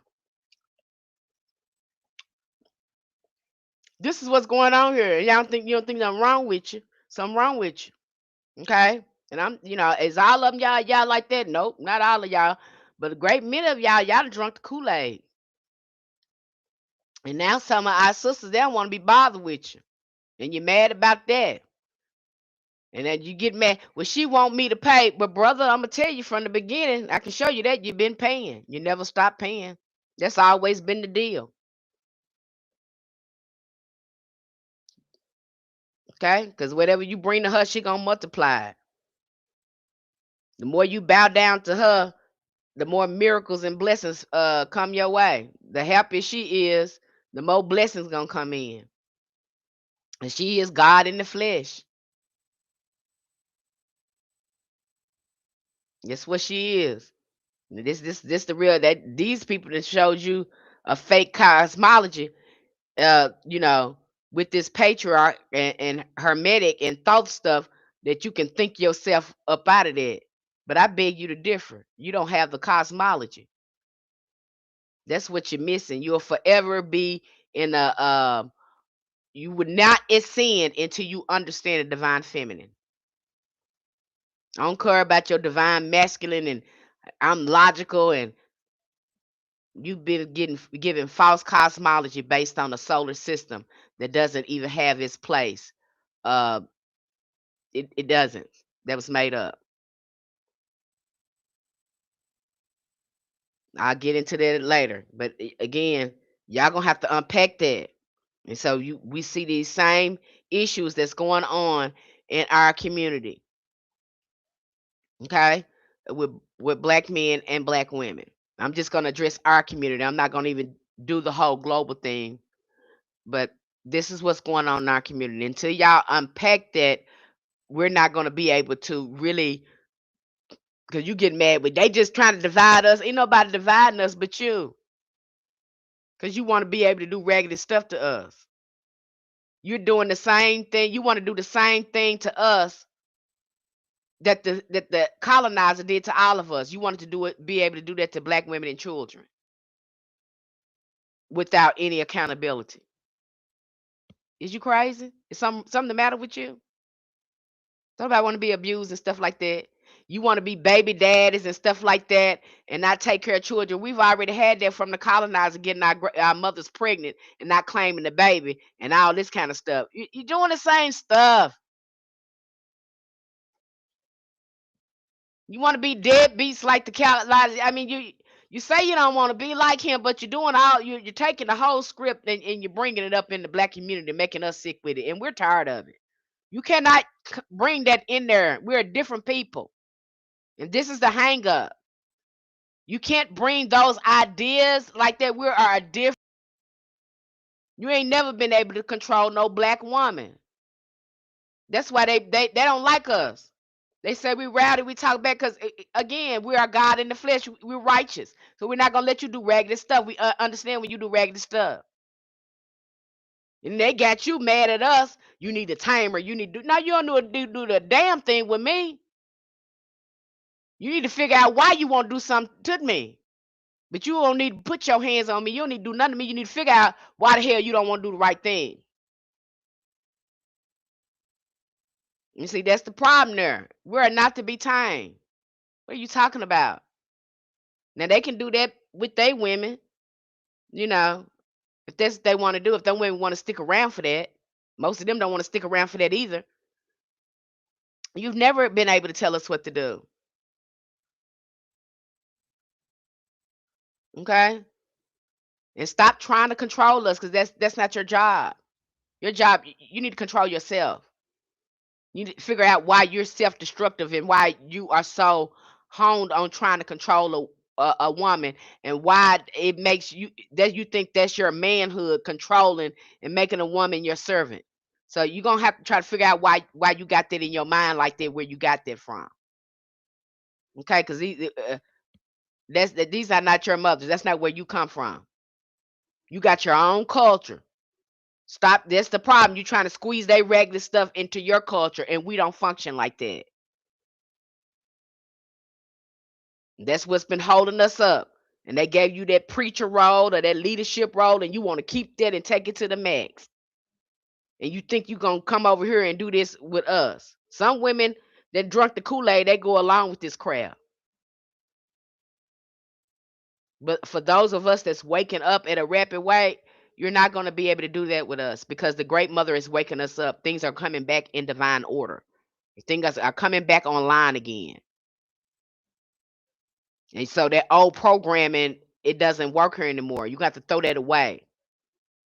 This is what's going on here. You don't think nothing wrong with you. Something wrong with you. Okay? And is all of them y'all like that? Nope, not all of y'all. But a great many of y'all done drunk the Kool-Aid. And now some of our sisters, they don't want to be bothered with you. And you're mad about that. And then you get mad. Well, she want me to pay. But brother, I'm gonna tell you from the beginning, I can show you that you've been paying. You never stop paying. That's always been the deal. Okay? Because whatever you bring to her, she gonna multiply it. The more you bow down to her, the more miracles and blessings come your way. The happier she is, the more blessings gonna come in. And she is God in the flesh. That's what she is. This the real, that these people that showed you a fake cosmology, uh, you know, with this patriarch and hermetic and thought stuff, that you can think yourself up out of that. But I beg you to differ. You don't have the cosmology. That's what you're missing. You'll forever be in you would not ascend until you understand the divine feminine. I don't care about your divine masculine and I'm logical, and you've been getting given false cosmology based on a solar system that doesn't even have its place. Uh, it doesn't. That was made up. I'll get into that later. But again, y'all gonna have to unpack that. And so we see these same issues that's going on in our community, okay, with black men and black women. I'm just gonna address our community. I'm not gonna even do the whole global thing, but this is what's going on in our community. Until y'all unpack that, we're not gonna be able to really, because you get mad with they just trying to divide us. Ain't nobody dividing us but you, because you want to be able to do raggedy stuff to us. You're doing the same thing. You want to do the same thing to us that the colonizer did to all of us. You wanted to do it, be able to do that to black women and children without any accountability. Is you crazy? Is something the matter with you? Somebody want to be abused and stuff like that. You want to be baby daddies and stuff like that, and not take care of children. We've already had that from the colonizer, getting our mothers pregnant and not claiming the baby and all this kind of stuff. You're doing the same stuff. You want to be deadbeats like the colonizer. I mean, you say you don't want to be like him, but you're doing all you're taking the whole script and you're bringing it up in the black community, making us sick with it, and we're tired of it. You cannot bring that in there. We're different people. And this is the hang up. You can't bring those ideas like that. We are different. You ain't never been able to control no black woman. That's why they don't like us. They say we rowdy, we talk back because, again, we are God in the flesh. We're righteous. So we're not going to let you do raggedy stuff. We understand when you do raggedy stuff. And they got you mad at us. You need a timer. You need to do. Now you don't do the damn thing with me. You need to figure out why you won't do something to me. But you don't need to put your hands on me. You don't need to do nothing to me. You need to figure out why the hell you don't want to do the right thing. You see, that's the problem there. We're not to be tamed. What are you talking about? Now they can do that with their women, you know, if that's what they want to do. If them women want to stick around for that, most of them don't want to stick around for that either. You've never been able to tell us what to do. Okay? And stop trying to control us, because that's not your job. Your job, you need to control yourself. You need to figure out why you're self-destructive and why you are so honed on trying to control a woman, and why it makes you that you think that's your manhood, controlling and making a woman your servant. So you're gonna have to try to figure out why you got that in your mind like that, where you got that from. Okay, because these are not your mothers. That's not where you come from. You got your own culture. Stop. That's the problem. You trying to squeeze that regular stuff into your culture, and we don't function like that. That's what's been holding us up. And they gave you that preacher role or that leadership role, and you want to keep that and take it to the max. And you think you're going to come over here and do this with us. Some women that drunk the Kool-Aid, they go along with this crap. But for those of us that's waking up at a rapid rate, you're not going to be able to do that with us, because the great mother is waking us up. Things are coming back in divine order. Things are coming back online again. And so that old programming, it doesn't work here anymore. You got to throw that away.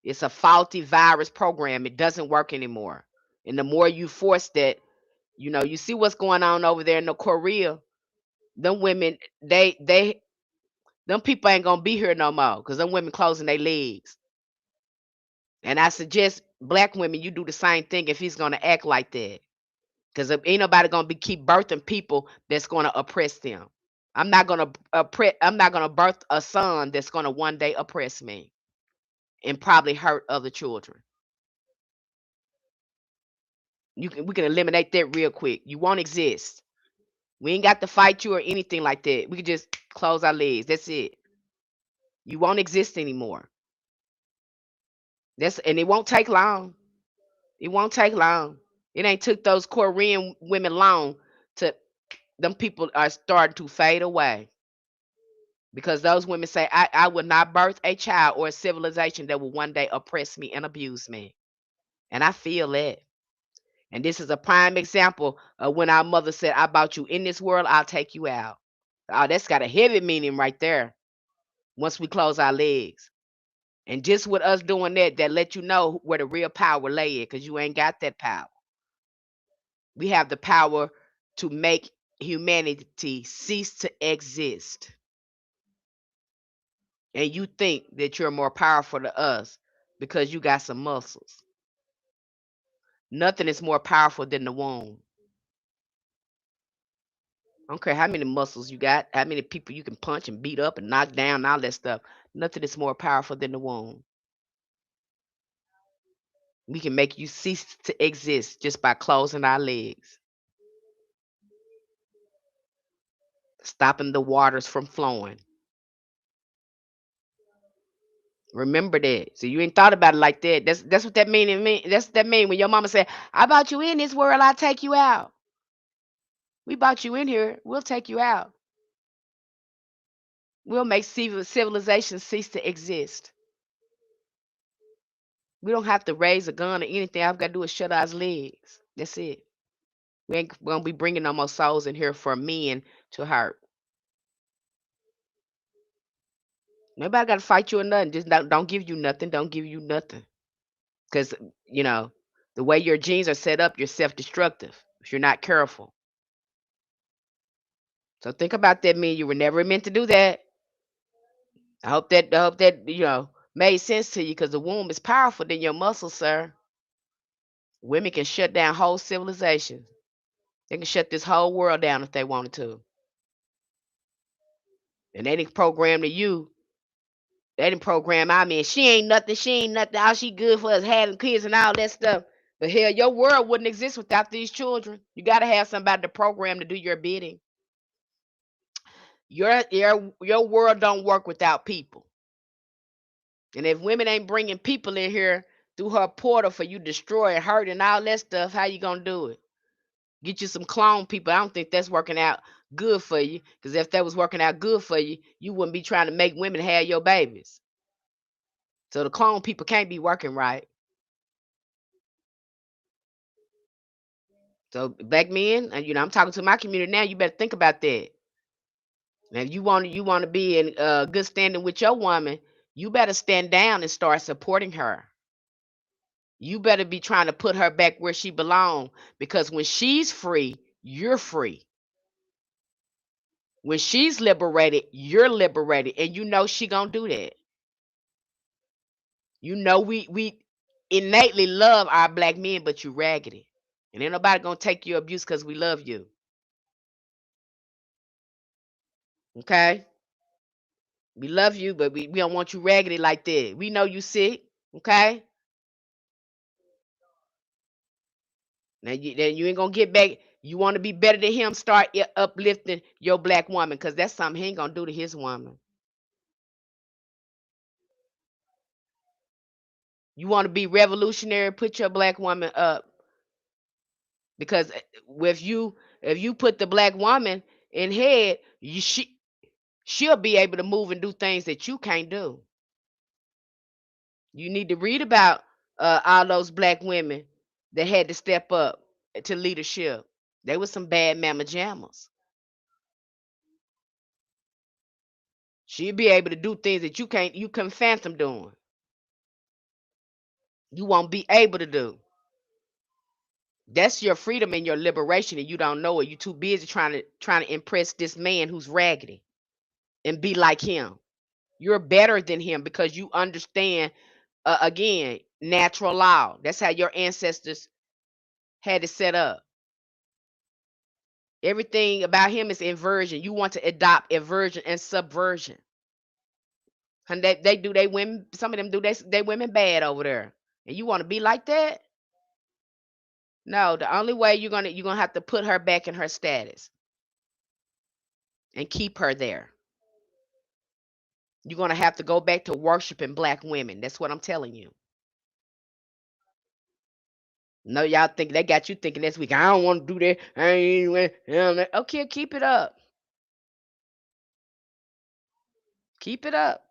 It's a faulty virus program. It doesn't work anymore. And the more you force that, you see what's going on over there in the Korea. Them women, them people ain't gonna be here no more, because them women closing their legs. And I suggest black women, you do the same thing if he's gonna act like that, because ain't nobody gonna be keep birthing people that's gonna oppress them. I'm not gonna I'm not gonna birth a son that's gonna one day oppress me and probably hurt other children. We can eliminate that real quick. You won't exist. We ain't got to fight you or anything like that. We can just close our legs. That's it. You won't exist anymore. And it won't take long. It won't take long. It ain't took those Korean women long to them people are starting to fade away, because those women say, I will not birth a child or a civilization that will one day oppress me and abuse me. And I feel that. And this is a prime example of when our mother said, I brought you in this world, I'll take you out. Oh, that's got a heavy meaning right there. once we close our legs. And just with us doing that, that let you know where the real power lay at, because you ain't got that power. We have the power to make humanity cease to exist. And you think that you're more powerful than us because you got some muscles. Nothing is more powerful than the womb. I don't care how many muscles you got, how many people you can punch and beat up and knock down, all that stuff. Nothing is more powerful than the womb. We can make you cease to exist just by closing our legs, stopping the waters from flowing. Remember that. So you ain't thought about it like that. That's what that mean. That's what that mean when your mama said, "I brought you in this world, I'll take you out." We brought you in here, we'll take you out. We'll make civilization cease to exist. We don't have to raise a gun or anything. All I've got to do is shut our legs. That's it. We ain't gonna be bringing no more souls in here for men to hurt. Nobody got to fight you or nothing. Just don't give you nothing. Don't give you nothing. Because, you know, the way your genes are set up, you're self destructive if you're not careful. So think about that, man. You were never meant to do that. I hope that made sense to you, because the womb is powerful than your muscles, sir. Women can shut down whole civilizations. They can shut this whole world down if they wanted to. And they didn't program to you. They didn't program I mean, she ain't nothing, she ain't nothing. All she good for is having kids and all that stuff. But hell, your world wouldn't exist without these children. You gotta have somebody to program to do your bidding. Your world don't work without people. And if women ain't bringing people in here through her portal for you destroy and hurt and all that stuff, how you gonna do it? Get you some clone people. I don't think that's working out good for you. Because if that was working out good for you, you wouldn't be trying to make women have your babies. So the clone people can't be working right. So black men, and I'm talking to my community now. You better think about that. Now, if you want to be in good standing with your woman, you better stand down and start supporting her. You better be trying to put her back where she belongs, because when she's free, you're free. When she's liberated, you're liberated, and you know she gonna do that. We innately love our black men, but you raggedy, and ain't nobody gonna take your abuse because we love you. Okay, we love you, but we don't want you raggedy like that. We know you sick. Okay, then you ain't gonna get back. You want to be better than him? Start uplifting your black woman, because that's something he ain't gonna do to his woman. You want to be revolutionary? Put your black woman up, because if you put the black woman in head, she'll be able to move and do things that you can't do. You need to read about all those black women that had to step up to leadership. They were some bad mama jammers. She'll be able to do things that you couldn't fathom doing. You won't be able to do. That's your freedom and your liberation, and you don't know it. You're too busy trying to impress this man who's raggedy and be like him. You're better than him because you understand, again, natural law. That's how your ancestors had it set up. Everything about him is inversion. You want to adopt inversion and subversion. And they do they women. Some of them do they women bad over there, and you want to be like that? No. The only way you're gonna have to put her back in her status and keep her there. You're gonna have to go back to worshiping black women. That's what I'm telling you. No, y'all think they got you thinking this week. I don't want to do that. I ain't. Okay, keep it up. Keep it up.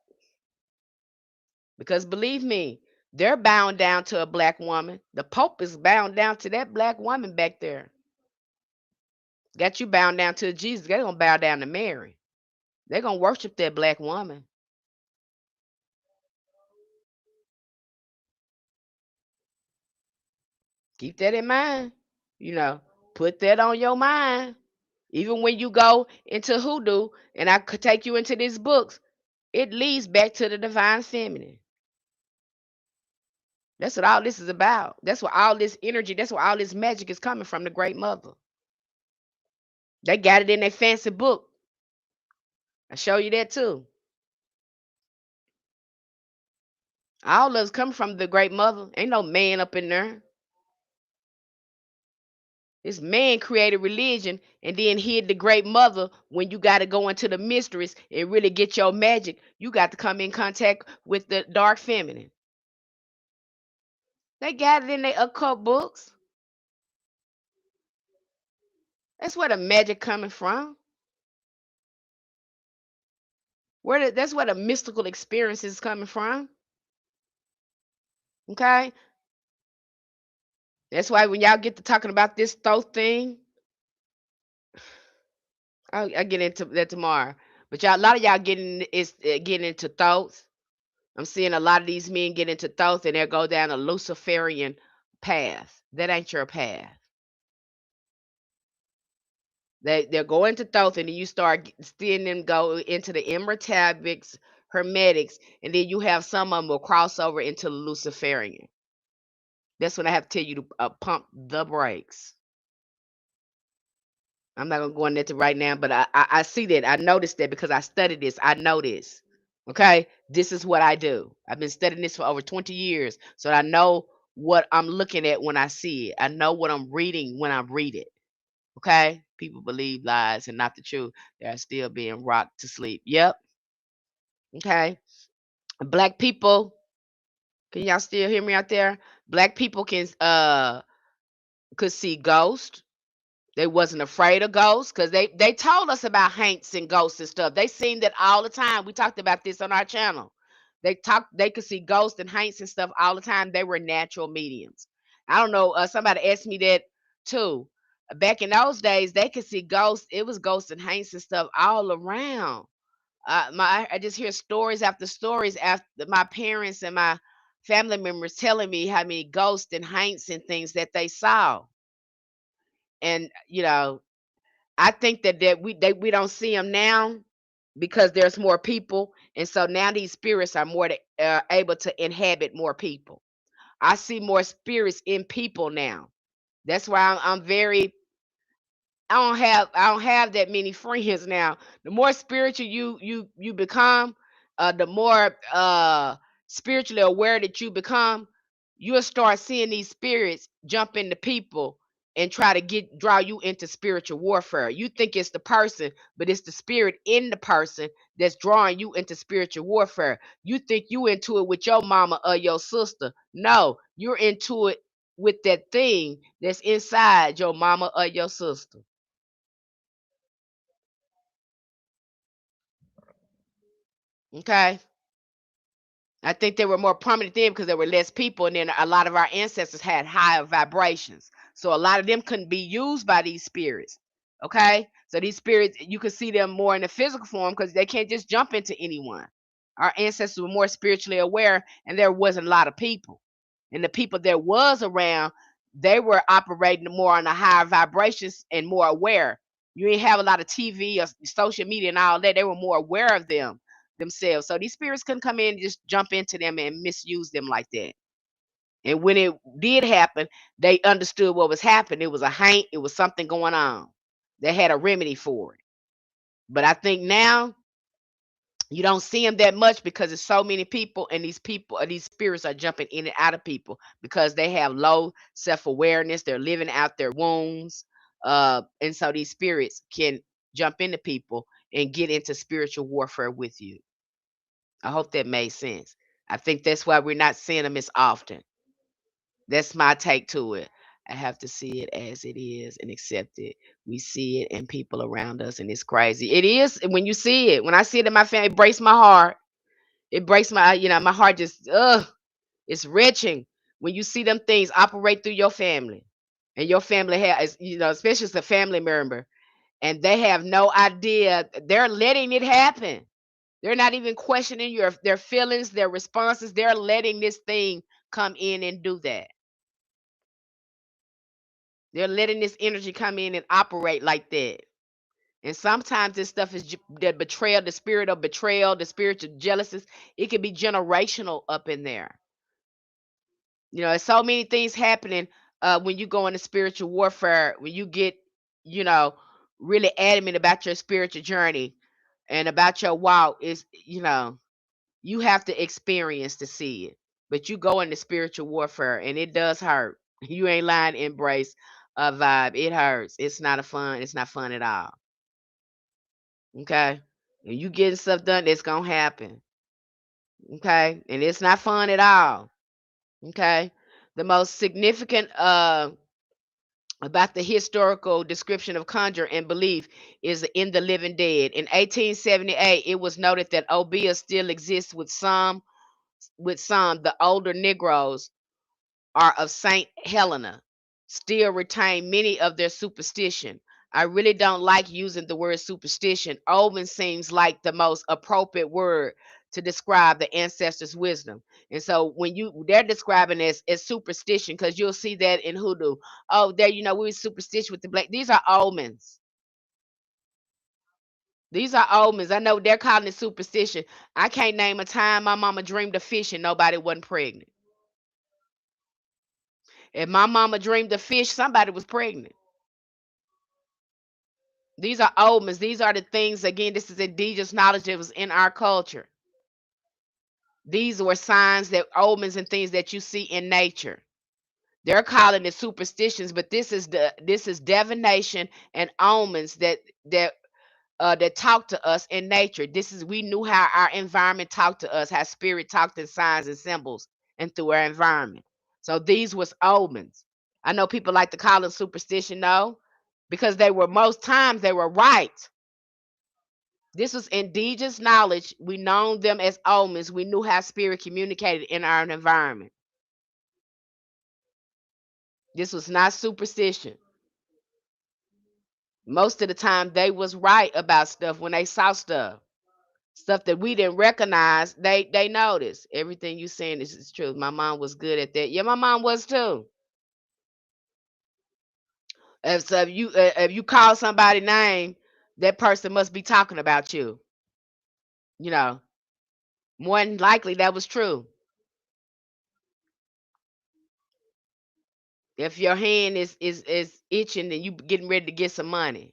Because believe me, they're bound down to a black woman. The Pope is bound down to that black woman back there. Got you bound down to Jesus. They're gonna bow down to Mary. They're gonna worship that black woman. Keep that in mind. You know, put that on your mind. Even when you go into hoodoo, and I could take you into these books, it leads back to the divine feminine. That's what all this is about. That's what all this energy, that's where all this magic is coming from, the great mother. They got it in their fancy book. I show you that too. All of us come from the great mother. Ain't no man up in there. This man created religion and then hid the great mother. When you got to go into the mysteries and really get your magic, you got to come in contact with the dark feminine. They got it in their occult books. That's where the magic coming from. That's where the mystical experience is coming from. Okay? That's why when y'all get to talking about this thought thing, I'll get into that tomorrow. But y'all, a lot of y'all getting into thoughts. I'm seeing a lot of these men get into thoughts and they'll go down a Luciferian path. That ain't your path. They'll go into thoughts and then you start seeing them go into the immortalics, hermetics, and then you have some of them will cross over into the Luciferian. That's when I have to tell you to pump the brakes. I'm not gonna go into that right now, but I see that. I noticed that because I studied this. I know this. Okay, this is what I do. I've been studying this for over 20 years, so I know what I'm looking at when I see it. I know what I'm reading when I read it. Okay, people believe lies and not the truth. They are still being rocked to sleep. Yep. Okay, black people. Can y'all still hear me out there? Black people can could see ghosts. They wasn't afraid of ghosts because they told us about haints and ghosts and stuff. They seen that all the time. We talked about this on our channel. They could see ghosts and haints and stuff all the time. They were natural mediums. I don't know. Somebody asked me that too. Back in those days, they could see ghosts. It was ghosts and haints and stuff all around. I just hear stories after stories after my parents and my family members telling me how many ghosts and haints and things that they saw. And I think that we don't see them now because there's more people, and so now these spirits are more able to inhabit more people. I see more spirits in people now. That's why I'm very. I don't have that many friends now. The more spiritual you become, the more spiritually aware that you become, you'll start seeing these spirits jump into people and try to draw you into spiritual warfare. You think it's the person, but it's the spirit in the person that's drawing you into spiritual warfare. You think you into it with your mama or your sister. No, you're into it with that thing that's inside your mama or your sister. Okay. I think they were more prominent then because there were less people, and then a lot of our ancestors had higher vibrations. So a lot of them couldn't be used by these spirits. Okay. So these spirits, you could see them more in the physical form because they can't just jump into anyone. Our ancestors were more spiritually aware, and there wasn't a lot of people. And the people that was around, they were operating more on the higher vibrations and more aware. You didn't have a lot of TV or social media and all that. They were more aware of themselves. So these spirits couldn't come in and just jump into them and misuse them like that. And when it did happen, they understood what was happening. It was a haint, it was something going on. They had a remedy for it. But I think now you don't see them that much because there's so many people, and these spirits are jumping in and out of people because they have low self-awareness. They're living out their wounds. And so these spirits can jump into people and get into spiritual warfare with you. I hope that made sense. I think that's why we're not seeing them as often. That's my take to it. I have to see it as it is and accept it. We see it in people around us, and it's crazy. It is when you see it. When I see it in my family, it breaks my heart. It breaks my heart just, it's wrenching when you see them things operate through your family. And your family has, especially as a family member, and they have no idea. They're letting it happen. They're not even questioning their feelings, their responses. They're letting this thing come in and do that. They're letting this energy come in and operate like that. And sometimes this stuff is the betrayal, the spirit of betrayal, the spiritual jealousies. It can be generational up in there. There's so many things happening when you go into spiritual warfare, when you get, you know, really adamant about your spiritual journey and about your walk. You have to experience to see it. But you go into spiritual warfare and it does hurt. You ain't lying to embrace a vibe. It hurts. It's not fun at all. Okay? And you getting stuff done, it's gonna happen. Okay? And it's not fun at all. Okay? The most significant about the historical description of conjure and belief is in the living dead. In 1878, it was noted that Obeah still exists with some, the older Negroes are of St. Helena, still retain many of their superstition. I really don't like using the word superstition. Omen seems like the most appropriate word to describe the ancestors' wisdom. And so when they're describing as superstition, because you'll see that in hoodoo. Oh, there, we were superstitious with the black. These are omens. These are omens. I know they're calling it superstition. I can't name a time my mama dreamed of fish and nobody wasn't pregnant. If my mama dreamed of fish, somebody was pregnant. These are omens. These are the things, again, this is indigenous knowledge that was in our culture. These were signs, that omens and things that you see in nature. They're calling it superstitions, but this is divination and omens that talk to us in nature. We knew how our environment talked to us, how spirit talked in signs and symbols and through our environment. So these was omens. I know people like to call them superstition, no, because most times they were right. This was indigenous knowledge. We known them as omens. We knew how spirit communicated in our environment. This was not superstition. Most of the time they was right about stuff when they saw stuff that we didn't recognize. They noticed everything you saying is true. My mom was good at that. Yeah, my mom was too. If you call somebody name, that person must be talking about you. You know, more than likely that was true. If your hand is itching and you getting ready to get some money.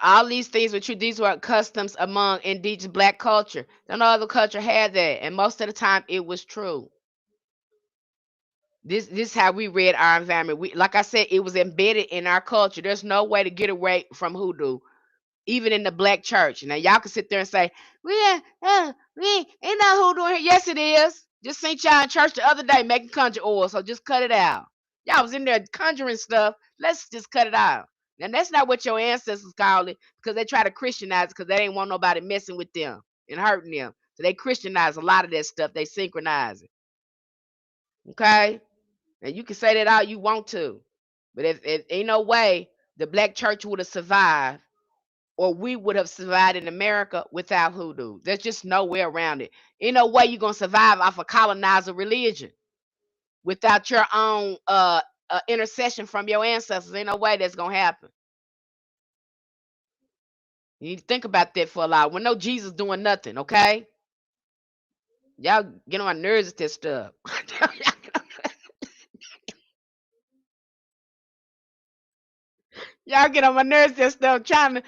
All these things were true. These were customs among indigenous black culture. No other culture had that, and most of the time it was true. This is how we read our environment. Like I said, it was embedded in our culture. There's no way to get away from hoodoo, even in the black church. Now y'all can sit there and say, we ain't no hoodoo in here. Yes, it is. Just seen y'all in church the other day making conjure oil, so just cut it out. Y'all was in there conjuring stuff. Let's just cut it out. And that's not what your ancestors called it, because they try to Christianize it, because they didn't want nobody messing with them and hurting them. So they Christianize a lot of that stuff. They synchronize it. Okay? And you can say that all you want to. But if ain't no way the black church would have survived, or we would have survived in America without hoodoo. There's just no way around it. Ain't no way you're gonna survive off a colonizer religion without your own intercession from your ancestors. Ain't no way that's gonna happen. You need to think about that for a while. We know Jesus doing nothing, okay? Y'all get on my nerves with this stuff. Y'all get on my nerves and stuff, try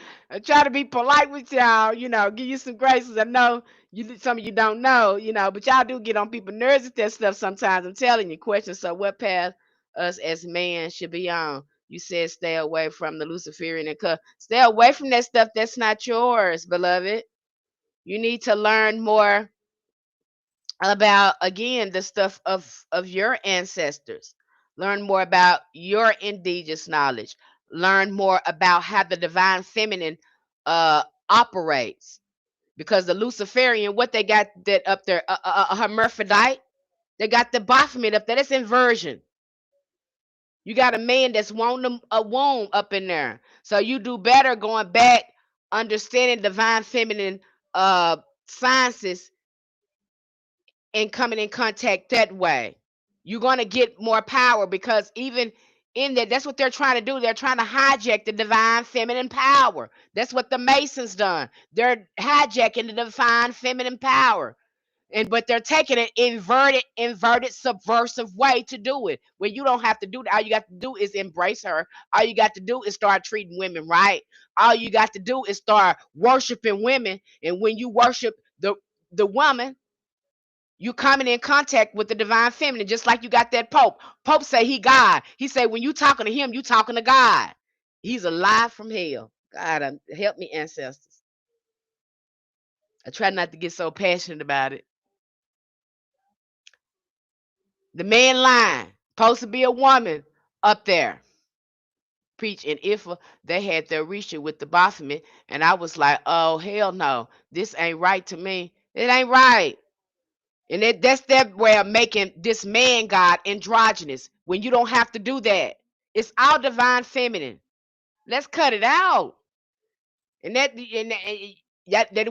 to be polite with y'all, give you some graces. I know some of you don't know, but y'all do get on people's nerves with that stuff sometimes. I'm telling you, questions. So what path us as man should be on? You said stay away from the Luciferian and stay away from that stuff that's not yours, beloved. You need to learn more about, again, the stuff of your ancestors. Learn more about your indigenous knowledge. Learn more about how the divine feminine operates, because the Luciferian, what they got that up there, a hermaphrodite, they got the Baphomet up there. That's inversion. You got a man that's wanting a womb up in there, so you do better going back, understanding divine feminine sciences, and coming in contact that way. You're going to get more power, because even in there. That's what they're trying to do. They're trying to hijack the divine feminine power. That's what the Masons done. They're hijacking the divine feminine power. But they're taking an inverted, subversive way to do it. Where you don't have to do that. All you got to do is embrace her. All you got to do is start treating women right. All you got to do is start worshiping women. And when you worship the woman, you coming in contact with the divine feminine, just like you got that Pope. Pope say he God. He say when you talking to him, you talking to God. He's alive from hell. God, help me, ancestors. I try not to get so passionate about it. The man line, supposed to be a woman up there preach. And if they had their Risha with the Baphomet, and I was like, oh hell no, this ain't right to me. It ain't right. And that's their way of making this man God androgynous when you don't have to do that. It's all divine feminine. Let's cut it out. And that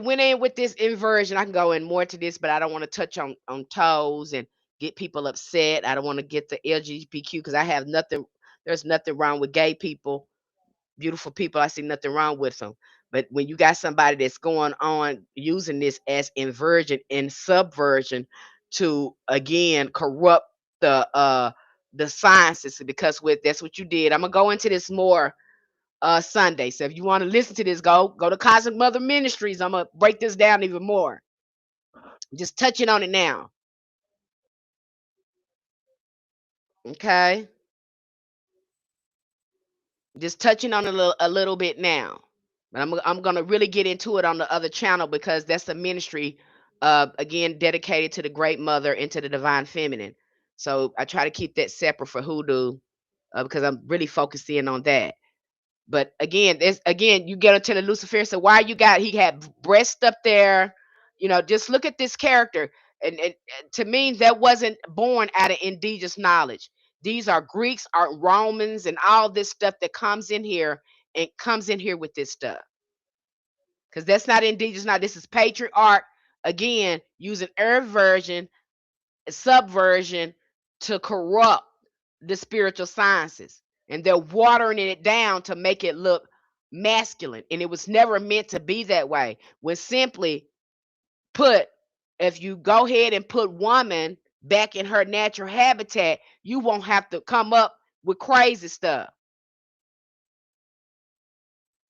went in with this inversion. I can go in more to this, but I don't want to touch on toes and get people upset. I don't want to get the LGBTQ because I have nothing. There's nothing wrong with gay people, beautiful people. I see nothing wrong with them. But when you got somebody that's going on using this as inversion and subversion to again corrupt the sciences, because with that's what you did. I'm gonna go into this more Sunday. So if you want to listen to this, go to Cosmic Mother Ministries. I'm gonna break this down even more. Just touching on it now. Okay. Just touching on it a little bit now. But I'm gonna really get into it on the other channel because that's a ministry again dedicated to the great mother and to the divine feminine. So I try to keep that separate for hoodoo because I'm really focusing on that. But again, you get into the Lucifer. So why you got he had breast up there, just look at this character. And to me, that wasn't born out of indigenous knowledge. These are Greeks, are Romans, and all this stuff that comes in here and comes in here with this stuff. Because that's not indigenous knowledge. This is patriarch again using version, subversion to corrupt the spiritual sciences. And they're watering it down to make it look masculine. And it was never meant to be that way. When simply put, if you go ahead and put woman back in her natural habitat, you won't have to come up with crazy stuff.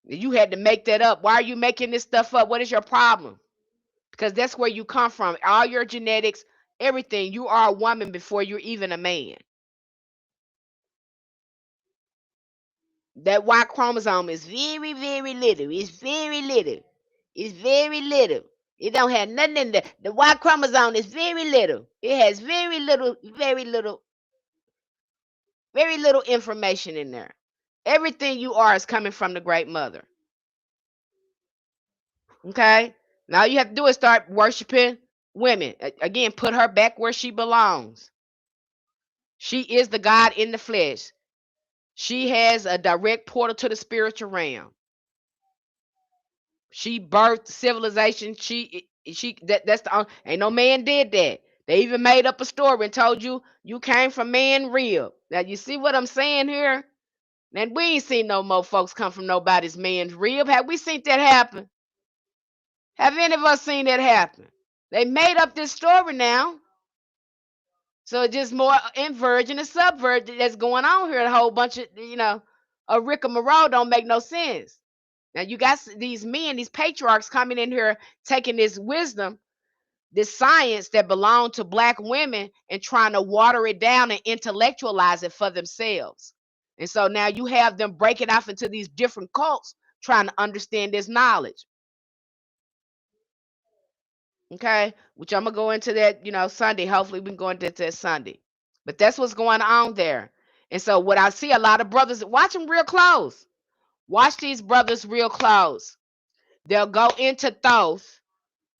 You had to make that up. Why are you making this stuff up? What is your problem? Because that's where you come from. All your genetics, everything. You are a woman before you're even a man. That Y chromosome is very, very little. It's very little. It's very little. It don't have nothing in there. The Y chromosome is very little. It has very little information in there. Everything you are is coming from the great mother. Okay? Now all you have to do is start worshiping women. Again, put her back where she belongs. She is the God in the flesh. She has a direct portal to the spiritual realm. She birthed civilization. That's the ain't no man did that. They even made up a story and told you came from man rib. Now you see what I'm saying here? And we ain't seen no more folks come from nobody's man's rib. Have we seen that happen? Have any of us seen that happen? They made up this story now. So it's just more inversion and subversion that's going on here. A whole bunch of, a rigmarole don't make no sense. Now you got these men, these patriarchs coming in here, taking this wisdom, this science that belonged to black women and trying to water it down and intellectualize it for themselves. And so now you have them breaking off into these different cults trying to understand this knowledge. Okay, which I'm gonna go into that, Sunday. Hopefully, we can go into that Sunday. But that's what's going on there. And so, what I see a lot of brothers watch them real close. Watch these brothers real close. They'll go into Thoth.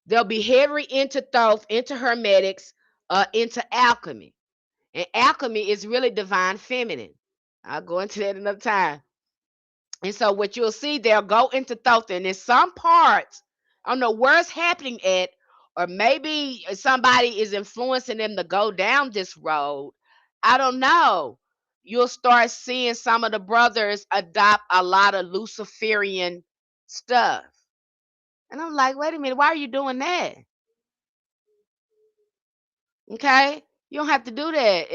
They'll be heavy into Thoth, into Hermetics, into alchemy. And alchemy is really divine feminine. I'll go into that another time. And so what you'll see, they'll go into Thoth, and in some parts, I don't know where it's happening at, or maybe somebody is influencing them to go down this road. I don't know. you'll start seeing some of the brothers adopt a lot of Luciferian stuff. And I'm like, wait a minute, why are you doing that? Okay, you don't have to do that.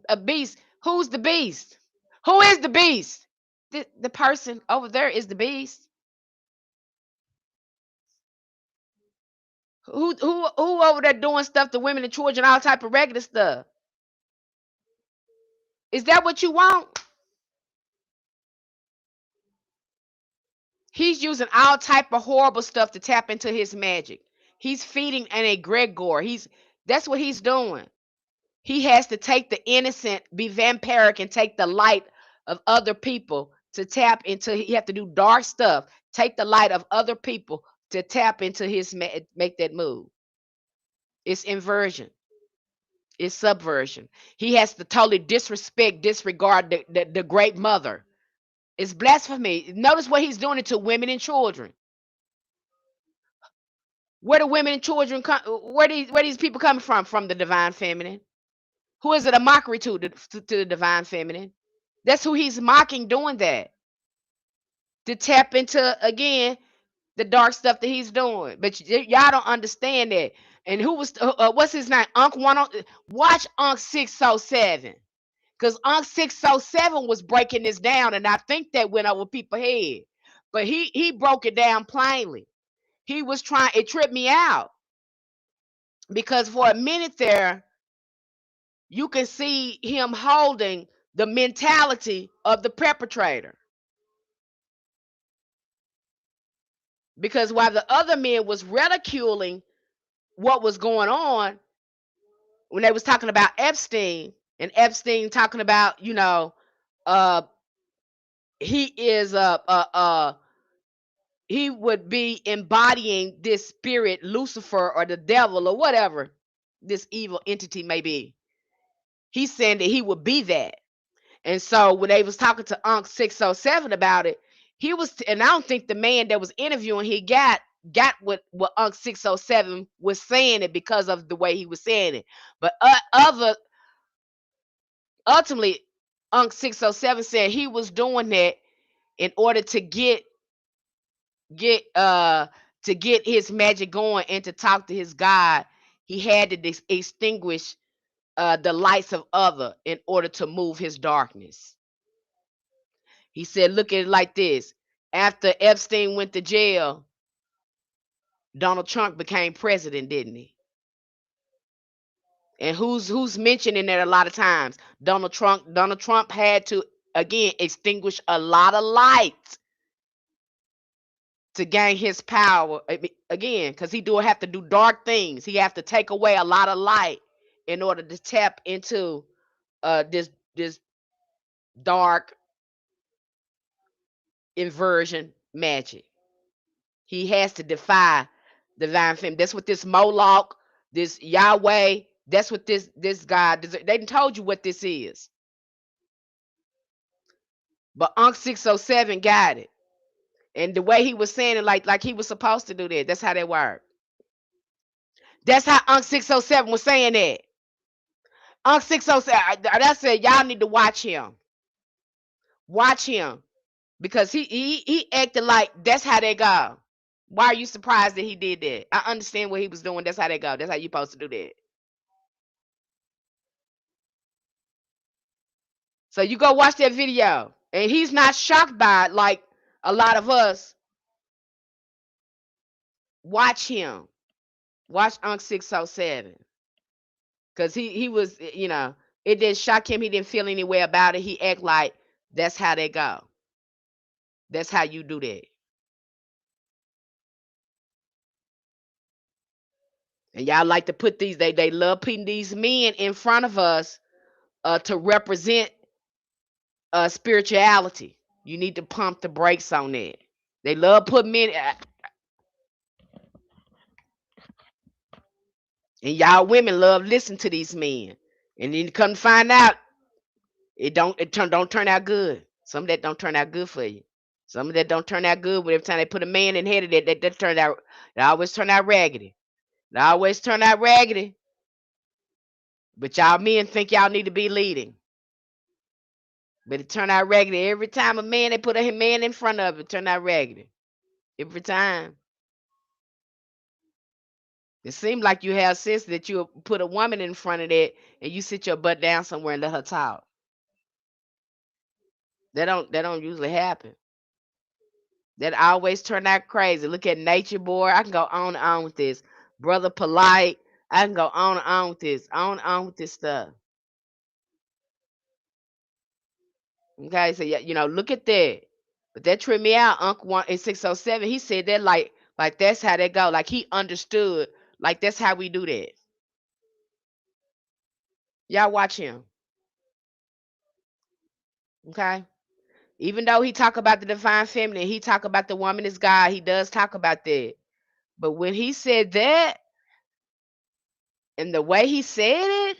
A beast. Who's the beast? Who is the beast? The person over there is the beast. Who over there doing stuff to women and children, all type of regular stuff? Is that what you want? He's using all type of horrible stuff to tap into his magic. He's feeding an egregore. That's what he's doing. He has to take the innocent, be vampiric, and take the light of other people to tap into. He have to do dark stuff, take the light of other people to tap into his make that move. It's inversion. It's subversion. He has to totally disregard the great mother. It's blasphemy. Notice what he's doing it to women and children. Where do women and children come? Where these people coming from? From the divine feminine. Who is it a mockery to the divine feminine? That's who he's mocking doing that. To tap into again the dark stuff that he's doing. But y'all don't understand that. And who was what's his name? Watch Unc 607. Because Unc 607 was breaking this down, and I think that went over people's head. But he broke it down plainly. He was trying, it tripped me out. Because for a minute there, you can see him holding the mentality of the perpetrator. Because while the other men was ridiculing what was going on, when they was talking about Epstein, and Epstein talking about, uh he is he would be embodying this spirit, Lucifer or the devil or whatever this evil entity may be. He's saying that he would be that. And so when they was talking to Unc 607 about it, he was, and I don't think the man that was interviewing he got what Unc 607 was saying it because of the way he was saying it. But ultimately, Unc 607 said he was doing that in order get to get his magic going and to talk to his God. He had to extinguish the lights of other in order to move his darkness. He said, look at it like this. After Epstein went to jail, Donald Trump became president, didn't he? And who's mentioning that a lot of times? Donald Trump. Donald Trump had to again extinguish a lot of lights to gain his power again, because he do have to do dark things. He have to take away a lot of light in order to tap into this dark inversion magic. He has to defy divine femme. That's what this Moloch, this Yahweh, that's what this God, they done told you what this is. But Unc 607 got it. And the way he was saying it, like he was supposed to do that. That's how they work. That's how Unc 607 was saying that. Unc 607, I said, y'all need to watch him. Watch him. Because he acted like that's how they go. Why are you surprised that he did that? I understand what he was doing. That's how they go. That's how you supposed to do that. So you go watch that video. And he's not shocked by it like a lot of us. Watch him. Watch Unc 607. Because he was, it didn't shock him. He didn't feel any way about it. He act like that's how they go. That's how you do that. And y'all like to put these, they love putting these men in front of us to represent spirituality. You need to pump the brakes on that. They love putting men, and y'all women love listening to these men. And then you come to find out, don't turn out good. Some of that don't turn out good for you. Some of that don't turn out good. But every time they put a man in head of that turn out, they always turn out raggedy. They always turn out raggedy. But y'all men think y'all need to be leading. But it turned out raggedy every time a man they put a man in front of it. Turned out raggedy every time. It seemed like you have sense that you put a woman in front of that and you sit your butt down somewhere and let her talk. That don't usually happen. That always turn out crazy. Look at Nature Boy. I can go on and on with this. Brother Polite. I can go on and on with this. On and on with this stuff. Okay, so yeah, look at that. But that tripped me out. Uncle one in 607. He said that like that's how that go. Like he understood. Like that's how we do that. Y'all watch him. Okay. Even though he talk about the divine feminine, he talk about the woman is God. He does talk about that. But when he said that, and the way he said it,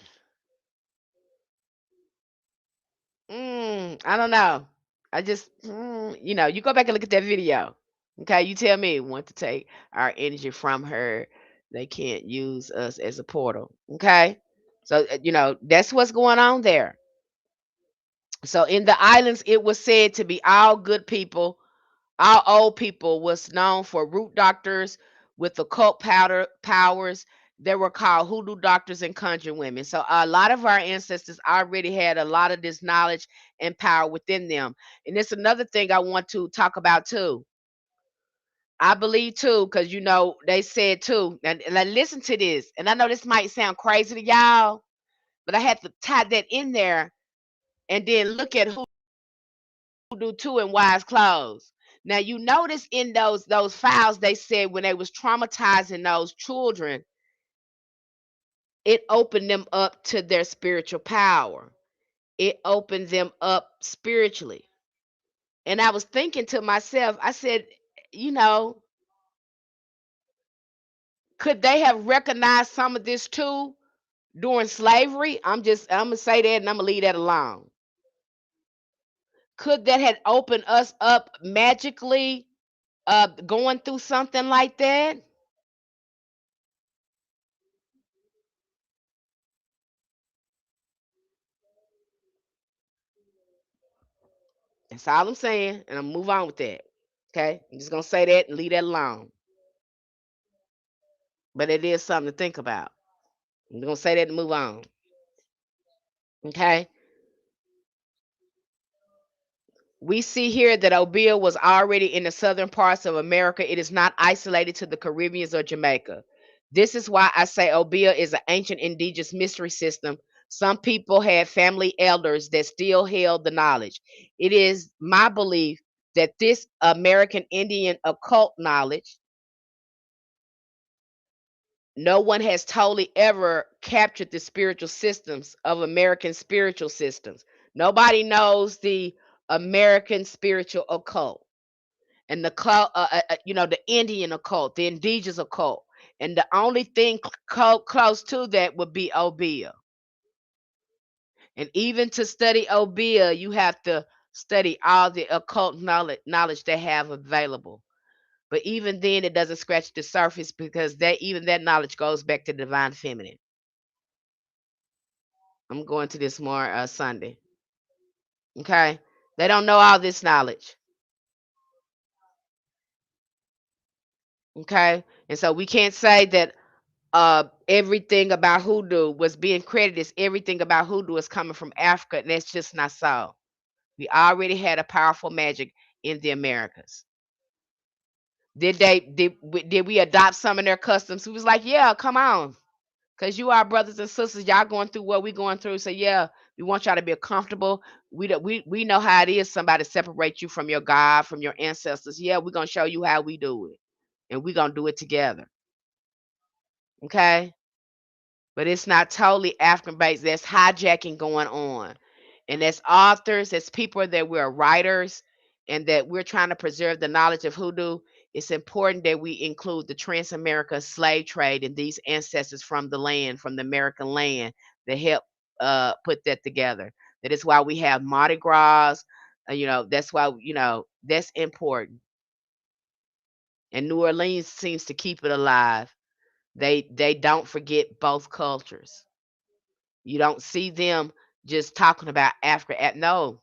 I don't know. I just, you go back and look at that video. Okay, you tell me, want to take our energy from her. They can't use us as a portal. Okay, so that's what's going on there. So in the islands, it was said to be all good people. Our old people was known for root doctors with occult powers. They were called hoodoo doctors and conjuring women. So a lot of our ancestors already had a lot of this knowledge and power within them. And it's another thing I want to talk about too. I believe too, because they said too, and listen to this. And I know this might sound crazy to y'all, but I had to tie that in there and then look at who do too in wise clothes. Now you notice in those files they said when they was traumatizing those children, it opened them up to their spiritual power. It opened them up spiritually. And I was thinking to myself, I said, you know, could they have recognized some of this too during slavery? I'm gonna say that and I'm gonna leave that alone. Could that have opened us up magically going through something like that? That's all I'm saying, and I'm move on with that. Okay, I'm just gonna say that and leave that alone. But it is something to think about. I'm gonna say that and move on. Okay, we see here that Obia was already in the southern parts of America. It is not isolated to the Caribbean or Jamaica. This is why I say Obia is an ancient indigenous mystery system. Some people had family elders that still held the knowledge. It is my belief that this American Indian occult knowledge, no one has totally ever captured the spiritual systems of American spiritual systems. Nobody knows the American spiritual occult and the Indian occult, the indigenous occult, and the only thing close to that would be Obia. And even to study Obia, you have to study all the occult knowledge they have available. But even then, it doesn't scratch the surface because that knowledge goes back to divine feminine. I'm going to this more Sunday. Okay, they don't know all this knowledge. Okay, and so we can't say that everything about hoodoo was being credited as everything about hoodoo is coming from Africa, and that's just not so. We already had a powerful magic in the Americas. Did we adopt some of their customs? We was like, yeah, come on. Cause you are brothers and sisters, y'all going through what we going through. So yeah, we want y'all to be comfortable. We know how it is. Somebody separate you from your God, from your ancestors. Yeah, we're gonna show you how we do it, and we're gonna do it together. Okay, but it's not totally African based. There's hijacking going on, and as authors, as people that we're writers, and that we're trying to preserve the knowledge of hoodoo. It's important that we include the Trans-America slave trade and these ancestors from the land, from the American land, that help put that together. That is why we have Mardi Gras. That's why that's important. And New Orleans seems to keep it alive. They don't forget both cultures. You don't see them just talking about Africa. No,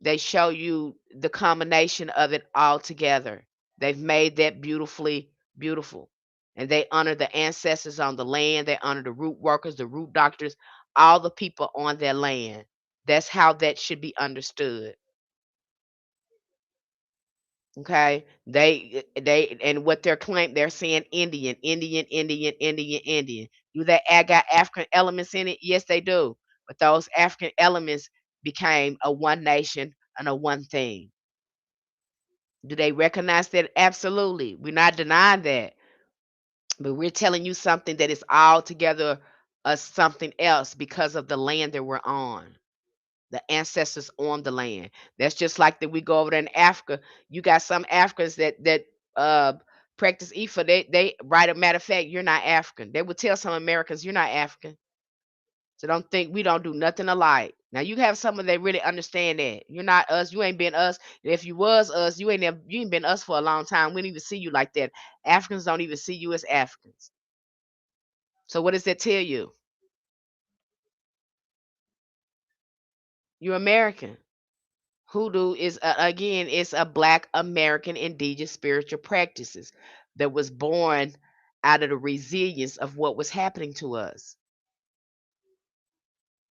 They show you the combination of it all together. They've made that beautifully beautiful. And they honor the ancestors on the land. They honor the root workers, the root doctors, all the people on their land. That's how that should be understood. Okay, they and what they're claiming, they're saying Indian, Indian, Indian, Indian, Indian. Do they add got African elements in it? Yes, they do. But those African elements became a one nation and a one thing. Do they recognize that? Absolutely. We're not denying that, but we're telling you something that is altogether something else because of the land that we're on, the ancestors on the land. That's just like that we go over there in Africa. You got some Africans that uh practice Ifa. They right, a matter of fact, you're not African. They would tell some Americans you're not African. So don't think we don't do nothing alike. Now you have someone that really understand that. You're not us, you ain't been us. And if you was us, you ain't been us for a long time. We don't even see you like that. Africans don't even see you as Africans. So what does that tell you? You're American. Hoodoo is again, it's a Black American indigenous spiritual practices that was born out of the resilience of what was happening to us.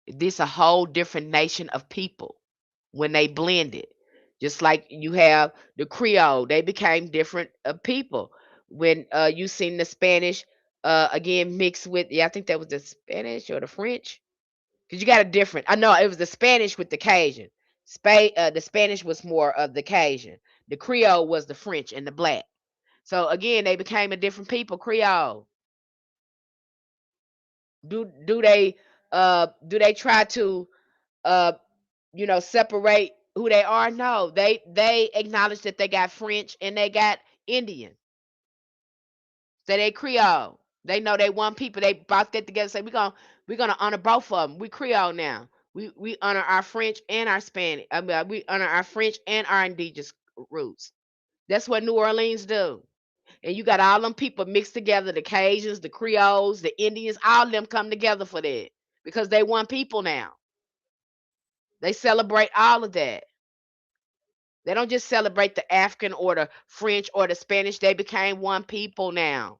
This a whole different nation of people when they blended. Just like you have the Creole, they became different people. When you seen the Spanish again mixed with, yeah, I think that was the Spanish or the French. Because you got a different. I know it was the Spanish with the Cajun. The Spanish was more of the Cajun. The Creole was the French and the black. So again, they became a different people. Creole. Do they try to uh separate who they are? No, they acknowledge that they got French and they got Indian. So they Creole. They know they one people. They brought that together. Say we're gonna honor both of them. We Creole now. We honor our French and our Spanish. I mean, we honor our French and our indigenous roots. That's what New Orleans do. And you got all them people mixed together, the Cajuns, the Creoles, the Indians, all of them come together for that because they one people now. They celebrate all of that. They don't just celebrate the African or the French or the Spanish. They became one people now.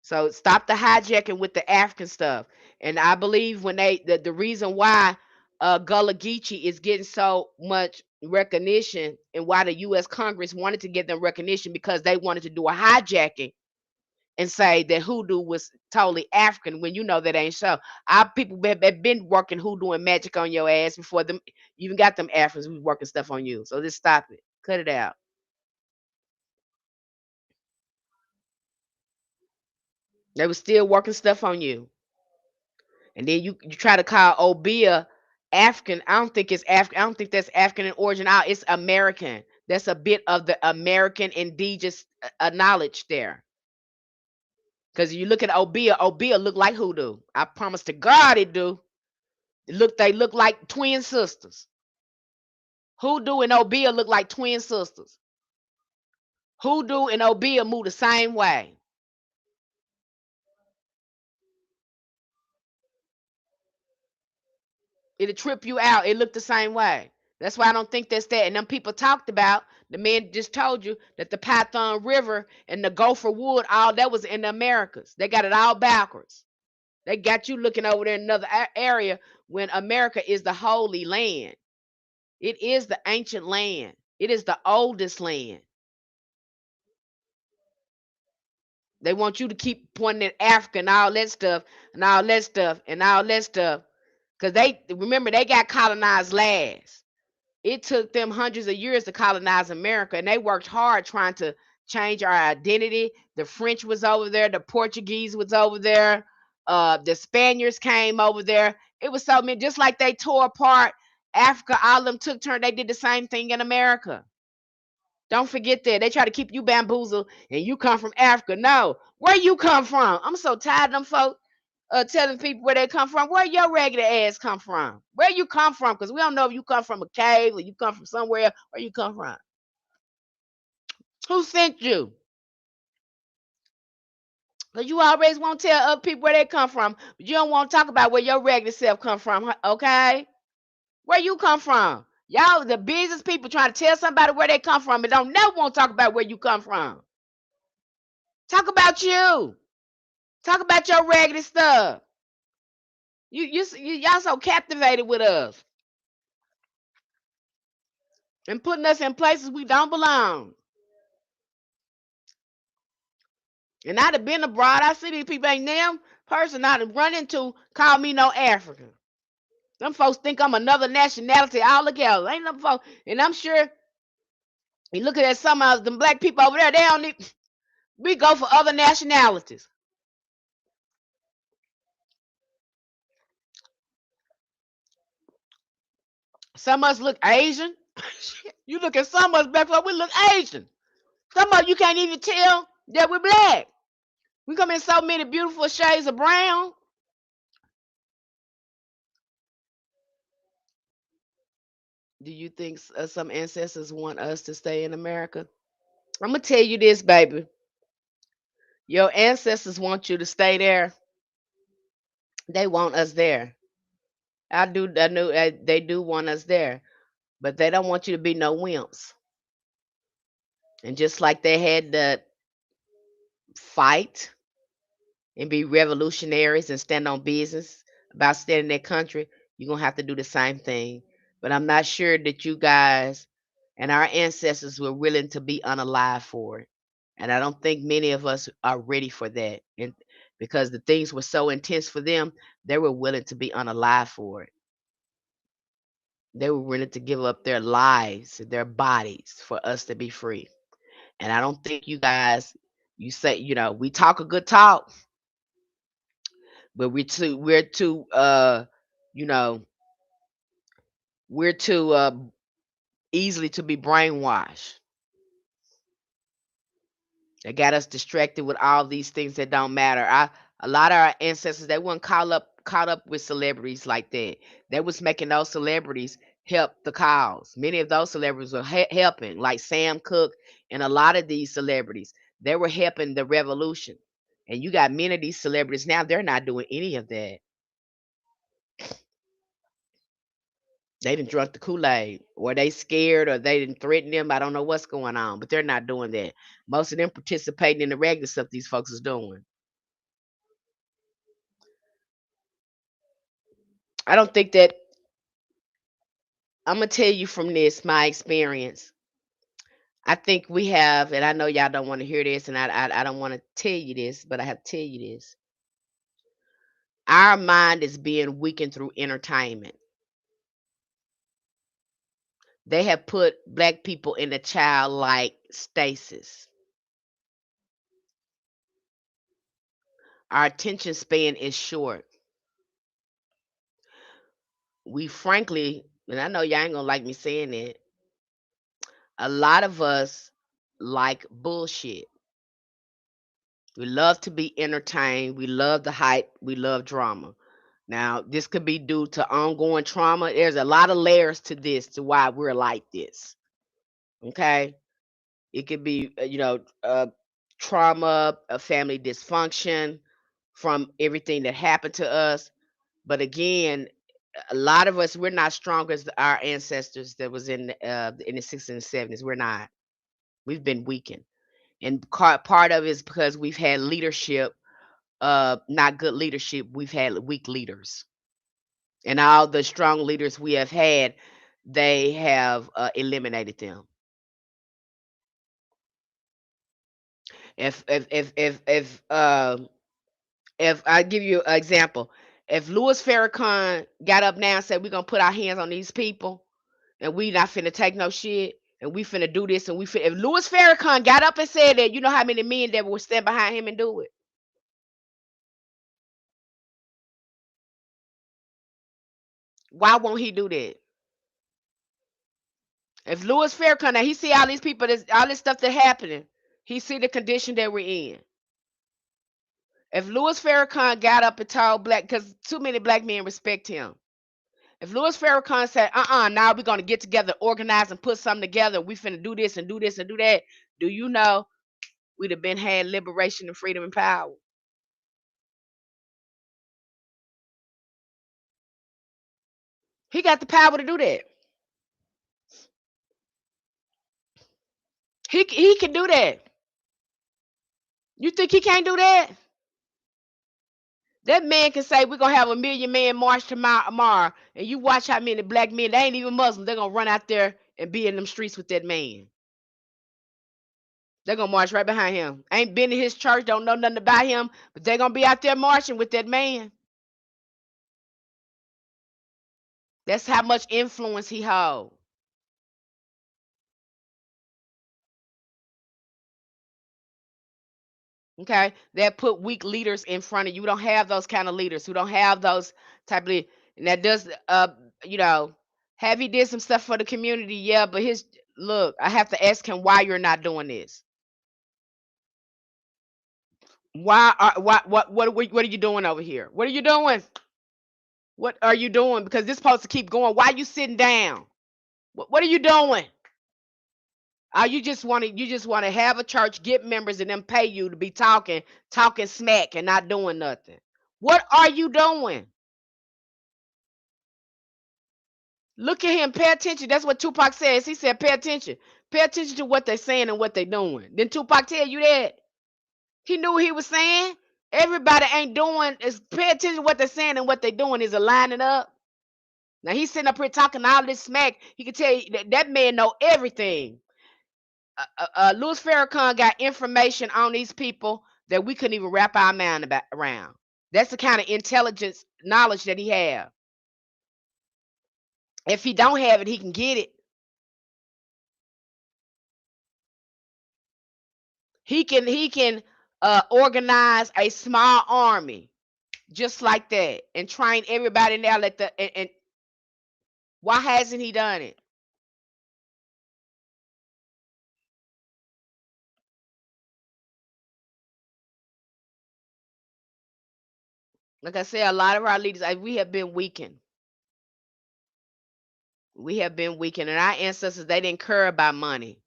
So stop the hijacking with the African stuff. And I believe when the reason why Gullah Geechee is getting so much recognition and why the US Congress wanted to give them recognition because they wanted to do a hijacking and say that hoodoo was totally African when you know that ain't so. Our people have been working hoodoo and magic on your ass before them even got them Africans who was working stuff on you. So just stop it. Cut it out. They was still working stuff on you. And then you try to call Obia African. I don't think it's African. I don't think that's African in origin. It's American. That's a bit of the American indigenous knowledge there. Because you look at Obia look like hoodoo. I promise to God it do. They look like twin sisters. Hoodoo and Obia look like twin sisters. Hoodoo and Obia move the same way. It'll trip you out. It look the same way. That's why I don't think that's that. And them people talked about, the man just told you that the Python River and the Gopher Wood, all that was in the Americas. They got it all backwards. They got you looking over there in another area when America is the holy land. It is the ancient land. It is the oldest land. They want you to keep pointing at Africa and all that stuff and all that stuff and all that stuff. Because they remember they got colonized last. It took them hundreds of years to colonize America, and they worked hard trying to change our identity. The French was over there, the Portuguese was over there, the Spaniards came over there. It was so many, just like they tore apart Africa, all of them took turn. They did the same thing in America. Don't forget that. They try to keep you bamboozled and you come from Africa. No, where you come from? I'm so tired of them folks telling people where they come from. Where your regular ass come from? Where you come from? Because we don't know if you come from a cave or you come from somewhere. Where you come from? Who sent you? Because you always want to tell other people where they come from, but you don't want to talk about where your regular self come from. Okay? Where you come from? Y'all, the business people trying to tell somebody where they come from, and don't never want to talk about where you come from. Talk about you. Talk about your raggedy stuff. Y'all so captivated with us and putting us in places we don't belong. And I'd have been abroad. I see these people ain't them person I'd have run into call me no African. Them folks think I'm another nationality altogether. Ain't them folks, and I'm sure you looking at some of them black people over there, they don't need, we go for other nationalities. Some of us look Asian. You look at some of us black folks, we look Asian. Some of you can't even tell that we're black. We come in so many beautiful shades of brown. Do you think some ancestors want us to stay in America? I'm gonna tell you this, baby. Your ancestors want you to stay there. They want us there. I do. I know they do want us there, but they don't want you to be no wimps. And just like they had to fight and be revolutionaries and stand on business about standing their country, you're gonna have to do the same thing. But I'm not sure that you guys and our ancestors were willing to be unalive for it. And I don't think many of us are ready for that. And because the things were so intense for them, they were willing to be unalive for it. They were willing to give up their lives, their bodies for us to be free. And I don't think you guys, you say, we talk a good talk, but you know, we're too easily to be brainwashed. They got us distracted with all these things that don't matter. A lot of our ancestors, they weren't caught up with celebrities like that. They was making those celebrities help the cause. Many of those celebrities were helping, like Sam Cooke and a lot of these celebrities. They were helping the revolution. And you got many of these celebrities now, they're not doing any of that. They didn't drunk the Kool-Aid, or they scared, or they didn't threaten them. I don't know what's going on, but they're not doing that. Most of them participating in the regular stuff these folks is doing. I don't think that I'm gonna tell you from this my experience. I think we have, and I know y'all don't want to hear this, and I don't want to tell you this, but I have to tell you this. Our mind is being weakened through entertainment. They have put black people in a childlike stasis. Our attention span is short. We frankly, and I know y'all ain't gonna like me saying it, a lot of us like bullshit. We love to be entertained. We love the hype. We love drama. Now, this could be due to ongoing trauma. There's a lot of layers to this, to why we're like this. Okay. It could be, trauma, a family dysfunction from everything that happened to us. But again, a lot of us, we're not strong as our ancestors that was in the 60s and 70s. We're not. We've been weakened. And part of it is because we've had leadership, not good leadership. We've had weak leaders. And all the strong leaders we have had, they have eliminated them. If I give you an example, if Louis Farrakhan got up now and said we're gonna put our hands on these people and we not finna take no shit and we finna do this and if Louis Farrakhan got up and said that, you know how many men that would stand behind him and do it? Why won't he do that? If Louis Farrakhan, now he see all these people, all this stuff that happening, he see the condition that we're in. If Louis Farrakhan got up and told black, because too many black men respect him. If Louis Farrakhan said, now we're gonna get together, organize, and put something together, we finna do this and do this and do that, do you know we'd have been had liberation and freedom and power? He got the power to do that. He can do that. You think he can't do that? That man can say we're gonna have a million man march tomorrow, and you watch how many black men, they ain't even Muslims, they're gonna run out there and be in them streets with that man. They're gonna march right behind him. Ain't been in his church, don't know nothing about him, but they're gonna be out there marching with that man. That's how much influence he holds. Okay, that put weak leaders in front of you. We don't have those kind of leaders who don't have those type of and that does you know, have he did some stuff for the community? Yeah, but his look, I have to ask him why you're not doing this. Why are what are you doing over here? What are you doing? What are you doing? Because this supposed to keep going. Why are you sitting down? What are you doing? You just want to have a church, get members, and then pay you to be talking smack and not doing nothing. What are you doing? Look at him. Pay attention. That's what Tupac says. He said, "Pay attention. Pay attention to what they're saying and what they're doing." Didn't Tupac tell you that? He knew what he was saying. Everybody ain't doing is pay attention to what they're saying and what they're doing is aligning up. Now he's sitting up here talking all this smack. He can tell you that man know everything. Louis Farrakhan got information on these people that we couldn't even wrap our mind about around. That's the kind of intelligence knowledge that he have. If he don't have it, he can get it. He can organize a small army just like that and train everybody in there. And why hasn't he done it? Like I said, a lot of our leaders, we have been weakened. We have been weakened, and our ancestors they didn't care about money.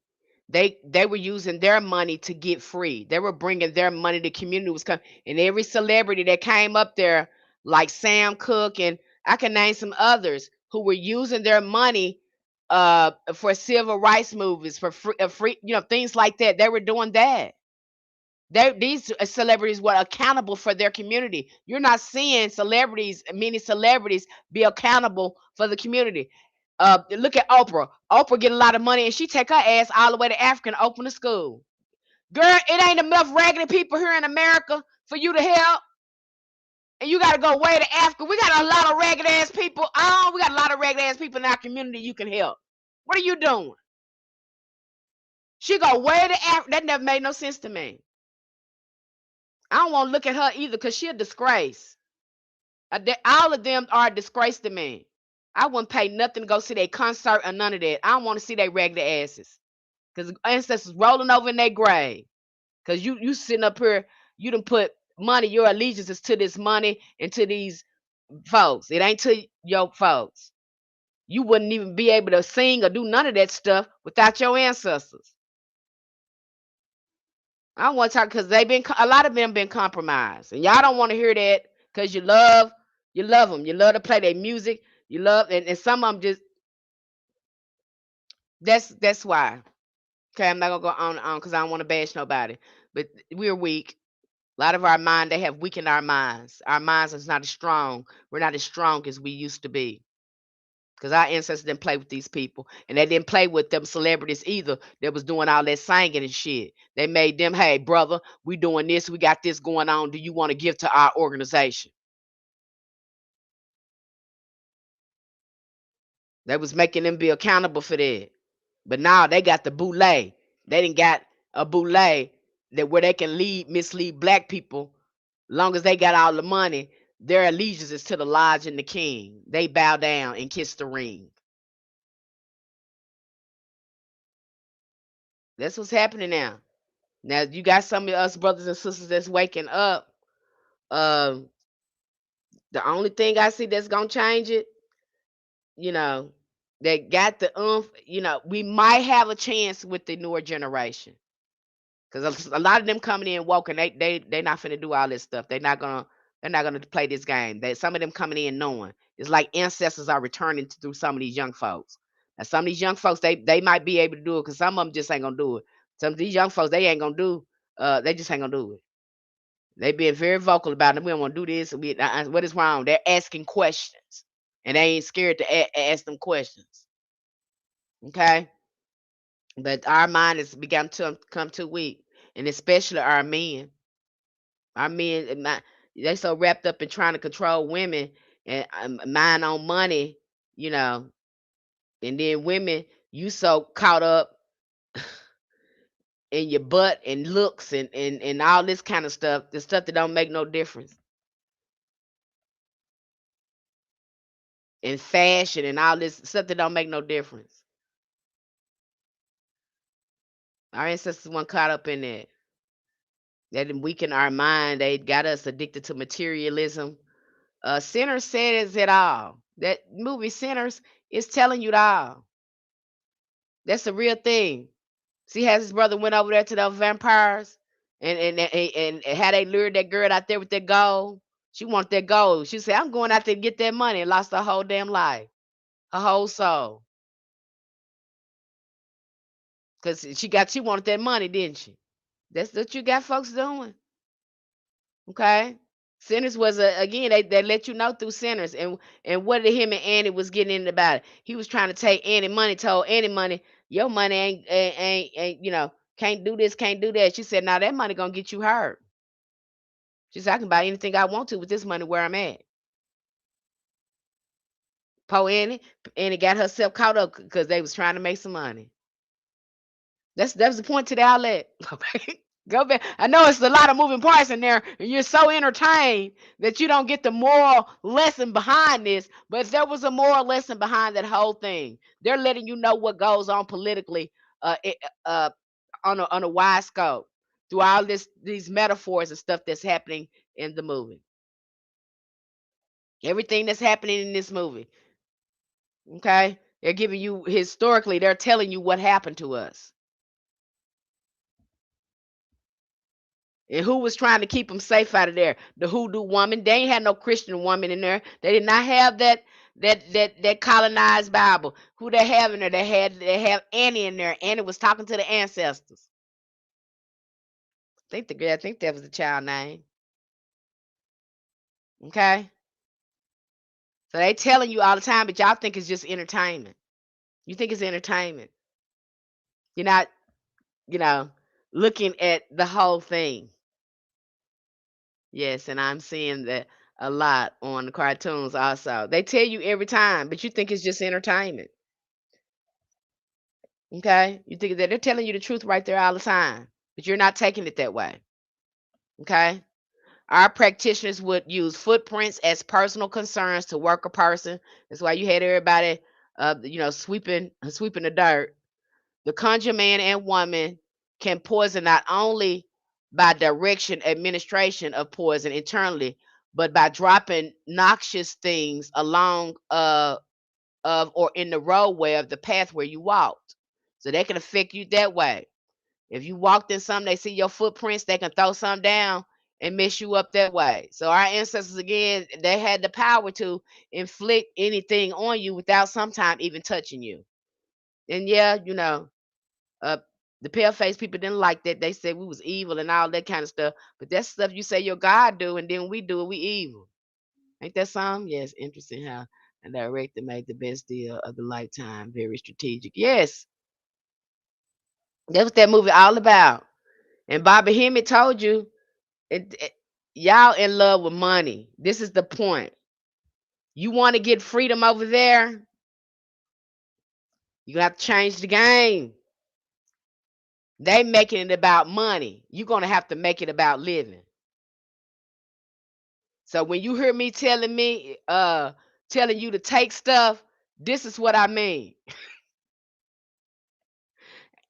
They were using their money to get free. They were bringing their money. The community was coming, and every celebrity that came up there, like Sam Cooke, and I can name some others who were using their money for civil rights movies, for free, things like that. They were doing that. These celebrities were accountable for their community. You're not seeing many celebrities be accountable for the community. Look at Oprah. Oprah get a lot of money, and she take her ass all the way to Africa and open a school. Girl, it ain't enough raggedy people here in America for you to help, and you got to go way to Africa. We got a lot of ragged ass people. Oh, we got a lot of ragged ass people in our community you can help. What are you doing? She go way to Africa. That never made no sense to me. I don't want to look at her either because she a disgrace. All of them are a disgrace to me. I wouldn't pay nothing to go see their concert or none of that. I don't want to see their regular asses. Because ancestors rolling over in their grave. Because you sitting up here, you done put money, your allegiance is to this money and to these folks. It ain't to your folks. You wouldn't even be able to sing or do none of that stuff without your ancestors. I don't want to talk because a lot of them been compromised, and y'all don't want to hear that because you love them, you love to play their music, you love, and some of them just that's why. Okay, I'm not gonna go on and on because I don't want to bash nobody, but we're weak. A lot of our mind, they have weakened our minds. Our minds is not as strong. We're not as strong as we used to be. Because our ancestors didn't play with these people. And they didn't play with them celebrities either that was doing all that singing and shit. They made them, hey, brother, we doing this. We got this going on. Do you want to give to our organization? They was making them be accountable for that. But now they got the boule. They didn't got a boule that where they can mislead black people. Long as they got all the money, their allegiance is to the lodge and the king. They bow down and kiss the ring. That's what's happening now. Now you got some of us brothers and sisters that's waking up. Um, the only thing I see that's gonna change it, you know, they got the we might have a chance with the newer generation. Because a lot of them coming in woke and they not finna do all this stuff. They not gonna They're not gonna play this game. Some of them coming in knowing. It's like ancestors are returning through some of these young folks. Now some of these young folks, they might be able to do it because some of them just ain't gonna do it. Some of these young folks, they ain't gonna do. They just ain't gonna do it. They being very vocal about it. We don't want to do this. What is wrong? They're asking questions, and they ain't scared to ask them questions. Okay, but our mind has begun to come too weak, and especially our men. Our men, they so wrapped up in trying to control women and mind on money, you know. And then women, you so caught up in your butt and looks and all this kind of stuff, the stuff that don't make no difference, and fashion and all this stuff that don't make no difference. Our ancestors weren't caught up in that. That didn't weaken our mind. They got us addicted to materialism. Sinners says it all. That movie Sinners is telling you it all. That's the real thing. See how his brother went over there to those vampires and how they lured that girl out there with that gold. She wanted that gold. She said, I'm going out there to get that money, and lost her whole damn life. Her whole soul. Because she wanted that money, didn't she? That's what you got folks doing. Okay. Sinners was again, they let you know through Sinners. And what did him and Annie was getting in about it? He was trying to take Annie money, told Annie money, your money ain't can't do this, can't do that. She said, now that money gonna get you hurt. She said, I can buy anything I want to with this money where I'm at. Poor Annie got herself caught up because they was trying to make some money. That's the point to the outlet. Go back. I know it's a lot of moving parts in there, and you're so entertained that you don't get the moral lesson behind this. But if there was a moral lesson behind that whole thing, they're letting you know what goes on politically, uh, it- uh, on a wide scope through all these metaphors and stuff that's happening in the movie. Everything that's happening in this movie, okay? They're giving you historically. They're telling you what happened to us. And who was trying to keep them safe out of there? The hoodoo woman. They ain't had no Christian woman in there. They did not have that colonized Bible. Who they have in there? They have Annie in there. Annie was talking to the ancestors. I think that was the child name. Okay. So they telling you all the time, but y'all think it's just entertainment. You think it's entertainment. You're not, you know, looking at the whole thing. Yes, and I'm seeing that a lot on the cartoons also. They tell you every time, but you think it's just entertainment. Okay? You think that they're telling you the truth right there all the time, but you're not taking it that way. Okay? Our practitioners would use footprints as personal concerns to work a person. That's why you had everybody sweeping the dirt. The conjure man and woman can poison not only by direction administration of poison internally, but by dropping noxious things along of or in the roadway of the path where you walked. So they can affect you that way. If you walked in something, they see your footprints, they can throw some down and mess you up that way. So our ancestors again, they had the power to inflict anything on you without sometime even touching you. And yeah, uh, the pale face people didn't like that. They said we was evil and all that kind of stuff. But that's stuff you say your God do, and then we do it, we evil. Ain't that something? Yes, interesting how a director made the best deal of the lifetime. Very strategic. Yes, that's what that movie all about. And Bobby Hemmett told you, y'all in love with money. This is the point. You want to get freedom over there, you have to change the game. They making it about money. You're gonna have to make it about living. So when you hear me telling you to take stuff, this is what I mean.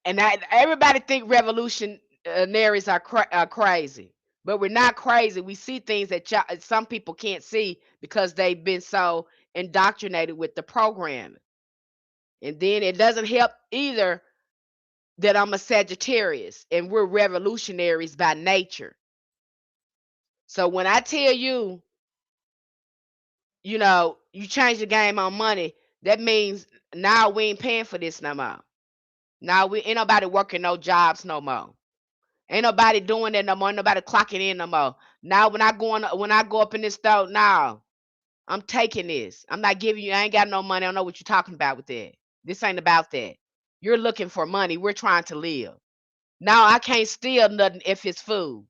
And everybody think revolutionaries are crazy, but we're not crazy. We see things that some people can't see because they've been so indoctrinated with the programming. And then it doesn't help either that I'm a Sagittarius and we're revolutionaries by nature. So when I tell you, you know, you change the game on money, that means now we ain't paying for this no more. Now we ain't nobody working no jobs no more. Ain't nobody doing that no more. Ain't nobody clocking in no more. Now when I go up in this store, now I'm taking this. I'm not giving you. I ain't got no money. I don't know what you're talking about with that. This ain't about that. You're looking for money. We're trying to live. Now I can't steal nothing if it's food.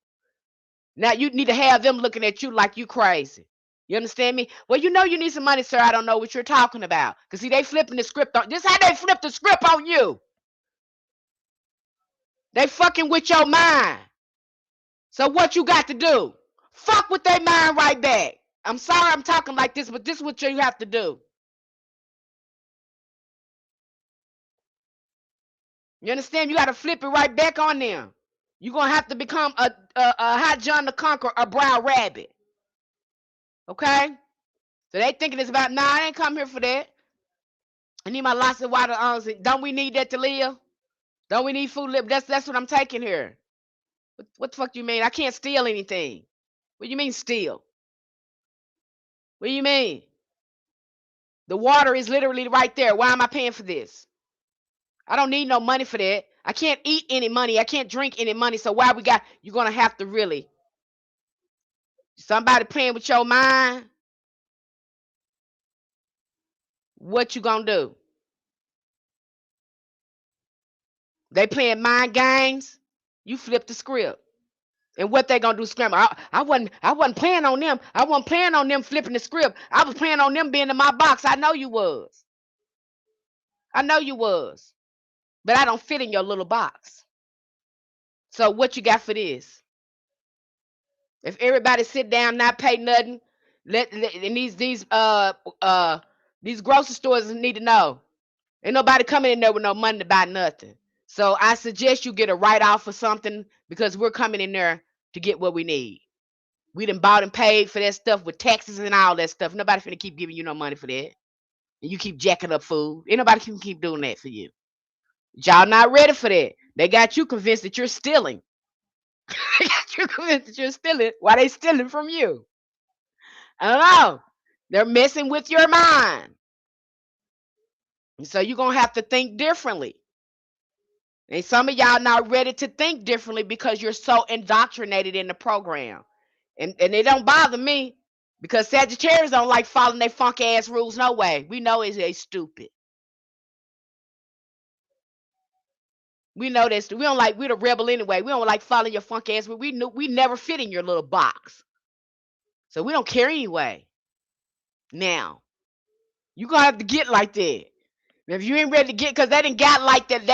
Now you need to have them looking at you like you crazy. You understand me? Well, you know you need some money, sir. I don't know what you're talking about. Cause see, they flipping the script on. This how they flip the script on you. They fucking with your mind. So what you got to do? Fuck with their mind right back. I'm sorry I'm talking like this, but this is what you have to do. You understand? You got to flip it right back on them. You're going to have to become a hot John the Conqueror, a brown rabbit. Okay? So they thinking it's about, nah, I ain't come here for that. I need my lots of water. Don't we need that to live? Don't we need food to live? That's what I'm taking here. What the fuck do you mean? I can't steal anything. What do you mean steal? What do you mean? The water is literally right there. Why am I paying for this? I don't need no money for that. I can't eat any money. I can't drink any money. So why we got, you're going to have to really, somebody playing with your mind, what you going to do? They playing mind games. You flip the script. And what they going to do, scramble. I wasn't planning on them. I wasn't planning on them flipping the script. I was planning on them being in my box. I know you was. I know you was. But I don't fit in your little box. So what you got for this? If everybody sit down, not pay nothing, and these grocery stores need to know. Ain't nobody coming in there with no money to buy nothing. So I suggest you get a write-off or something because we're coming in there to get what we need. We done bought and paid for that stuff with taxes and all that stuff. Nobody finna keep giving you no money for that. And you keep jacking up food. Ain't nobody can keep doing that for you. Y'all not ready for that. They got you convinced that you're stealing. They got you convinced that you're stealing. Why they stealing from you? I don't know. They're messing with your mind. And so you're going to have to think differently. And some of y'all not ready to think differently because you're so indoctrinated in the program. And it don't bother me because Sagittarius don't like following their funky ass rules no way. We know it's stupid. We know this. We don't like, we're the rebel anyway. We don't like following your funky ass. We never fit in your little box. So we don't care anyway. Now, you're going to have to get like that. If you ain't ready to get, because they didn't got like that,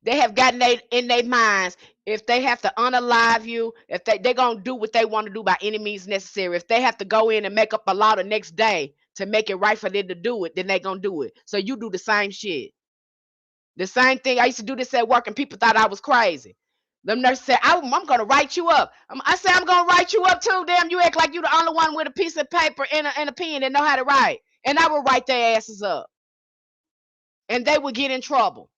they have gotten in their minds. If they have to unalive you, if they're gonna do what they want to do by any means necessary. If they have to go in and make up a law the next day to make it right for them to do it, then they gonna do it. So you do the same shit. The same thing. I used to do this at work, and people thought I was crazy. Them nurses said, I'm gonna write you up. I said, I'm gonna write you up too. Damn, you act like you the only one with a piece of paper and a pen that know how to write. And I would write their asses up. And they would get in trouble.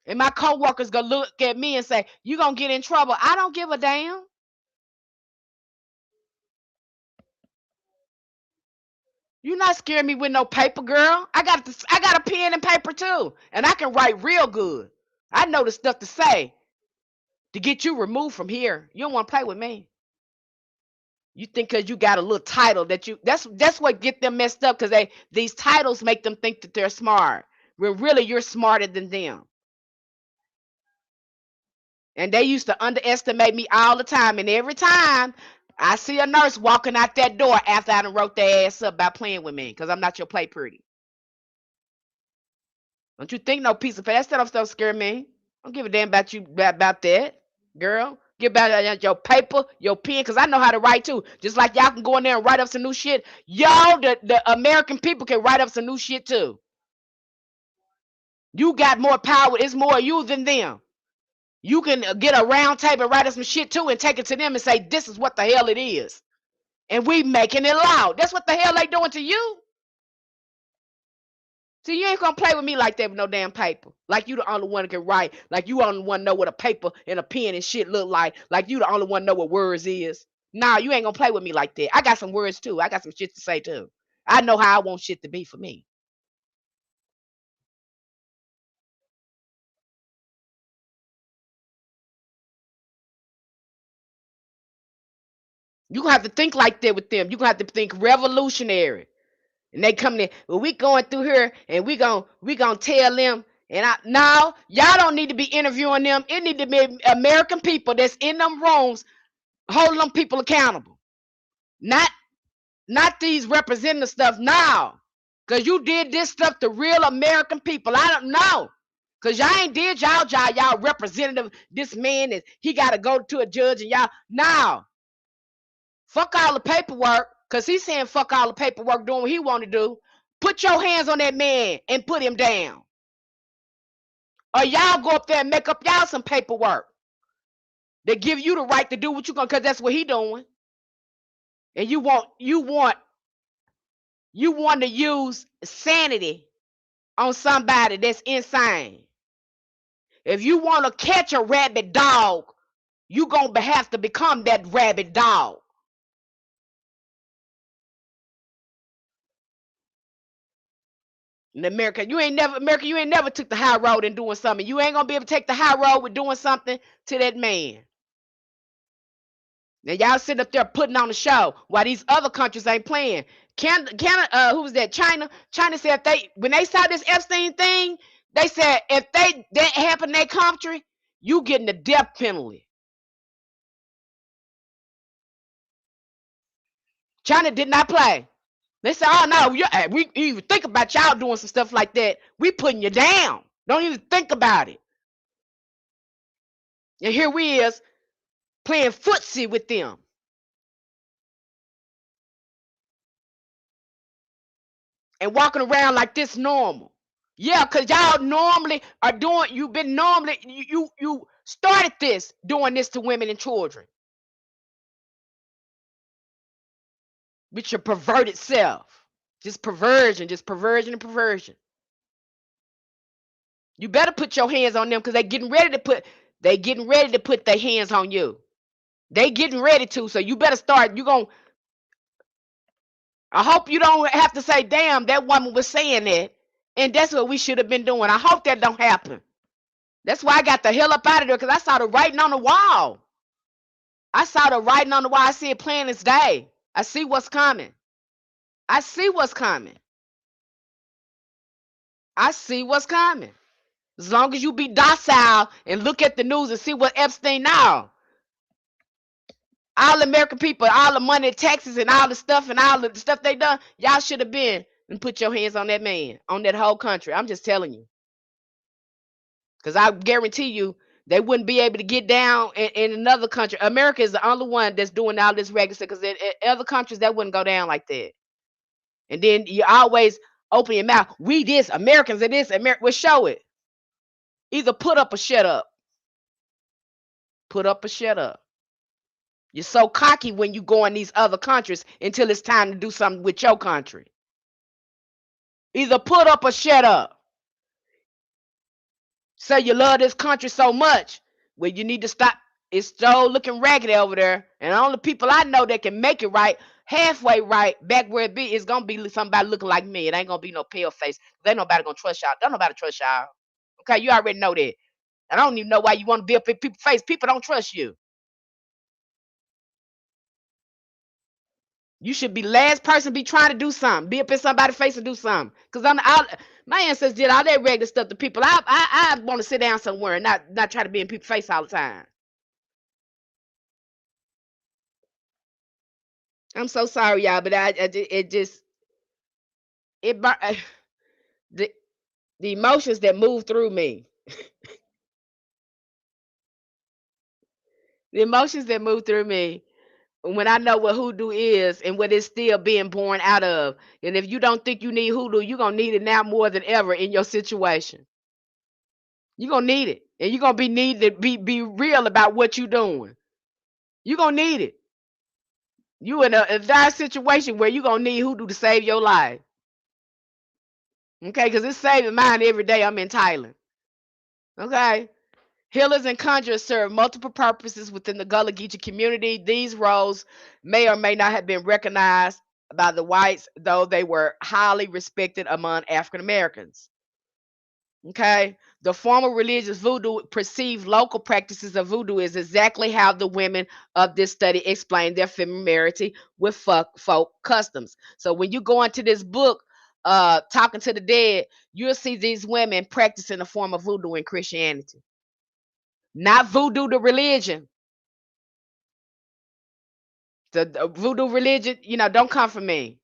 And my coworkers gonna look at me and say, you gonna get in trouble. I don't give a damn. You're not scaring me with no paper, girl. I got a pen and paper too. And I can write real good. I know the stuff to say to get you removed from here. You don't want to play with me. You think because you got a little title that that's what get them messed up, because these titles make them think that they're smart. When really you're smarter than them. And they used to underestimate me all the time. And every time I see a nurse walking out that door after I done wrote their ass up by playing with me, because I'm not your play pretty. Don't you think no piece of paper. That stuff scare me. I don't give a damn about you about that, girl. Give about your paper, your pen, because I know how to write too. Just like y'all can go in there and write up some new shit. Y'all, the American people, can write up some new shit too. You got more power. It's more you than them. You can get a round table and write us some shit too and take it to them and say, this is what the hell it is. And we making it loud. That's what the hell they doing to you. See, you ain't gonna play with me like that with no damn paper. Like you the only one that can write. Like you the only one know what a paper and a pen and shit look like. Like you the only one know what words is. Nah, you ain't gonna play with me like that. I got some words too. I got some shit to say too. I know how I want shit to be for me. You gonna have to think like that with them. You gonna have to think revolutionary. And they come in, well, we going through here and we gonna tell them. And I now y'all don't need to be interviewing them. It need to be American people that's in them rooms holding them people accountable. Not not these representative stuff now. Cause you did this stuff to real American people. I don't know. Cause y'all ain't did y'all job. Y'all representative. This man is he gotta go to a judge and y'all now. Fuck all the paperwork. Cause he's saying fuck all the paperwork doing what he want to do. Put your hands on that man and put him down. Or y'all go up there and make up y'all some paperwork that give you the right to do what you gonna, cause that's what he doing. And you want to use sanity on somebody that's insane. If you want to catch a rabid dog, you gonna have to become that rabid dog. In America, you ain't never took the high road in doing something. You ain't gonna be able to take the high road with doing something to that man. Now y'all sitting up there putting on a show while these other countries ain't playing. Canada, who was that? China. China said when they saw this Epstein thing, they said if that happened in their country, you getting the death penalty. China did not play. They said, "Oh no, we even think about y'all doing some stuff like that. We putting you down. Don't even think about it." And here we is playing footsie with them and walking around like this normal. Yeah, cause y'all normally are doing. You've been normally you started this doing this to women and children with your perverted self. Just perversion and perversion. You better put your hands on them because they getting ready to put their hands on you. They getting ready to, so you better start. I hope you don't have to say, damn, that woman was saying that. And that's what we should have been doing. I hope that don't happen. That's why I got the hell up out of there because I saw the writing on the wall. I saw the writing on the wall. I see it plain as day. I see what's coming. I see what's coming. I see what's coming. As long as you be docile and look at the news and see what Epstein now. All the American people, all the money, taxes, and all the stuff and all the stuff they done, y'all should have been and put your hands on that man, on that whole country. I'm just telling you. Because I guarantee you, they wouldn't be able to get down in another country. America is the only one that's doing all this regular stuff. Because in other countries, that wouldn't go down like that. And then you always open your mouth. We this, Americans are this, well, show it. Either put up or shut up. Put up or shut up. You're so cocky when you go in these other countries until it's time to do something with your country. Either put up or shut up. Say you love this country so much, well, you need to stop. It's so looking raggedy over there. And the only people I know that can make it right, halfway right, back where it be, is going to be somebody looking like me. It ain't going to be no pale face. Ain't nobody going to trust y'all. Don't nobody trust y'all. Okay, you already know that. I don't even know why you want to be up in people's face. People don't trust you. You should be last person be trying to do something. Be up in somebody's face and do something. Because my ancestors did all that regular stuff to people. I want to sit down somewhere and not try to be in people's face all the time. I'm so sorry, y'all, but it just it the the emotions that move through me. The emotions that move through me when I know what hoodoo is and what it's still being born out of. And if you don't think you need hoodoo, you're gonna need it now more than ever in your situation. You're gonna need it. And you're gonna be needed to be real about what you're doing. You're gonna need it. You in a dire situation where you're gonna need hoodoo to save your life. Okay, because it's saving mine every day I'm in Thailand. Okay. Healers and conjurers serve multiple purposes within the Gullah Geechee community. These roles may or may not have been recognized by the whites, though they were highly respected among African Americans. Okay. The formal religious voodoo perceived local practices of voodoo is exactly how the women of this study explain their familiarity with folk customs. So when you go into this book, Talking to the Dead, you'll see these women practicing a form of voodoo in Christianity. Not voodoo the religion. The voodoo religion, don't come from me.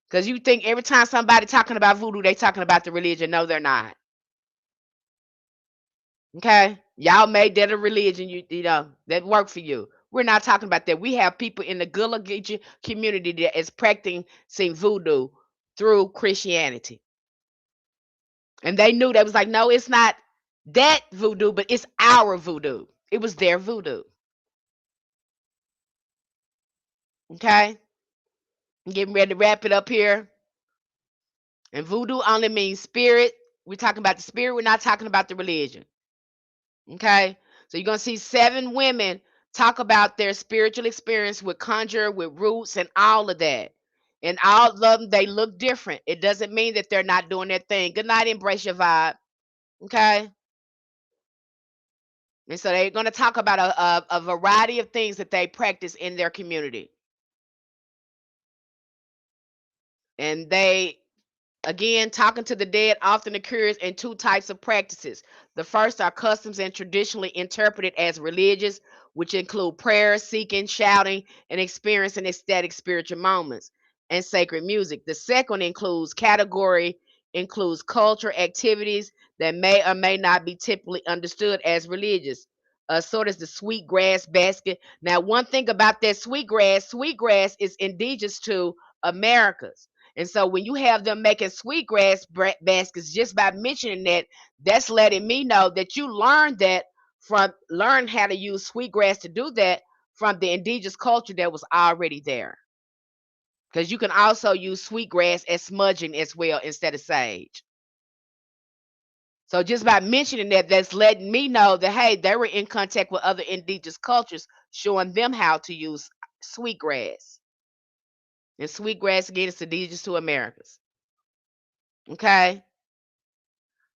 Because you think every time somebody talking about voodoo, they talking about the religion. No, they're not. Okay, y'all made that a religion. You know that worked for you. We're not talking about that. We have people in the Gullah Geechee community that is practicing voodoo through Christianity, and they knew that was like, no, it's not that voodoo, but it's our voodoo. It was their voodoo. Okay, I'm getting ready to wrap it up here. And voodoo only means spirit. We're talking about the spirit. We're not talking about the religion. Okay. So you're going to see 7 women talk about their spiritual experience with conjure, with roots, and all of that. And all of them, they look different. It doesn't mean that they're not doing their thing. Good night, embrace your vibe. Okay. And so they're going to talk about a variety of things that they practice in their community. And they Again, talking to the dead often occurs in 2 types of practices. The first are customs and traditionally interpreted as religious, which include prayer, seeking, shouting, and experiencing ecstatic spiritual moments and sacred music. The second includes culture activities that may or may not be typically understood as religious. Sort of the sweetgrass basket. Now, one thing about that sweetgrass is indigenous to Americas. And so when you have them making sweetgrass baskets, just by mentioning that, that's letting me know that you learned how to use sweetgrass to do that from the indigenous culture that was already there. Because you can also use sweetgrass as smudging as well instead of sage. So just by mentioning that, that's letting me know that, hey, they were in contact with other indigenous cultures, showing them how to use sweetgrass. And sweetgrass, again, is indigenous to Americas. Okay.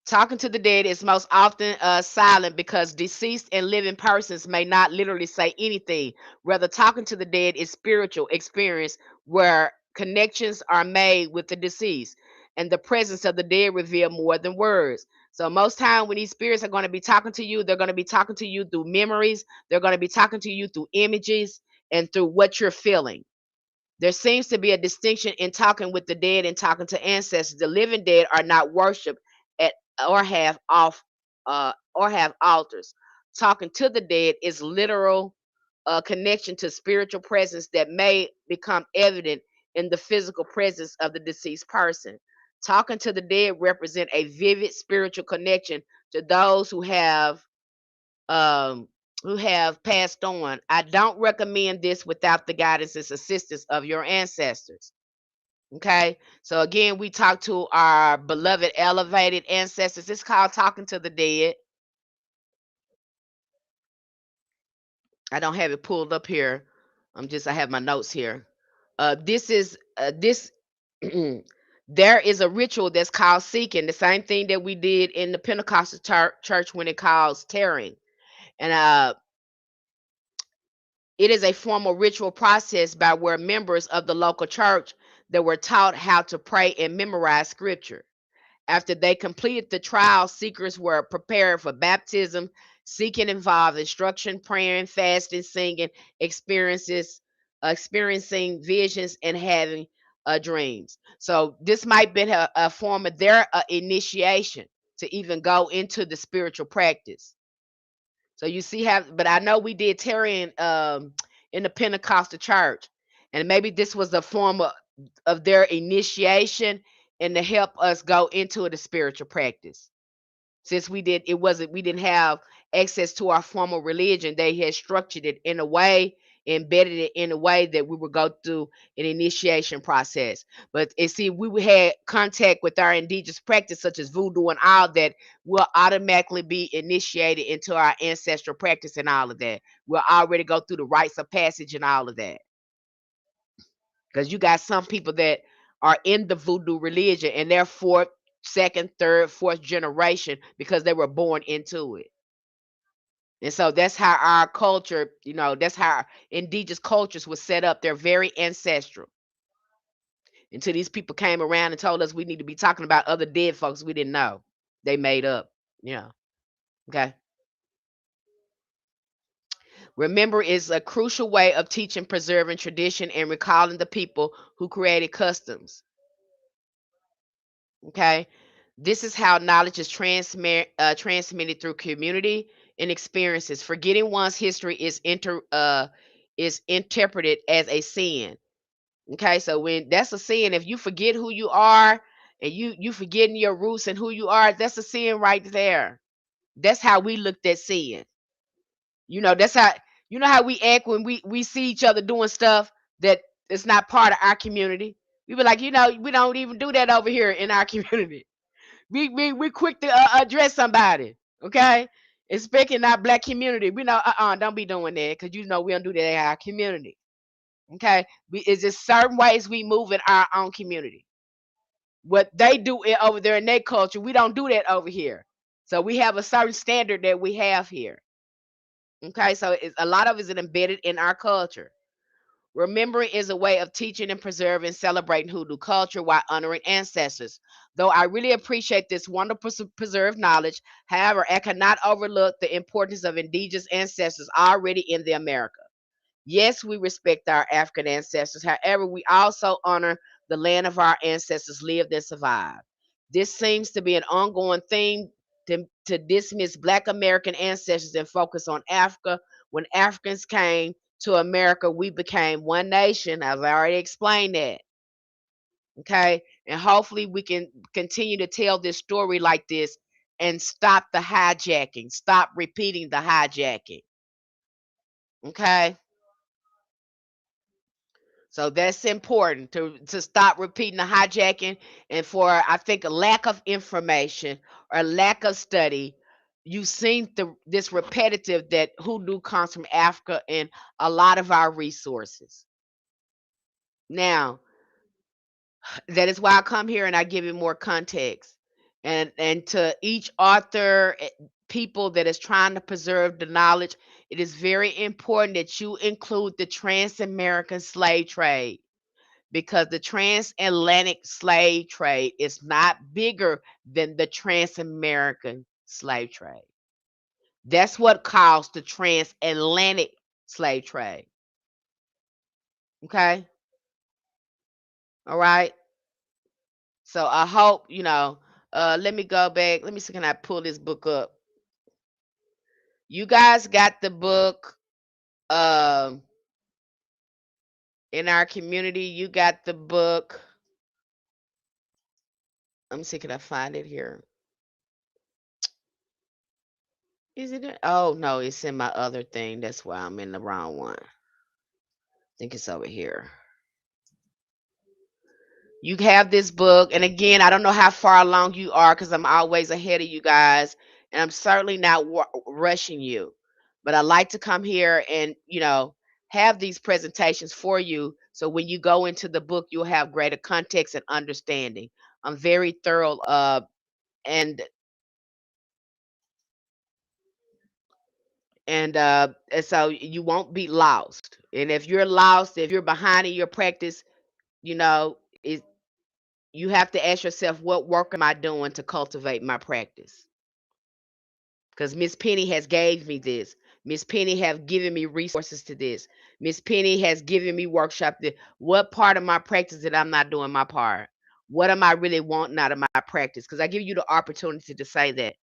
Talking to the dead is most often silent because deceased and living persons may not literally say anything. Rather, talking to the dead is spiritual experience where connections are made with the deceased, and the presence of the dead reveal more than words. So most time when these spirits are going to be talking to you, they're going to be talking to you through memories. They're going to be talking to you through images and through what you're feeling. There seems to be a distinction in talking with the dead and talking to ancestors. The living dead are not worshipped at or have off or have altars. Talking to the dead is literal connection to spiritual presence that may become evident in the physical presence of the deceased person. Talking to the dead represent a vivid spiritual connection to those um, who have passed on. I don't recommend this without the guidance and assistance of your ancestors. Okay. So again, we talk to our beloved elevated ancestors. It's called talking to the dead. I don't have it pulled up here. I have my notes here. This is this there is a ritual that's called seeking, the same thing that we did in the Pentecostal church when it calls tearing. And it is a formal ritual process by where members of the local church that were taught how to pray and memorize scripture. After they completed the trial, seekers were prepared for baptism. Seeking involved instruction, praying, fasting, singing, experiencing visions, and having dreams. So this might be a form of their initiation to even go into the spiritual practice. So you see how, but I know we did tarrying in the Pentecostal church, and maybe this was a form of their initiation and to help us go into the spiritual practice. Since we didn't have access to our formal religion, they had structured it in a way embedded it in a way that we would go through an initiation process. But see, we had contact with our indigenous practice, such as voodoo and all that, will automatically be initiated into our ancestral practice and all of that. We'll already go through the rites of passage and all of that. Because you got some people that are in the voodoo religion and they're fourth, second, third, fourth generation because they were born into it. And so that's how our culture, that's how indigenous cultures was set up. They're very ancestral. Until these people came around and told us we need to be talking about other dead folks we didn't know. They made up. Yeah. Okay. Remember is a crucial way of teaching, preserving tradition, and recalling the people who created customs. Okay. This is how knowledge is transmitted through community and experiences. Forgetting one's history is interpreted as a sin. Okay, so when that's a sin, if you forget who you are and you forgetting your roots and who you are, that's a sin right there. That's how we looked at sin. That's how how we act when we see each other doing stuff that is not part of our community. We be like, we don't even do that over here in our community. We quick to address somebody, okay? Especially in our black community, we know don't be doing that because we don't do that in our community. Okay, it's just certain ways we move in our own community. What they do over there in their culture, we don't do that over here. So we have a certain standard that we have here. Okay, so a lot of it is embedded in our culture. Remembering is a way of teaching and preserving, celebrating Hoodoo culture while honoring ancestors. Though I really appreciate this wonderful preserved knowledge, however, I cannot overlook the importance of indigenous ancestors already in the America. Yes, we respect our African ancestors. However, we also honor the land of our ancestors lived and survived. This seems to be an ongoing theme to dismiss Black American ancestors and focus on Africa. When Africans came to America, we became one nation. I've already explained that. Okay. And hopefully we can continue to tell this story like this and stop the hijacking, stop repeating the hijacking. Okay. So that's important to stop repeating the hijacking and for I think a lack of information or lack of study. You've seen this repetitive that hoodoo comes from Africa and a lot of our resources. Now, that is why I come here and I give you more context. And to each author, people that is trying to preserve the knowledge, it is very important that you include the trans-American slave trade because the transatlantic slave trade is not bigger than the trans-American slave trade. That's what caused the transatlantic slave trade. Okay? All right? So I hope, let me go back. Let me see, can I pull this book up? You guys got the book in our community. You got the book. Let me see, can I find it here? Is it? Oh no, it's in my other thing. That's why I'm in the wrong one. I think it's over here. You have this book, and again, I don't know how far along you are because I'm always ahead of you guys, and I'm certainly not rushing you. But I like to come here and have these presentations for you, so when you go into the book, you'll have greater context and understanding. I'm very thorough, and and so you won't be lost. And if you're lost, if you're behind in your practice, you know, it, you have to ask yourself, what work am I doing to cultivate my practice? Because Miss Penny has gave me this. Miss Penny have given me resources to this. Miss Penny has given me workshop. What part of my practice that I'm not doing my part? What am I really wanting out of my practice? Because I give you the opportunity to say that.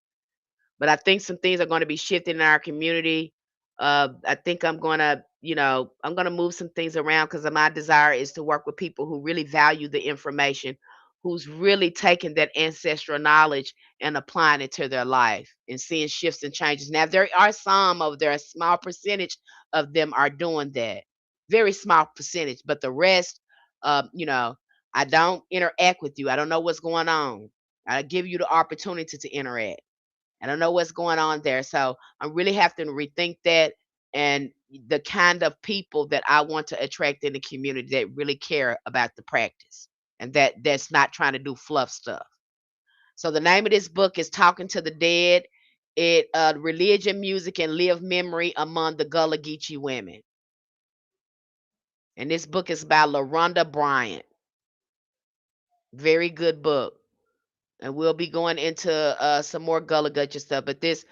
But I think some things are going to be shifting in our community. I think I'm going to move some things around because my desire is to work with people who really value the information, who's really taking that ancestral knowledge and applying it to their life and seeing shifts and changes. Now, there are some of there, a small percentage of them are doing that. very small percentage, but the rest, you know, I don't interact with you. I don't know what's going on. I give you the opportunity to interact. I don't know what's going on there. So I really have to rethink that and the kind of people that I want to attract in the community that really care about the practice and that's not trying to do fluff stuff. So the name of this book is Talking to the Dead. It religion, music, and live memory among the Gullah Geechee women. And this book is by LaRonda Bryant. Very good book. And we'll be going into some more Gullah Geechee stuff. But this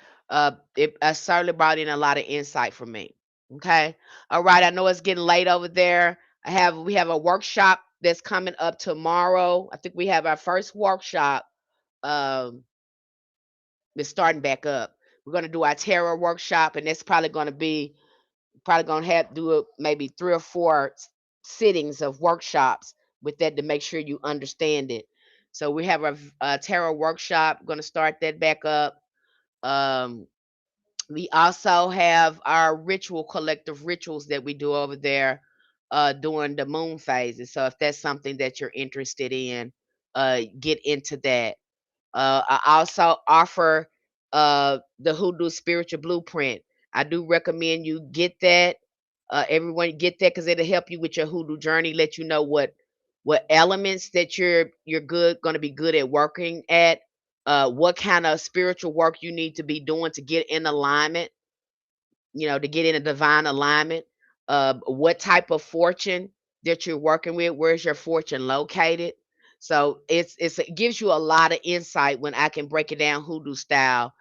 it certainly brought in a lot of insight for me. Okay. All right. I know it's getting late over there. We have a workshop that's coming up tomorrow. I think we have our first workshop. Um, it's starting back up. We're gonna do our tarot workshop, and that's probably gonna have to do maybe 3 or 4 sittings of workshops with that to make sure you understand it. So we have a tarot workshop. Going to start that back up. Um, we also have our ritual collective rituals that we do over there during the moon phases. So if that's something that you're interested in, get into that. I also offer the Hoodoo Spiritual Blueprint. I do recommend you get that. Everyone get that because it'll help you with your Hoodoo journey. Let you know what elements that you're good going to be good at working at. What kind of spiritual work you need to be doing to get in alignment, to get in a divine alignment. What type of fortune that you're working with? Where's your fortune located? So it gives you a lot of insight when I can break it down hoodoo style,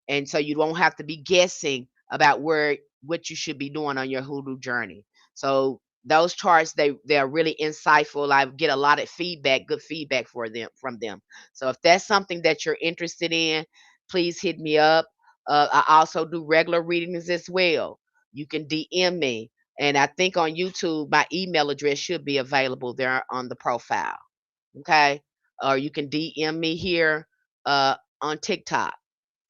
and so you won't have to be guessing about what you should be doing on your hoodoo journey. So those charts they're really insightful. I get a lot of feedback, good feedback for them from them. So if that's something that you're interested in, please hit me up. I also do regular readings as well. You can DM me, and I think on YouTube my email address should be available there on the profile. Okay, or you can DM me here on TikTok.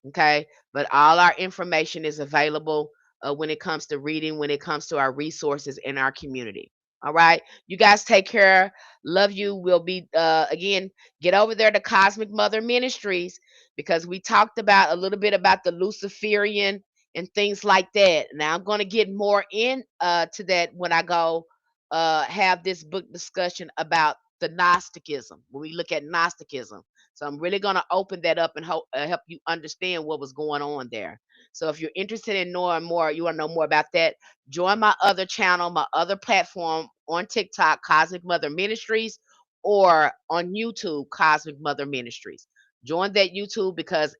Okay, but all our information is available when it comes to reading, when it comes to our resources in our community. All right, you guys take care. Love you. We'll be again, get over there to Cosmic Mother Ministries because we talked about a little bit about the Luciferian and things like that. Now I'm going to get more in to that when I go have this book discussion about the Gnosticism, when we look at Gnosticism. So I'm really going to open that up and help you understand what was going on there. So if you're interested in knowing more, you want to know more about that, join my other channel, my other platform on TikTok, Cosmic Mother Ministries, or on YouTube, Cosmic Mother Ministries. Join that YouTube because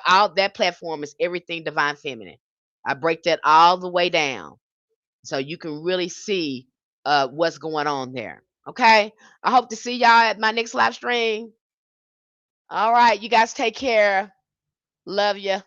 all that platform is everything divine feminine. I break that all the way down so you can really see what's going on there. Okay. I hope to see y'all at my next live stream. All right. You guys take care. Love you.